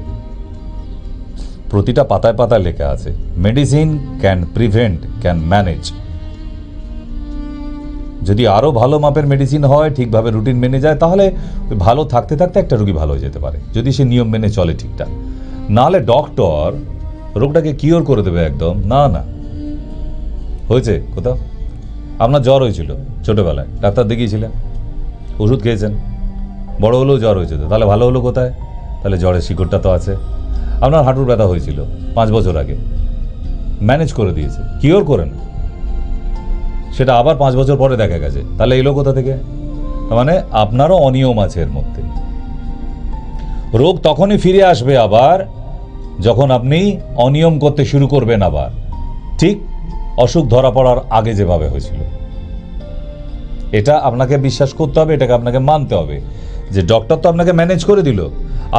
প্রতিটা পাতায় পাতায় লেখা আছে medicine can prevent, can manage. যদি আরও ভালো মাপের মেডিসিন হয়, ঠিকভাবে রুটিন মেনে যায়, তাহলে ভালো থাকতে থাকতে একটা রোগী ভালো হয়ে যেতে পারে, যদি সে নিয়ম মেনে চলে ঠিকঠাক। নাহলে ডক্টর রোগটাকে কিওর করে দেবে একদম। না না, হয়েছে কোথাও আপনার জ্বর হয়েছিল ছোটোবেলায়, ডাক্তার দেখিয়েছিলেন, ওষুধ খেয়েছেন, বড় হলেও জ্বর হয়েছিল, তাহলে ভালো হলো কোথায়? তাহলে জ্বরের শিকড়টা তো আছে। আপনার হাঁটুর ব্যথা হয়েছিল 5 বছর আগে, ম্যানেজ করে দিয়েছে, কিওর করে না, সেটা আবার 5 বছর পরে দেখা গেছে, তাহলে এলো কোথা থেকে? মানে আপনারও অনিয়ম আছে এর মধ্যে। রোগ তখনই ফিরে আসবে আবার যখন আপনি অনিয়ম করতে শুরু করবেন আবার, ঠিক অসুখ ধরা পড়ার আগে যেভাবে হয়েছিল। এটা আপনাকে বিশ্বাস করতে হবে, এটাকে আপনাকে মানতে হবে যে ডক্টর তো আপনাকে ম্যানেজ করে দিল,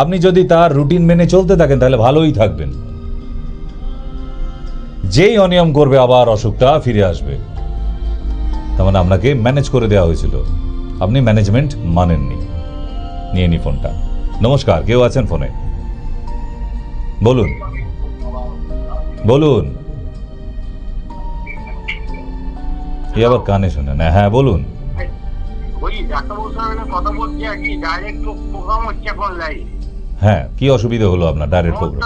আপনি যদি তার রুটিন মেনে চলতে থাকেন তাহলে ভালোই থাকবেন। যেই অনিয়ম করবে আবার অসুখটা ফিরে আসবে, তার মানে আপনাকে ম্যানেজ করে দেওয়া হয়েছিল, আপনি ম্যানেজমেন্ট মানেননি। নিয়ে নি ফোনটা। নমস্কার, কেউ আছেন ফোনে? বলুন বলুন। এই আবার কানে শুনে না। হ্যাঁ বলুন। হ্যাঁ, কি অসুবিধা হলো আপনার ডাইরেক্ট প্রোগ্রাম?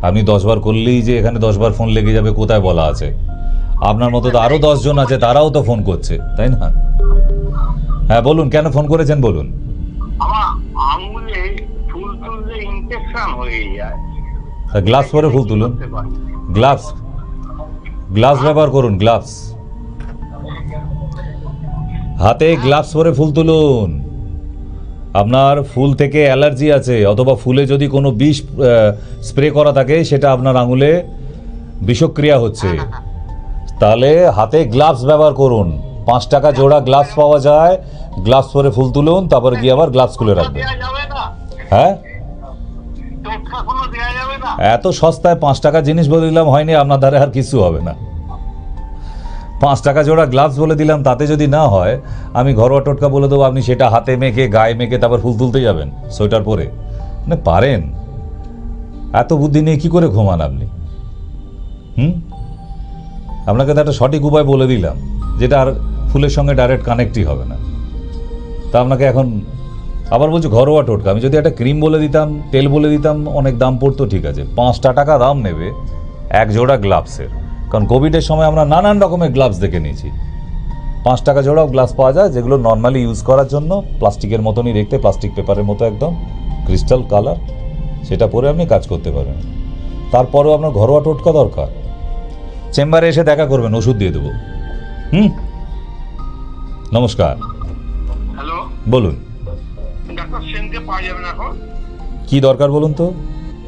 আপনি 10 বার করলেই যে এখানে 10 বার ফোন লেগে যাবে কোথায় বলা আছে? আপনার মতো তো আরো 10 জন আছে, তারাও তো ফোন করছে, তাই না? হ্যাঁ বলুন, কেন ফোন করেছেন বলুন। গ্লাভস পরে ফুল তুলুন, গ্লাভস ব্যবহার করুন, গ্লাভস হাতে গ্লাভস পরে ফুল তুলুন। আপনার ফুল থেকে অ্যালার্জি আছে, অথবা ফুলে যদি কোনো বিষ স্প্রে করা থাকে সেটা আপনার আঙুলে বিষক্রিয়া হচ্ছে, তাহলে হাতে গ্লাভস ব্যবহার করুন। 5 টাকা জোড়া গ্লাভস পাওয়া যায়, গ্লাভস পরে ফুল তুলুন, তারপরে গিয়ে আবার গ্লাভস খুলে রাখবেন। হ্যাঁ, এত সস্তায় 5 টাকা জিনিস বলে দিলাম হয়নি, আপনার ধারে আর কিছু হবে না। 5 টাকা জোড়া গ্লাভস বলে দিলাম, তাতে যদি না হয় আমি ঘরোয়া টোটকা বলে দেবো, আপনি সেটা হাতে মেখে গায়ে মেখে তারপর ফুল তুলতে যাবেন সোয়েটার পরে। মানে পারেন? এত বুদ্ধি নিয়ে কি করে ঘুমান আপনি? আপনাকে তো একটা সঠিক উপায় বলে দিলাম, যেটা আর ফুলের সঙ্গে ডাইরেক্ট কানেক্টই হবে না। তা আপনাকে এখন আবার বলছি ঘরোয়া টোটকা। আমি যদি একটা ক্রিম বলে দিতাম, তেল বলে দিতাম, অনেক দাম পড়তো, ঠিক আছে, 5টা টাকা দাম নেবে 1 জোড়া গ্লাভসের। কারণ কোভিডের সময় আমরা নানান রকমের গ্লাভস দেখে নিয়েছি। 5 টাকা জোড়াও গ্লাভস পাওয়া যায়, যেগুলো নর্মালি ইউজ করার জন্য প্লাস্টিকের মতনই দেখতে, প্লাস্টিক পেপারের মতো একদম ক্রিস্টাল কালার, সেটা পরে আপনি কাজ করতে পারবেন। তারপরেও আপনার ঘরোয়া টোটকা দরকার, চেম্বারে এসে দেখা করবেন, ওষুধ দিয়ে দেবো। নমস্কার, হ্যালো, বলুন ডাক্তার সেনকে পাওয়া যাবে না এখন? কি দরকার বলুন তো?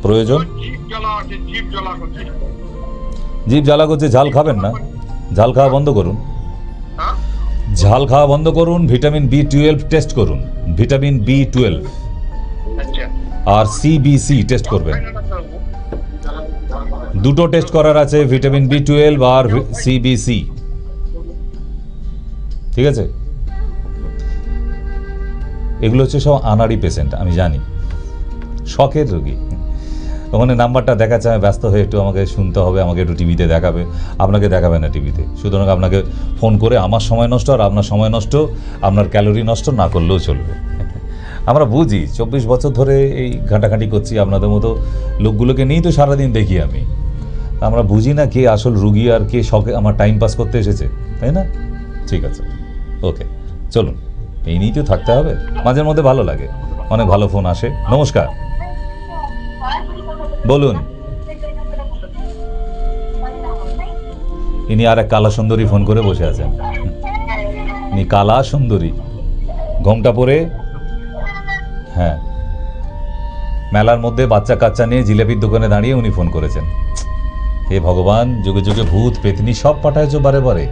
প্রয়োজন? জিভ জ্বালা আছে, জিভ জ্বালা করছে। জিভ জ্বালা করছে, ঝাল খাবেন না, ঝাল খাওয়া বন্ধ করুন। ঝাল খাওয়া বন্ধ করুন, ভিটামিন B12 টেস্ট করুন, ভিটামিন B12 আর CBC টেস্ট করবেন। দুটো টেস্ট করার আছে, ভিটামিন B12 আর CBC, ঠিক আছে? এগুলো হচ্ছে সব আনাড়ি পেশেন্ট, আমি জানি, শখের রোগী। ওখানে নাম্বারটা দেখাচ্ছে, আমি ব্যস্ত হয়ে একটু আমাকে শুনতে হবে, আমাকে একটু টিভিতে দেখাবে, আপনাকে দেখাবে না টিভিতে। সুতরাং আপনাকে ফোন করে আমার সময় নষ্ট আর আপনার সময় নষ্ট, আপনার ক্যালোরি নষ্ট না করলেও চলবে। আমরা বুঝি, 24 বছর ধরে এই ঘাঁটাঘাঁটি করছি, আপনাদের মতো লোকগুলোকে নিয়েই তো সারাদিন দেখি আমি। আমরা বুঝি না কে আসল রুগী আর কে শখে আমার টাইম পাস করতে এসেছে, তাই না? ঠিক আছে, ওকে, চলুন, এই নিয়েই তো থাকতে হবে। মাঝের মধ্যে ভালো লাগে, অনেক ভালো ফোন আসে। নমস্কার, বলুন। ইনি আর এক কালা সুন্দরী ফোন করে বসে আছেন। ইনি কালা সুন্দরী, ঘোমটা পরে, হ্যাঁ, মেলার মধ্যে বাচ্চা কাচ্চা নিয়ে জিলেপির দোকানে দাঁড়িয়ে উনি ফোন করেছেন। হে ভগবান, যুগে যুগে ভূত পেতনি সব পাঠাইছো বারে বারে,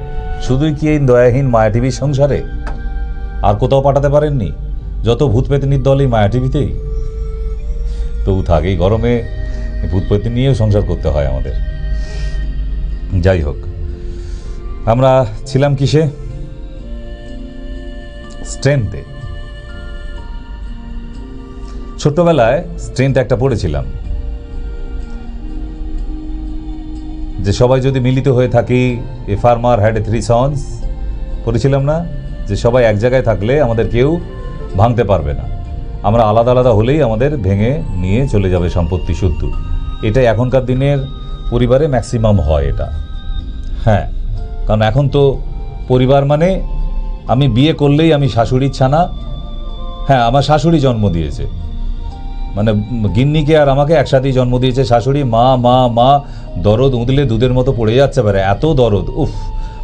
শুধুই কি এই দয়াহীন মায়া টিভির সংসারে? আর কোথাও পাঠাতে পারেননি? যত ভূত পেতনির দল এই মায়া টিভিতেই। তবু থাক, এই গরমে ভূত পেতনি নিয়েও সংসার করতে হয় আমাদের। যাই হোক, আমরা ছিলাম কিসে? স্ট্রেন্থে। ছোট্টবেলায় স্ট্রেন্থ একটা পড়েছিলাম। যে সবাই যদি মিলিত হয়ে থাকি, a farmer had a 3 sons, পড়েছিলাম না যে সবাই এক জায়গায় থাকলে আমাদের কেউ ভাঙতে পারবে না, আমরা আলাদা আলাদা হলেই আমাদের ভেঙে নিয়ে চলে যাবে সম্পত্তি শুদ্ধ। এটা এখনকার দিনের পরিবারে ম্যাক্সিমাম হয় এটা। হ্যাঁ, কারণ এখন তো পরিবার মানে আমি বিয়ে করলেই আমি শাশুড়ির ছানা। হ্যাঁ, আমার শাশুড়ি জন্ম দিয়েছে, মানে গিন্নিকে আর আমাকে একসাথেই জন্ম দিয়েছে শাশুড়ি। মা মা মা দরদ উঁদলে দুধের মতো পড়ে যাচ্ছে পারে, এত দরদ। উফ,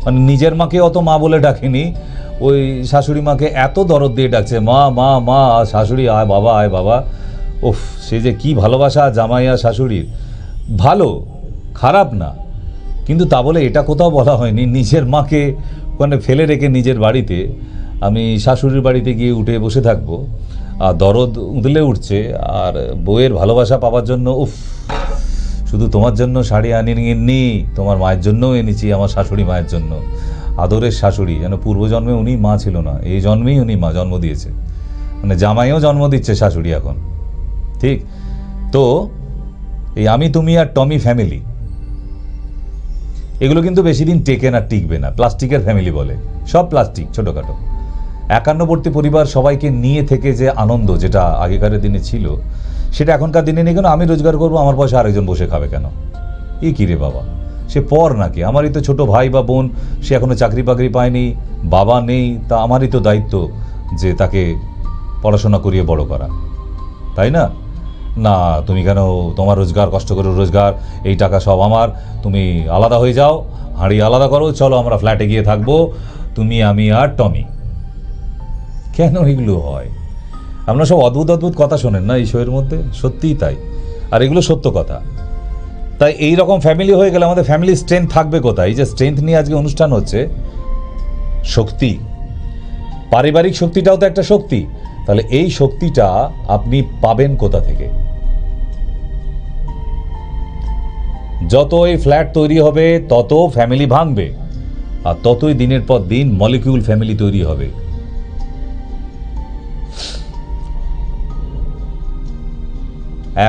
মানে নিজের মাকে অত মা বলে ডাকিনি, ওই শাশুড়ি মাকে এত দরদ দিয়ে ডাকছে মা মা মা, শাশুড়ি আয় বাবা আয় বাবা। উফ, সে যে কি ভালোবাসা জামাই আর শাশুড়ির। ভালো, খারাপ না, কিন্তু তা বলে এটা কোথাও বলা হয়নি নিজের মাকে ওখানে ফেলে রেখে নিজের বাড়িতে আমি শাশুড়ির বাড়িতে গিয়ে উঠে বসে থাকবো, আর দরদ উদলে উঠছে, আর বউয়ের ভালোবাসা পাওয়ার জন্য উফ, শুধু তোমার জন্য শাড়ি আনিনি, তোমার মায়ের জন্যও এনেছি, আমার শাশুড়ি মায়ের জন্য। আদরের শাশুড়ি, যেন পূর্বজন্মে উনি মা ছিল না, এই জন্মেই উনি মা জন্ম দিয়েছে, মানে জামাইও জন্ম দিচ্ছে শাশুড়ি এখন। ঠিক তো এই আমি তুমি আর টমি ফ্যামিলি, এগুলো কিন্তু বেশি দিন টেকে না, টিকবে না। প্লাস্টিকের ফ্যামিলি বলে, সব প্লাস্টিক, ছোটোখাটো। একান্নবর্তী পরিবার, সবাইকে নিয়ে থেকে যে আনন্দ যেটা আগেকার দিনে ছিল, সেটা এখনকার দিনে নেই। কেন? আমি রোজগার করবো, আমার পয়সা আরেকজন বসে খাবে কেন? এই কী রে বাবা, সে পর নাকি? আমারই তো ছোট ভাই বা বোন, সে এখনও চাকরি বাকরি পায়নি, বাবা নেই, তা আমারই তো দায়িত্ব যে তাকে পড়াশোনা করিয়ে বড় করা, তাই না? না, তুমি কেন? তোমার রোজগার, কষ্ট করে রোজগার, এই টাকা সব আমার, তুমি আলাদা হয়ে যাও, হাঁড়ি আলাদা করো, চলো আমরা ফ্ল্যাটে গিয়ে থাকবো, তুমি আমি আর টমি। কেন এগুলো হয়? আপনারা সব অদ্ভুত অদ্ভুত কথা শোনেন না এই শোয়ের মধ্যে, সত্যিই তাই, আর এগুলো সত্য কথা। তাই এই রকম ফ্যামিলি হয়ে গেলে আমাদের ফ্যামিলির স্ট্রেংথ থাকবে কোথায়? এই যে স্ট্রেংথ নিয়ে আজকে অনুষ্ঠান হচ্ছে, শক্তি, পারিবারিক শক্তিটাও তো একটা শক্তি। তাহলে এই শক্তিটা আপনি পাবেন কোথা থেকে? যত এই ফ্ল্যাট তৈরি হবে তত ফ্যামিলি ভাঙবে, আর ততই দিনের পর দিন মলিকিউল ফ্যামিলি তৈরি হবে।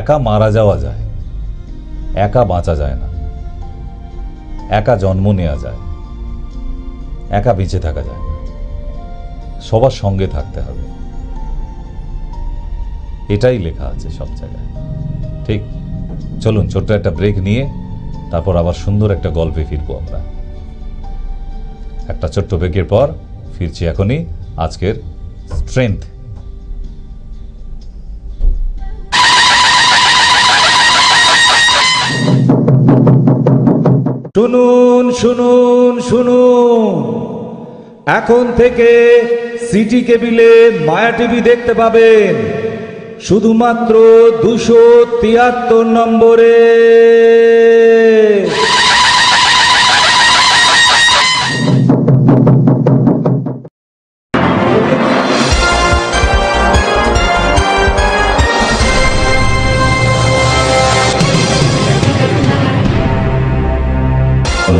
একা মারা যাওয়া যায়, একা বাঁচা যায় না, একা জন্ম নেওয়া যায়, একা বেঁচে থাকা যায় না, সবার সঙ্গে থাকতে হবে, এটাই লেখা আছে সব জায়গায়। ঠিক, চলুন ছোট্ট একটা ব্রেক নিয়ে তারপর আবার সুন্দর একটা গল্পে ফিরবো আমরা। একটা ছোট্ট ব্রেকের পর ফিরছি এখনই আজকের স্ট্রেংথ। শুনুন শুনুন শুনুন, এখন থেকে সিটি কেবিলে মায়া টিভি দেখতে পাবেন শুধুমাত্র 273 নম্বরে।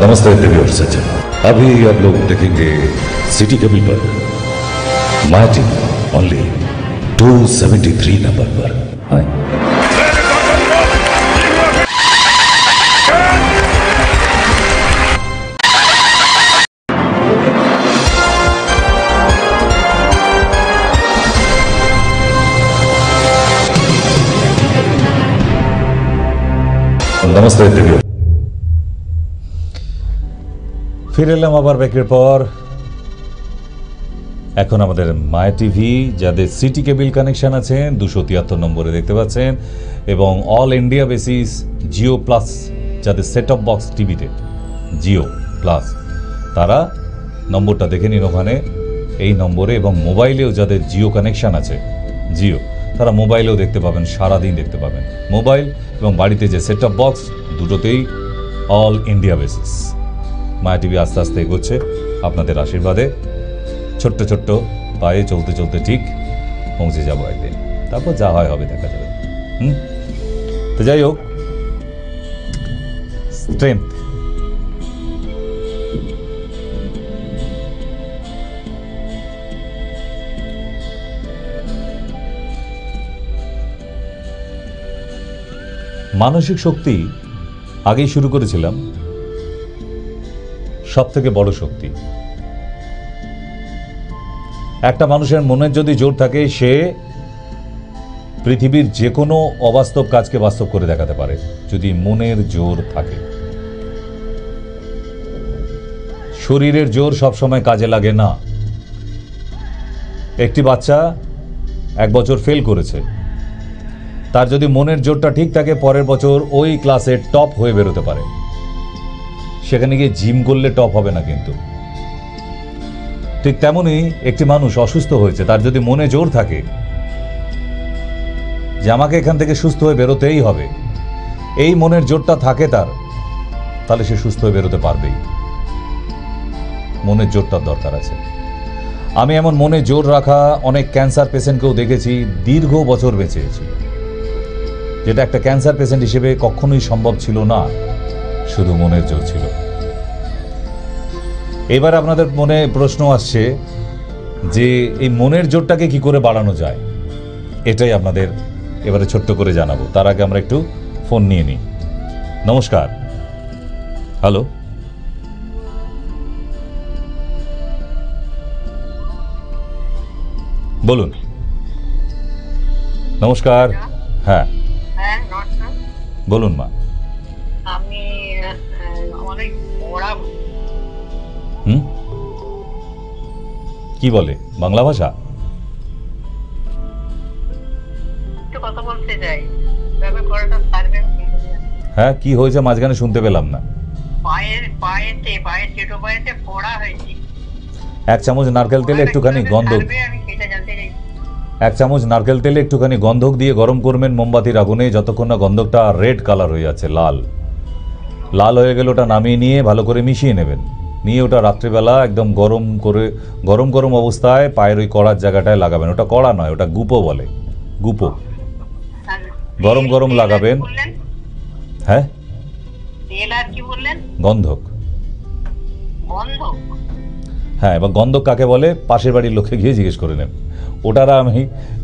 नमस्ते व्यूअर्स, अभी आप लोग देखेंगे सिटी केबल पर माया टीवी ओनली 273 नंबर पर। नमस्ते व्यूअर्स, ফিরে এলাম আবার ব্রেকের পর। এখন আমাদের মায়া টিভি যাদের সিটি কেবিল কানেকশন আছে 273 নম্বরে দেখতে পাচ্ছেন, এবং all India basis Jio plus যাদের সেট অফ বক্স টিভিতে জিও প্লাস, তারা নম্বরটা দেখে নিন ওখানে এই নম্বরে। এবং মোবাইলেও যাদের জিও কানেকশন আছে জিও, তারা মোবাইলেও দেখতে পাবেন, সারাদিন দেখতে পাবেন। মোবাইল এবং বাড়িতে যে সেট অফ বক্স, দুটোতেই অল ইন্ডিয়া বেসিস মায়া টিভি আস্তে আস্তে এগোচ্ছে আপনাদের আশীর্বাদে। ছোট্ট ছোট্ট পায়ে চলতে চলতে ঠিক পৌঁছে যাবো একদিন, তারপর যা হয় হবে, দেখা যাবে। তো যাই হোক, স্ট্রেংথ, মানসিক শক্তি আগেই শুরু করেছিলাম সবথেকে বড় শক্তি। একটা মানুষের মনের যদি জোর থাকে, সে পৃথিবীর যে কোনো অবাস্তব কাজকে বাস্তব করে দেখাতে পারে, যদি মনের জোর থাকে। শরীরের জোর সবসময় কাজে লাগে না। একটি বাচ্চা 1 বছর ফেল করেছে, তার যদি মনের জোরটা ঠিক থাকে, পরের বছর ওই ক্লাসে টপ হয়ে বেরোতে পারে। সেখানে গিয়ে জিম করলে টপ হবে না। কিন্তু ঠিক তেমনই একটি মানুষ অসুস্থ হয়েছে, তার যদি মনে জোর থাকে যে আমাকে এখান থেকে সুস্থ হয়ে বেরোতেই হবে, এই মনের জোরটা থাকে তার, তাহলে সে সুস্থ হয়ে বেরোতে পারবেই। মনের জোরটার দরকার আছে। আমি এমন মনে জোর রাখা অনেক ক্যান্সার পেশেন্টকেও দেখেছি, দীর্ঘ বছর বেঁচেছি, যেটা একটা ক্যান্সার পেশেন্ট হিসেবে কখনোই সম্ভব ছিল না, শুধু মনের জোর ছিল। এবার আপনাদের মনে প্রশ্ন আসছে যে এই মনের জোরটাকে কি করে বাড়ানো যায়, এটাই আপনাদের এবারে ছোট্ট করে জানাবো। তার আগে আমরা একটু ফোন নিয়ে নিই। নমস্কার। হ্যালো, বলুন। নমস্কার। হ্যাঁ হ্যাঁ নমস্কার। বলুন মা। আমি আমার ওই ওরা কি বলে বাংলা ভাষা? একটু কথা বলতে চাই, তবে করাটা পারবেন? হ্যাঁ, কি হয়েছে মাঝখানে শুনতে পেলাম না। পায়ের ছোট পায়েতে ফোড়া হয়েছে। 1 চামচ নারকেল তেলে একটুখানি গন্ধক, আমি সেটা জানতে চাই। 1 চামচ নারকেল তেলে একটুখানি গন্ধক দিয়ে গরম করবেন মোমবাতির আগুনে, যতক্ষণ না গন্ধকটা রেড কালার হয়ে যাচ্ছে, লাল লাল হয়ে গেলে ওটা নামিয়ে নিয়ে ভালো করে মিশিয়ে নেবেন। নিয়ে ওটা রাত্রিবেলা একদম গরম করে, গরম গরম অবস্থায় পায়ের ওই কড়ার জায়গাটায় লাগাবেন। ওটা কড়া নয়, ওটা গুপো বলে, গুপো। গরম গরম লাগাবেন। হ্যাঁ, তেল আর কি বললেন? গন্ধক। গন্ধক? হ্যাঁ, এবার গন্ধক কাকে বলে পাশের বাড়ির লোককে গিয়ে জিজ্ঞেস করে নেব। ওটারা আমি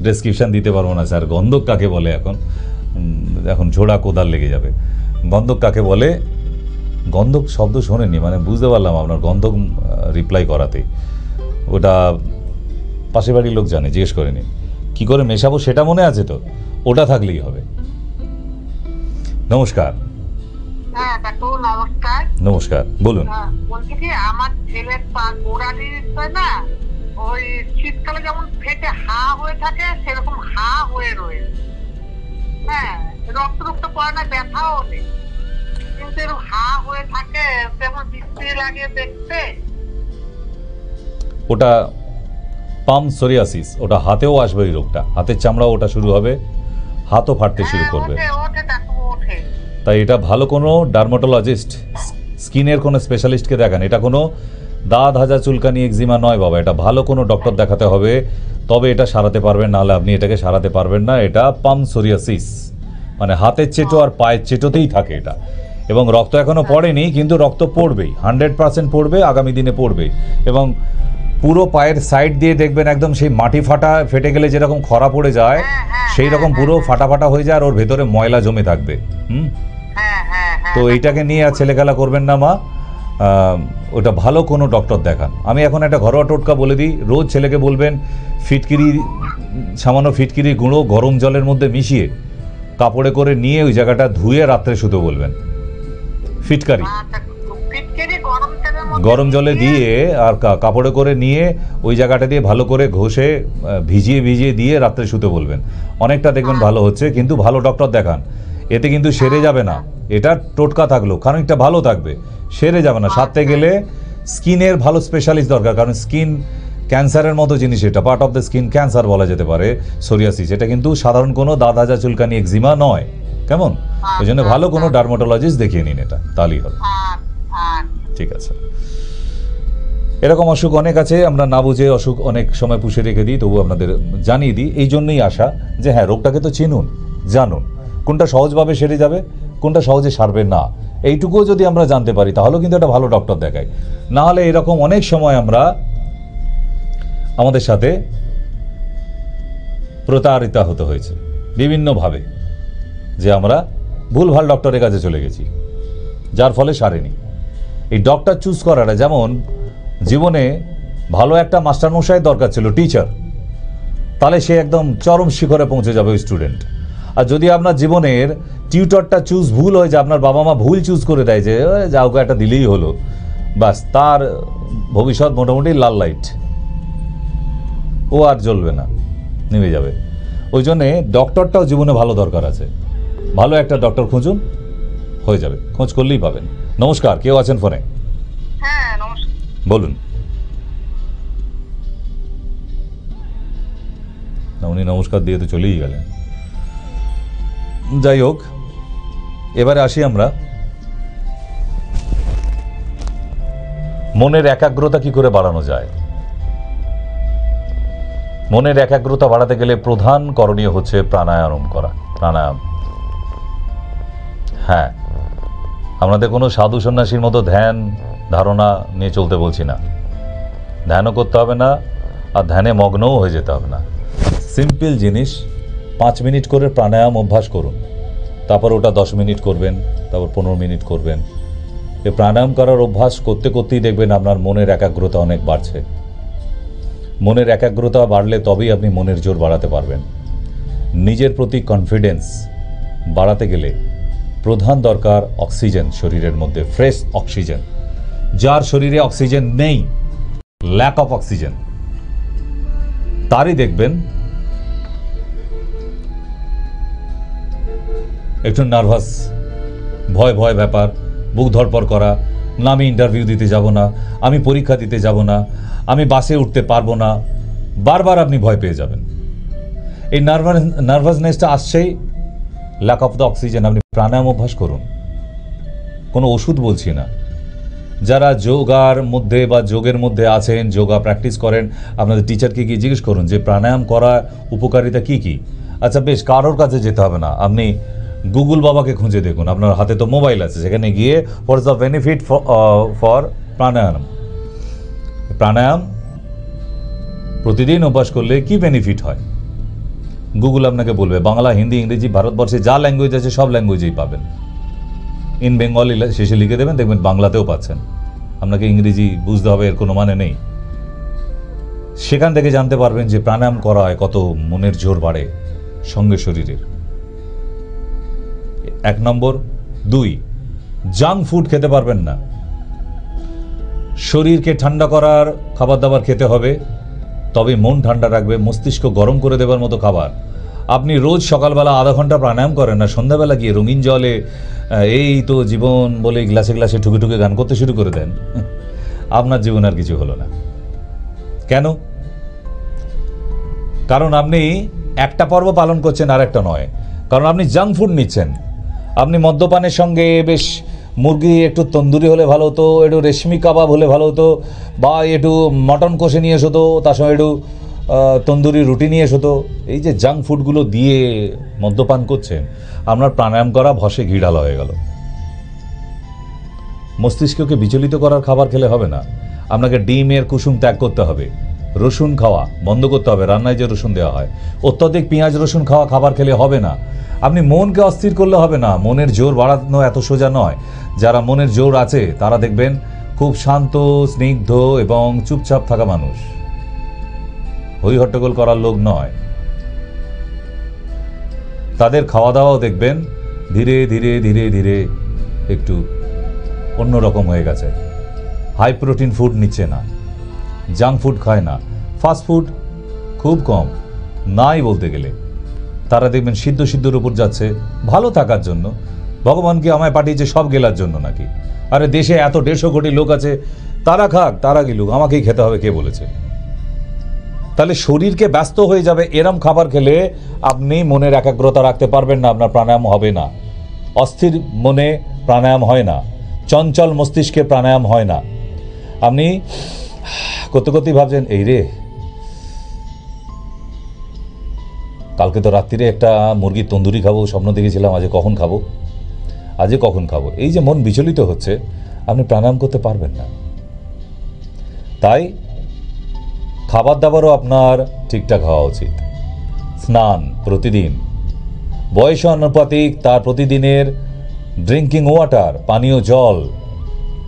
ডেসক্রিপশন দিতে পারবো না স্যার, গন্ধক কাকে বলে এখন ঝোড়া কোদাল লেগে যাবে। গন্ধক কাকে বলে? গন্ধক শব্দ শোনেননি মানে বুঝতে পারলাম আপনার গন্ধক রিপ্লাই করাতে। ওটা পাশের বাড়ির লোক জানে, জিজ্ঞেস করে নিন। কী করে মেশাবো সেটা মনে আছে তো, ওটা থাকলেই হবে। নমস্কার। হ্যাঁ কাকু নমস্কার। নমস্কার, বলুন। বলছি কি, আমার ছেলের পা গোড়ালি না, ওই শীতকালে যেমন ফেটে হা হয়ে থাকে সেরকম হা হয়ে রয়েছে। হ্যাঁ, রক্ত পড়ে না, ব্যথাও নেই, কিন্তু এরকম হা হয়ে থাকে, যেমন বৃষ্টি লাগে দেখতে। ওটা পাম সোরিয়াসিস, ওটা হাতেও আসবে এই রোগটা, হাতের চামড়া ওটা শুরু হবে, হাতও ফাটতে শুরু করবে। তাই এটা ভালো কোনো ডার্মাটোলজিস্ট, স্কিনের কোনো স্পেশালিস্টকে দেখান। এটা কোনো দাঁত হাজা চুলকানি এক্সিমা নয় বাবা, এটা ভালো কোনো ডক্টর দেখাতে হবে, তবে এটা সারাতে পারবেন, নাহলে আপনি এটাকে সারাতে পারবেন না। এটা পাম সোরিয়াসিস, মানে হাতের চেটো আর পায়ের চেটোতেই থাকে এটা, এবং রক্ত এখনও পড়েনি, কিন্তু রক্ত পড়বেই, 100% পড়বে, আগামী দিনে পড়বে। এবং পুরো পায়ের সাইড দিয়ে দেখবেন একদম সেই মাটি ফাটা ফেটে গেলে যেরকম খরা পড়ে যায়, সেই রকম পুরো ফাটা ফাটা হয়ে যায়, আর ওর ভেতরে ময়লা জমে থাকবে। তো এইটাকে নিয়ে আর ছেলেখেলা করবেন না মা, ওটা ভালো কোনো ডক্টর দেখান। আমি এখন একটা ঘরোয়া টোটকা বলে দিই, রোজ ছেলেকে বলবেন ফিটকিরি, সামান্য ফিটকিরি গুঁড়ো গরম জলের মধ্যে মিশিয়ে কাপড়ে করে নিয়ে ওই জায়গাটা ধুয়ে রাত্রে শুতে বলবেন। ফিটকারি গরম জলে দিয়ে আর কাপড়ে করে নিয়ে ওই জায়গাটা দিয়ে ভালো করে ঘষে ভিজিয়ে দিয়ে রাত্রে শুতে বলবেন। অনেকটা দেখবেন ভালো হচ্ছে, কিন্তু ভালো ডক্টর দেখান। এতে কিন্তু সেরে যাবে না, এটা টোটকা থাকলো, খানিকটা ভালো থাকবে, সেরে যাবে না। সারতে গেলে স্কিনের ভালো স্পেশালিস্ট দরকার, কারণ স্কিন ক্যান্সারের মতো জিনিস, এটা part of the skin cancer বলা যেতে পারে সোরিয়াসিস। এটা কিন্তু সাধারণ কোনো দাঁত হাজা চুলকানি এক্সিমা নয়, কেমন? ওই জন্য ভালো কোনো ডার্মাটোলজিস্ট দেখিয়ে নিন, এটা তাহলেই হবে। ঠিক আছে, এরকম অসুখ অনেক আছে, আমরা না বুঝে অসুখ অনেক সময় পুষে রেখে দিই, তবু আপনাদের জানিয়ে দিই। এই জন্যই আশা যে হ্যাঁ, রোগটাকে তো চিনুন, জানুন কোনটা সহজভাবে সেরে যাবে, কোনটা সহজে সারবে না, এইটুকুও যদি আমরা জানতে পারি তাহলেও কিন্তু একটা ভালো ডক্টর দেখাই। না হলে এরকম অনেক সময় আমরা আমাদের সাথে প্রতারিত হতে হয়েছে বিভিন্নভাবে, যে আমরা ভুলভাল ডক্টরের কাছে চলে গেছি, যার ফলে সারেনি। এই ডক্টর চুজ করাটা, যেমন জীবনে ভালো একটা মাস্টারমশাই দরকার ছিল, টিচার, তাহলে সে একদম চরম শিখরে পৌঁছে যাবে ওই স্টুডেন্ট। আর যদি আপনার জীবনের টিউটরটা চুজ ভুল হয়ে যায়, আপনার বাবা মা ভুল চুজ করে দেয় যে যা ওকে একটা দিলেই হলো, বাস তার ভবিষ্যৎ মোটামুটি লাল লাইট, ও আর জ্বলবে না, নেমে যাবে। ওই জন্যে ডক্টরটাও জীবনে ভালো দরকার আছে। ভালো একটা ডক্টর খুঁজুন, হয়ে যাবে, খোঁজ করলেই পাবেন। নমস্কার, কেউ আছেন ফোনে? হ্যাঁ নমস্কার। বলুন। না, উনি নমস্কার দিয়ে তো চলেই গেলেন। যাই হোক, এবারে আসি আমরা মনের একাগ্রতা কি করে বাড়ানো যায়। মনের একাগ্রতা বাড়াতে গেলে প্রধান করণীয় হচ্ছে প্রাণায়াম করা। প্রাণায়াম, হ্যাঁ, আমাদের কোনো সাধু সন্ন্যাসীর মতো ধ্যান ধারণা নিয়ে চলতে বলছি না। ধ্যানও করতে হবে না, আর ধ্যানে মগ্নও হয়ে যেতে হবে না। সিম্পল জিনিস, 5 মিনিট করে প্রাণায়াম অভ্যাস করুন, তারপর ওটা 10 মিনিট করবেন, তারপর 15 মিনিট করবেন। এই প্রাণায়াম করার অভ্যাস করতে করতেই দেখবেন আপনার মনের একাগ্রতা অনেক বাড়ছে। মনের একাগ্রতা বাড়লে তবেই আপনি মনের জোর বাড়াতে পারবেন। নিজের প্রতি কনফিডেন্স বাড়াতে গেলে প্রধান দরকার অক্সিজেন, শরীরের মধ্যে ফ্রেশ অক্সিজেন। যার শরীরে অক্সিজেন নেই, ল্যাক অফ অক্সিজেন, তারই দেখবেন একটু নার্ভাস, ভয় ভয় ব্যাপার, বুক ধড়পড় করা, না আমি ইন্টারভিউ দিতে যাব না, আমি পরীক্ষা দিতে যাব না, আমি বাসে উঠতে পারবো না, বারবার আপনি ভয় পেয়ে যাবেন। এই নার্ভাসনেসটা আসছেই ল্যাক অফ দ্য অক্সিজেন। আপনি প্রাণায়াম অভ্যাস করুন, কোনো ওষুধ বলছি না। যারা যোগার মধ্যে বা যোগের মধ্যে আছেন, যোগা প্র্যাকটিস করেন, আপনাদের টিচারকে গিয়ে জিজ্ঞেস করুন যে প্রাণায়াম করা উপকারিতা কি কি। আচ্ছা বেশ, কারোর কাছে যেতে হবে না, আপনি গুগল বাবাকে খুঁজে দেখুন, আপনার হাতে তো মোবাইল আছে, সেখানে গিয়ে what is the benefit for pranayama. প্রাণায়াম প্রতিদিন অভ্যাস করলে কি বেনিফিট হয় গুগল আপনাকে বলবে। বাংলা, হিন্দি, ইংরেজি, ভারতবর্ষে যা ল্যাঙ্গুয়েজ আছে সব ল্যাঙ্গুয়েজেই পাবেন। ইন বেঙ্গলি শেষে লিখে দেবেন, দেখবেন বাংলাতেও পাচ্ছেন। আপনাকে ইংরেজি বুঝতে হবে এর কোনো মানে নেই। সেখান থেকে জানতে পারবেন যে প্রাণায়াম করা হয় কত মনের জোর বাড়ে সঙ্গে শরীরের। 1 নম্বর। 2, জাঙ্ক ফুড খেতে পারবেন না। শরীরকে ঠান্ডা করার খাবার দাবার খেতে হবে, তবে মন ঠান্ডা রাখবে, মস্তিষ্ক গরম করে দেবার মতো খাবার। আপনি রোজ সকালবেলা আধা ঘন্টা প্রাণায়াম করেন না, সন্ধ্যাবেলা গিয়ে রঙিন জলে এই তো জীবন বলে গ্লাসে গ্লাসে ঠুকে ঠুকে গান করতে শুরু করে দেন, আপনার জীবন আর কিছু হলো না। কেন? কারণ আপনি একটা পর্ব পালন করছেন আর একটা নয়। কারণ আপনি জাঙ্ক ফুড নিচ্ছেন। আপনি মদ্যপানের সঙ্গে বেশ মুরগি একটু তন্দুরি হলে ভালো হতো, একটু রেশমি কাবাব হলে ভালো হতো, বা একটু মটন কষে নিয়ে এসো তো, তার সঙ্গে একটু তন্দুরি রুটি নিয়ে এসো তো। এই যে জাঙ্ক ফুডগুলো দিয়ে মদ্যপান করছেন, আপনার প্রাণায়াম করা ভসে ঘি ঢালা হয়ে গেল। মস্তিষ্ককে বিচলিত করার খাবার খেলে হবে না। আপনাকে ডিমের কুসুম ত্যাগ করতে হবে, রসুন খাওয়া বন্ধ করতে হবে, রান্নায় যে রসুন দেওয়া হয়। অত্যধিক পেঁয়াজ রসুন খাওয়া খাবার খেলে হবে না। আপনি মনকে অস্থির করলে হবে না। মনের জোর বাড়ানো এত সোজা নয়। যারা মনের জোর আছে তারা দেখবেন খুব শান্ত, স্নিগ্ধ এবং চুপচাপ থাকা মানুষ, হই হট্টগোল করার লোক নয়। তাদের খাওয়া দাওয়াও দেখবেন ধীরে ধীরে ধীরে ধীরে একটু অন্যরকম হয়ে গেছে। হাই প্রোটিন ফুড নিচ্ছে না, জাঙ্ক ফুড খায় না, ফাস্ট ফুড খুব কম, নাই বলতে গেলে। তারা দেখবেন সিদ্ধর উপর যাচ্ছে ভালো থাকার জন্য। ভগবান কি আমায় পাঠিয়েছে সব গেলার জন্য নাকি? আরে দেশে এত 150 কোটি লোক আছে, তারা খাক, তারা গিলুক, আমাকেই খেতে হবে কে বলেছে? তাহলে শরীরকে ব্যস্ত হয়ে যাবে। এরম খাবার খেলে আপনি মনের একাগ্রতা রাখতে পারবেন না, আপনার প্রাণায়াম হবে না। অস্থির মনে প্রাণায়াম হয় না, চঞ্চল মস্তিষ্কে প্রাণায়াম হয় না। আপনি করতে করতেই ভাবছেন এই রে, কালকে তো রাত্রিরে একটা মুরগির তন্দুরি খাবো স্বপ্ন দেখেছিলাম, আজকে কখন খাবো। এই যে মন বিচলিত হচ্ছে, আপনি প্রাণায়াম করতে পারবেন না। তাই খাবার দাবারও আপনার ঠিকঠাক হওয়া উচিত। স্নান প্রতিদিন, বয়স অনুপাতিক তার প্রতিদিনের ড্রিঙ্কিং ওয়াটার, পানীয় জল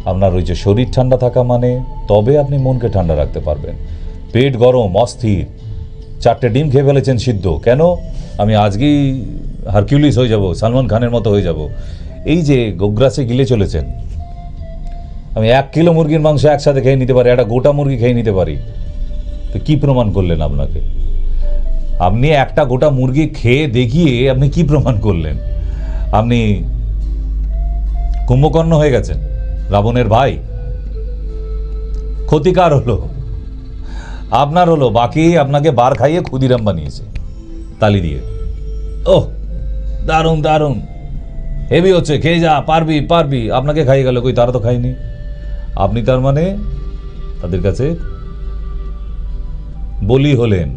আপনার ওই যে শরীর ঠান্ডা থাকা মানে তবে আপনি মনকে ঠান্ডা রাখতে পারবেন। পেট গরম, অস্থির, 4টে ডিম খেয়ে ফেলেছেন সিদ্ধ, কেন আমি আজকেই হারকিউলিস হয়ে যাব, সালমান খানের মতো হয়ে যাব, এই যে গোগ্রাসে গিলে চলেছেন। আমি 1 কিলো মুরগির মাংস একসাথে খেয়ে নিতে পারি, একটা গোটা মুরগি খেয়ে নিতে পারি, তো কি প্রমাণ করলেন আপনাকে? আপনি একটা গোটা মুরগি খেয়ে দেখিয়ে আপনি কি প্রমাণ করলেন? আপনি কুম্ভকর্ণ হয়ে গেছেন, রাবণের ভাই। ক্ষতিকার হলো আপনার, হলো বাকি আপনাকে বার খাইয়ে ক্ষুদিরাম বানিয়েছে তালি দিয়ে। ওহ দারুণ দারুণ, হেভি হচ্ছে, খেয়ে যা, পারবি পারবি, আপনাকে খাইয়ে গেল, কই তারা তো খায়নি। আপনি তার মানে তাদের কাছে বলি হলেন।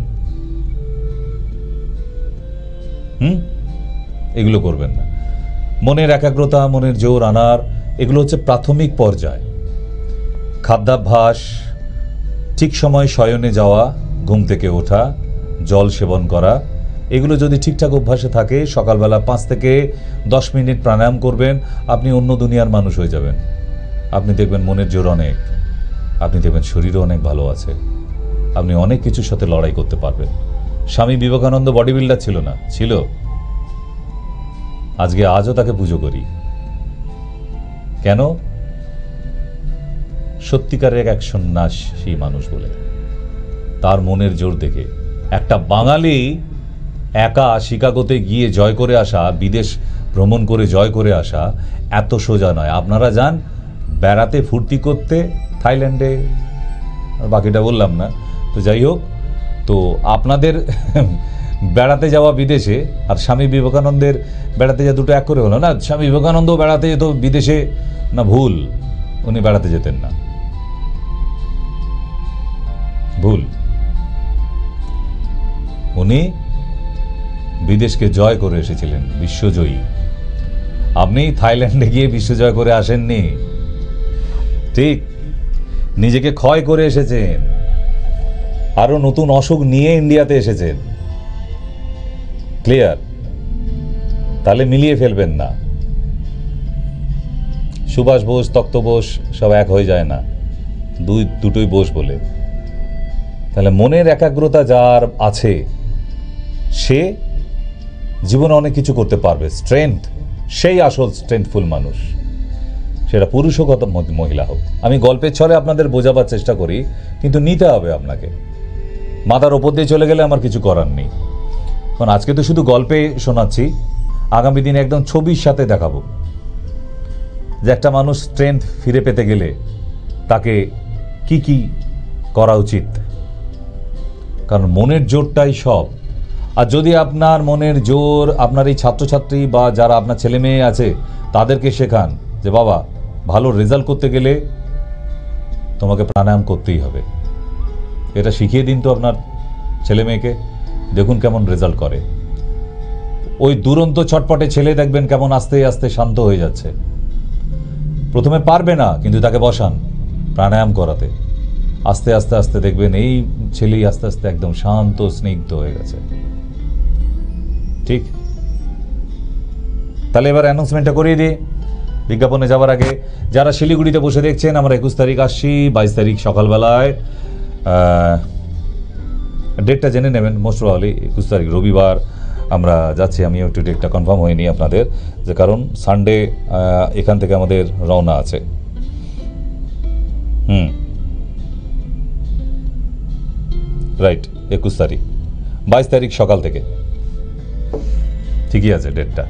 এগুলো করবেন না। মনের একাগ্রতা, মনের জোর আনার, এগুলো হচ্ছে প্রাথমিক পর্যায়। খাদ্যাভ্যাস, ঠিক সময় শয়নে যাওয়া, ঘুম থেকে ওঠা, জল সেবন করা, এগুলো যদি ঠিকঠাক অভ্যাসে থাকে, সকালবেলা 5 থেকে 10 মিনিট প্রাণায়াম করবেন, আপনি অন্য দুনিয়ার মানুষ হয়ে যাবেন। আপনি দেখবেন মনের জোর অনেক, আপনি দেখবেন শরীরও অনেক ভালো আছে, আপনি অনেক কিছুর সাথে লড়াই করতে পারবেন। স্বামী বিবেকানন্দ বডি বিল্ডার ছিল না? ছিল। আজও তাকে পুজো করি। কেন? সত্যিকারের এক সন্ন্যাসী মানুষ বলে, তার মনের জোর দেখে। একটা বাঙালি একা শিকাগোতে গিয়ে জয় করে আসা, বিদেশ ভ্রমণ করে জয় করে আসা এত সোজা নয়। আপনারা যান বেড়াতে ফুর্তি করতে থাইল্যান্ডে, বাকিটা বললাম না, তো যাই হোক, তো আপনাদের বেড়াতে যাওয়া বিদেশে আর স্বামী বিবেকানন্দের বেড়াতে যা দুটো এক করে হলো না। স্বামী বিবেকানন্দ বেড়াতে যেত বিদেশে না? ভুল, উনি বেড়াতে যেতেন না, ভুল। উনি বিদেশকে জয় করে এসেছিলেন, বিশ্বজয়ী। আপনি থাইল্যান্ডে গিয়ে বিশ্বজয় করে আসেননি, ঠিক, নিজেকে ক্ষয় করে এসেছেন, আরো নতুন অসুখ নিয়ে ইন্ডিয়াতে এসেছেন। ক্লিয়ার? তাহলে মিলিয়ে ফেলবেন না। সুভাষ বোস, তক্ত বোস সব এক হয়ে যায় না, দুটোই বোস বলে। তাহলে মনের একাগ্রতা যার আছে সে জীবনে অনেক কিছু করতে পারবে। স্ট্রেংথ, সেই আসল স্ট্রেংথফুল মানুষ, সেটা পুরুষ হোক অথবা মহিলা হোক। আমি গল্পের ছলে আপনাদের বোঝাবার চেষ্টা করি, কিন্তু নিতে হবে আপনাকে। মাথার ওপর দিয়ে চলে গেলে আমার কিছু করার নেই। কারণ আজকে তো শুধু গল্পে শোনাচ্ছি, আগামী দিনে একদম ছবির সাথে দেখাবো যে একটা মানুষ স্ট্রেংথ ফিরে পেতে গেলে তাকে কি কি করা উচিত। কারণ মনের জোরটাই সব। আর যদি আপনার মনের জোর, আপনার এই ছাত্রছাত্রী বা যারা আপনার ছেলে মেয়ে আছে তাদেরকে শেখান যে বাবা ভালো রেজাল্ট করতে গেলে তোমাকে প্রাণায়াম করতেই হবে, এটা শিখিয়ে দিন তো আপনার ছেলে মেয়েকে, দেখুন কেমন রেজাল্ট করে। ওই দুরন্ত ছটপটে ছেলে দেখবেন কেমন আস্তে আস্তে শান্ত হয়ে যাচ্ছে। প্রথমে পারবে না, কিন্তু তাকে বসান প্রাণায়াম করাতে, আস্তে আস্তে আস্তে দেখবেন এই ছেলেই আস্তে আস্তে একদম শান্ত স্নিগ্ধ হয়ে গেছে। ঠিক? তাহলে এবার অ্যানাউন্সমেন্টটা করিয়ে দিই বিজ্ঞাপনে যাওয়ার আগে। যারা শিলিগুড়িতে বসে দেখছেন, আমরা 21 তারিখ আসছি, 22 তারিখ সকালবেলায়, ডেটটা জেনে নেবেন। মোস্ট প্রবাবলি 21 তারিখ রবিবার আমরা যাচ্ছি। আমিও একটু ডেটটা কনফার্ম হয়নি আপনাদের, যে কারণ সানডে এখান থেকে আমাদের রওনা আছে। রাইট, 21 তারিখ, 22 তারিখ সকাল থেকে, ঠিকই আছে ডেটটা।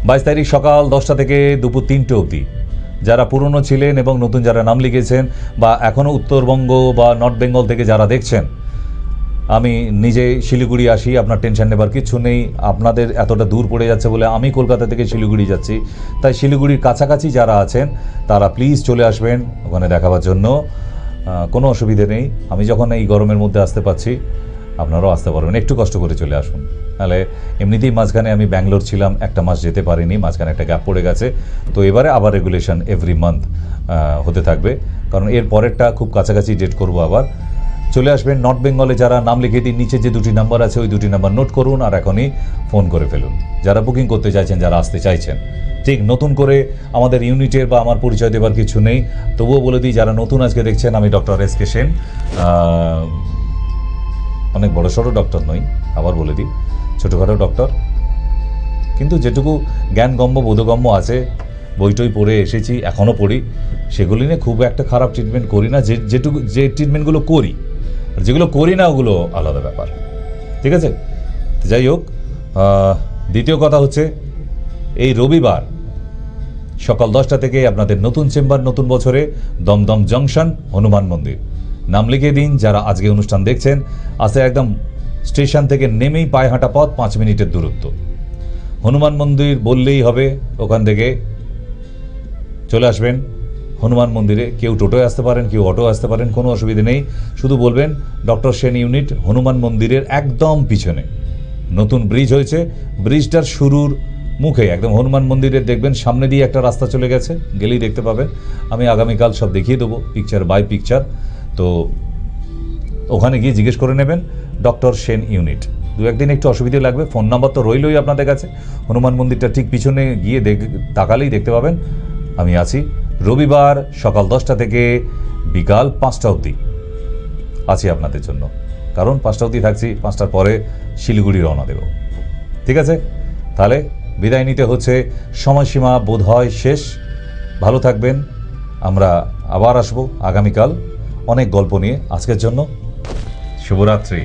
22 তারিখ সকাল 10টা থেকে দুপুর 3টে অবধি। যারা পুরনো ছিলেন এবং নতুন যারা নাম লিখেছেন, বা এখনও উত্তরবঙ্গ বা নর্থ বেঙ্গল থেকে যারা দেখছেন, আমি নিজে শিলিগুড়ি আসি, আপনার টেনশন নেবার কিছু নেই। আপনাদের এতটা দূর পড়ে যাচ্ছে বলে আমি কলকাতা থেকে শিলিগুড়ি যাচ্ছি, তাই শিলিগুড়ির কাছাকাছি যারা আছেন তারা প্লিজ চলে আসবেন ওখানে দেখাবার জন্য, কোনো অসুবিধে নেই। আমি যখন এই গরমের মধ্যে আসতে পারছি, আপনারাও আসতে পারবেন, একটু কষ্ট করে চলে আসুন। তাহলে এমনিতেই মাঝখানে আমি ব্যাঙ্গালোর ছিলাম, একটা মাস যেতে পারিনি, মাঝখানে একটা গ্যাপ পড়ে গেছে। তো এবারে আবার রেগুলেশন এভরি মান্থ হতে থাকবে, কারণ এর পরেরটা খুব কাছাকাছি ডেট করব আবার। চলে আসবেন। নর্থ বেঙ্গলে যারা নাম লিখে দিন, নিচে যে দুটি নাম্বার আছে ওই দুটি নাম্বার নোট করুন আর এখনই ফোন করে ফেলুন। যারা বুকিং করতে চাইছেন, যারা আসতে চাইছেন, ঠিক নতুন করে আমাদের ইউনিটের বা আমার পরিচয় দেবার কিছু নেই, তবুও বলে দিই যারা নতুন আজকে দেখছেন, আমি ডক্টর এস কে সেন। অনেক বড় সড়ো ডক্টর নই, আবার বলে দিই, ছোটোখাটো ডক্টর, কিন্তু যেটুকু জ্ঞানগম্য বোধগম্য আছে, বইটই পড়ে এসেছি, এখনও পড়ি, সেগুলি নিয়ে খুব একটা খারাপ ট্রিটমেন্ট করি না। যে ট্রিটমেন্টগুলো করি আর যেগুলো করি না ওগুলো আলাদা ব্যাপার, ঠিক আছে? যাই হোক, দ্বিতীয় কথা হচ্ছে এই রবিবার সকাল 10টা থেকে আপনাদের নতুন চেম্বার, নতুন বছরে দমদম জংশন হনুমান মন্দির। নাম লিখে দিন যারা আজকে অনুষ্ঠান দেখছেন। আসে একদম স্টেশন থেকে নেমেই পায়ে হাঁটা পথ, 5 মিনিটের দূরত্ব। হনুমান মন্দির বললেই হবে, ওখান থেকে চলে আসবেন হনুমান মন্দিরে। কেউ টোটোয় আসতে পারেন, কেউ অটো আসতে পারেন, কোনো অসুবিধে নেই। শুধু বলবেন ডক্টর সেন ইউনিট, হনুমান মন্দিরের একদম পিছনে নতুন ব্রিজ হয়েছে, ব্রিজটার শুরুর মুখে একদম হনুমান মন্দিরের দেখবেন সামনে দিয়ে একটা রাস্তা চলে গেছে, গেলেই দেখতে পাবেন। আমি আগামীকাল সব দেখিয়ে দেবো পিকচার বাই পিকচার, তো ওখানে গিয়ে জিজ্ঞেস করে নেবেন ডক্টর সেন ইউনিট। 2-1 দিন একটু অসুবিধে লাগবে, ফোন নাম্বার তো রইলই আপনাদের কাছে। হনুমান মন্দিরটা ঠিক পিছনে গিয়ে তাকালেই দেখতে পাবেন আমি আছি। রবিবার সকাল 10টা থেকে বিকাল 5টা অবধি আছি আপনাদের জন্য, কারণ 5টা অবধি থাকছি, 5টার পরে শিলিগুড়ি রওনা দেব। ঠিক আছে, তাহলে বিদায় নিতে হচ্ছে, সময়সীমা বোধ হয় শেষ। ভালো থাকবেন, আমরা আবার আসবো আগামীকাল অনেক গল্প নিয়ে। আজকের জন্য শুভরাত্রি।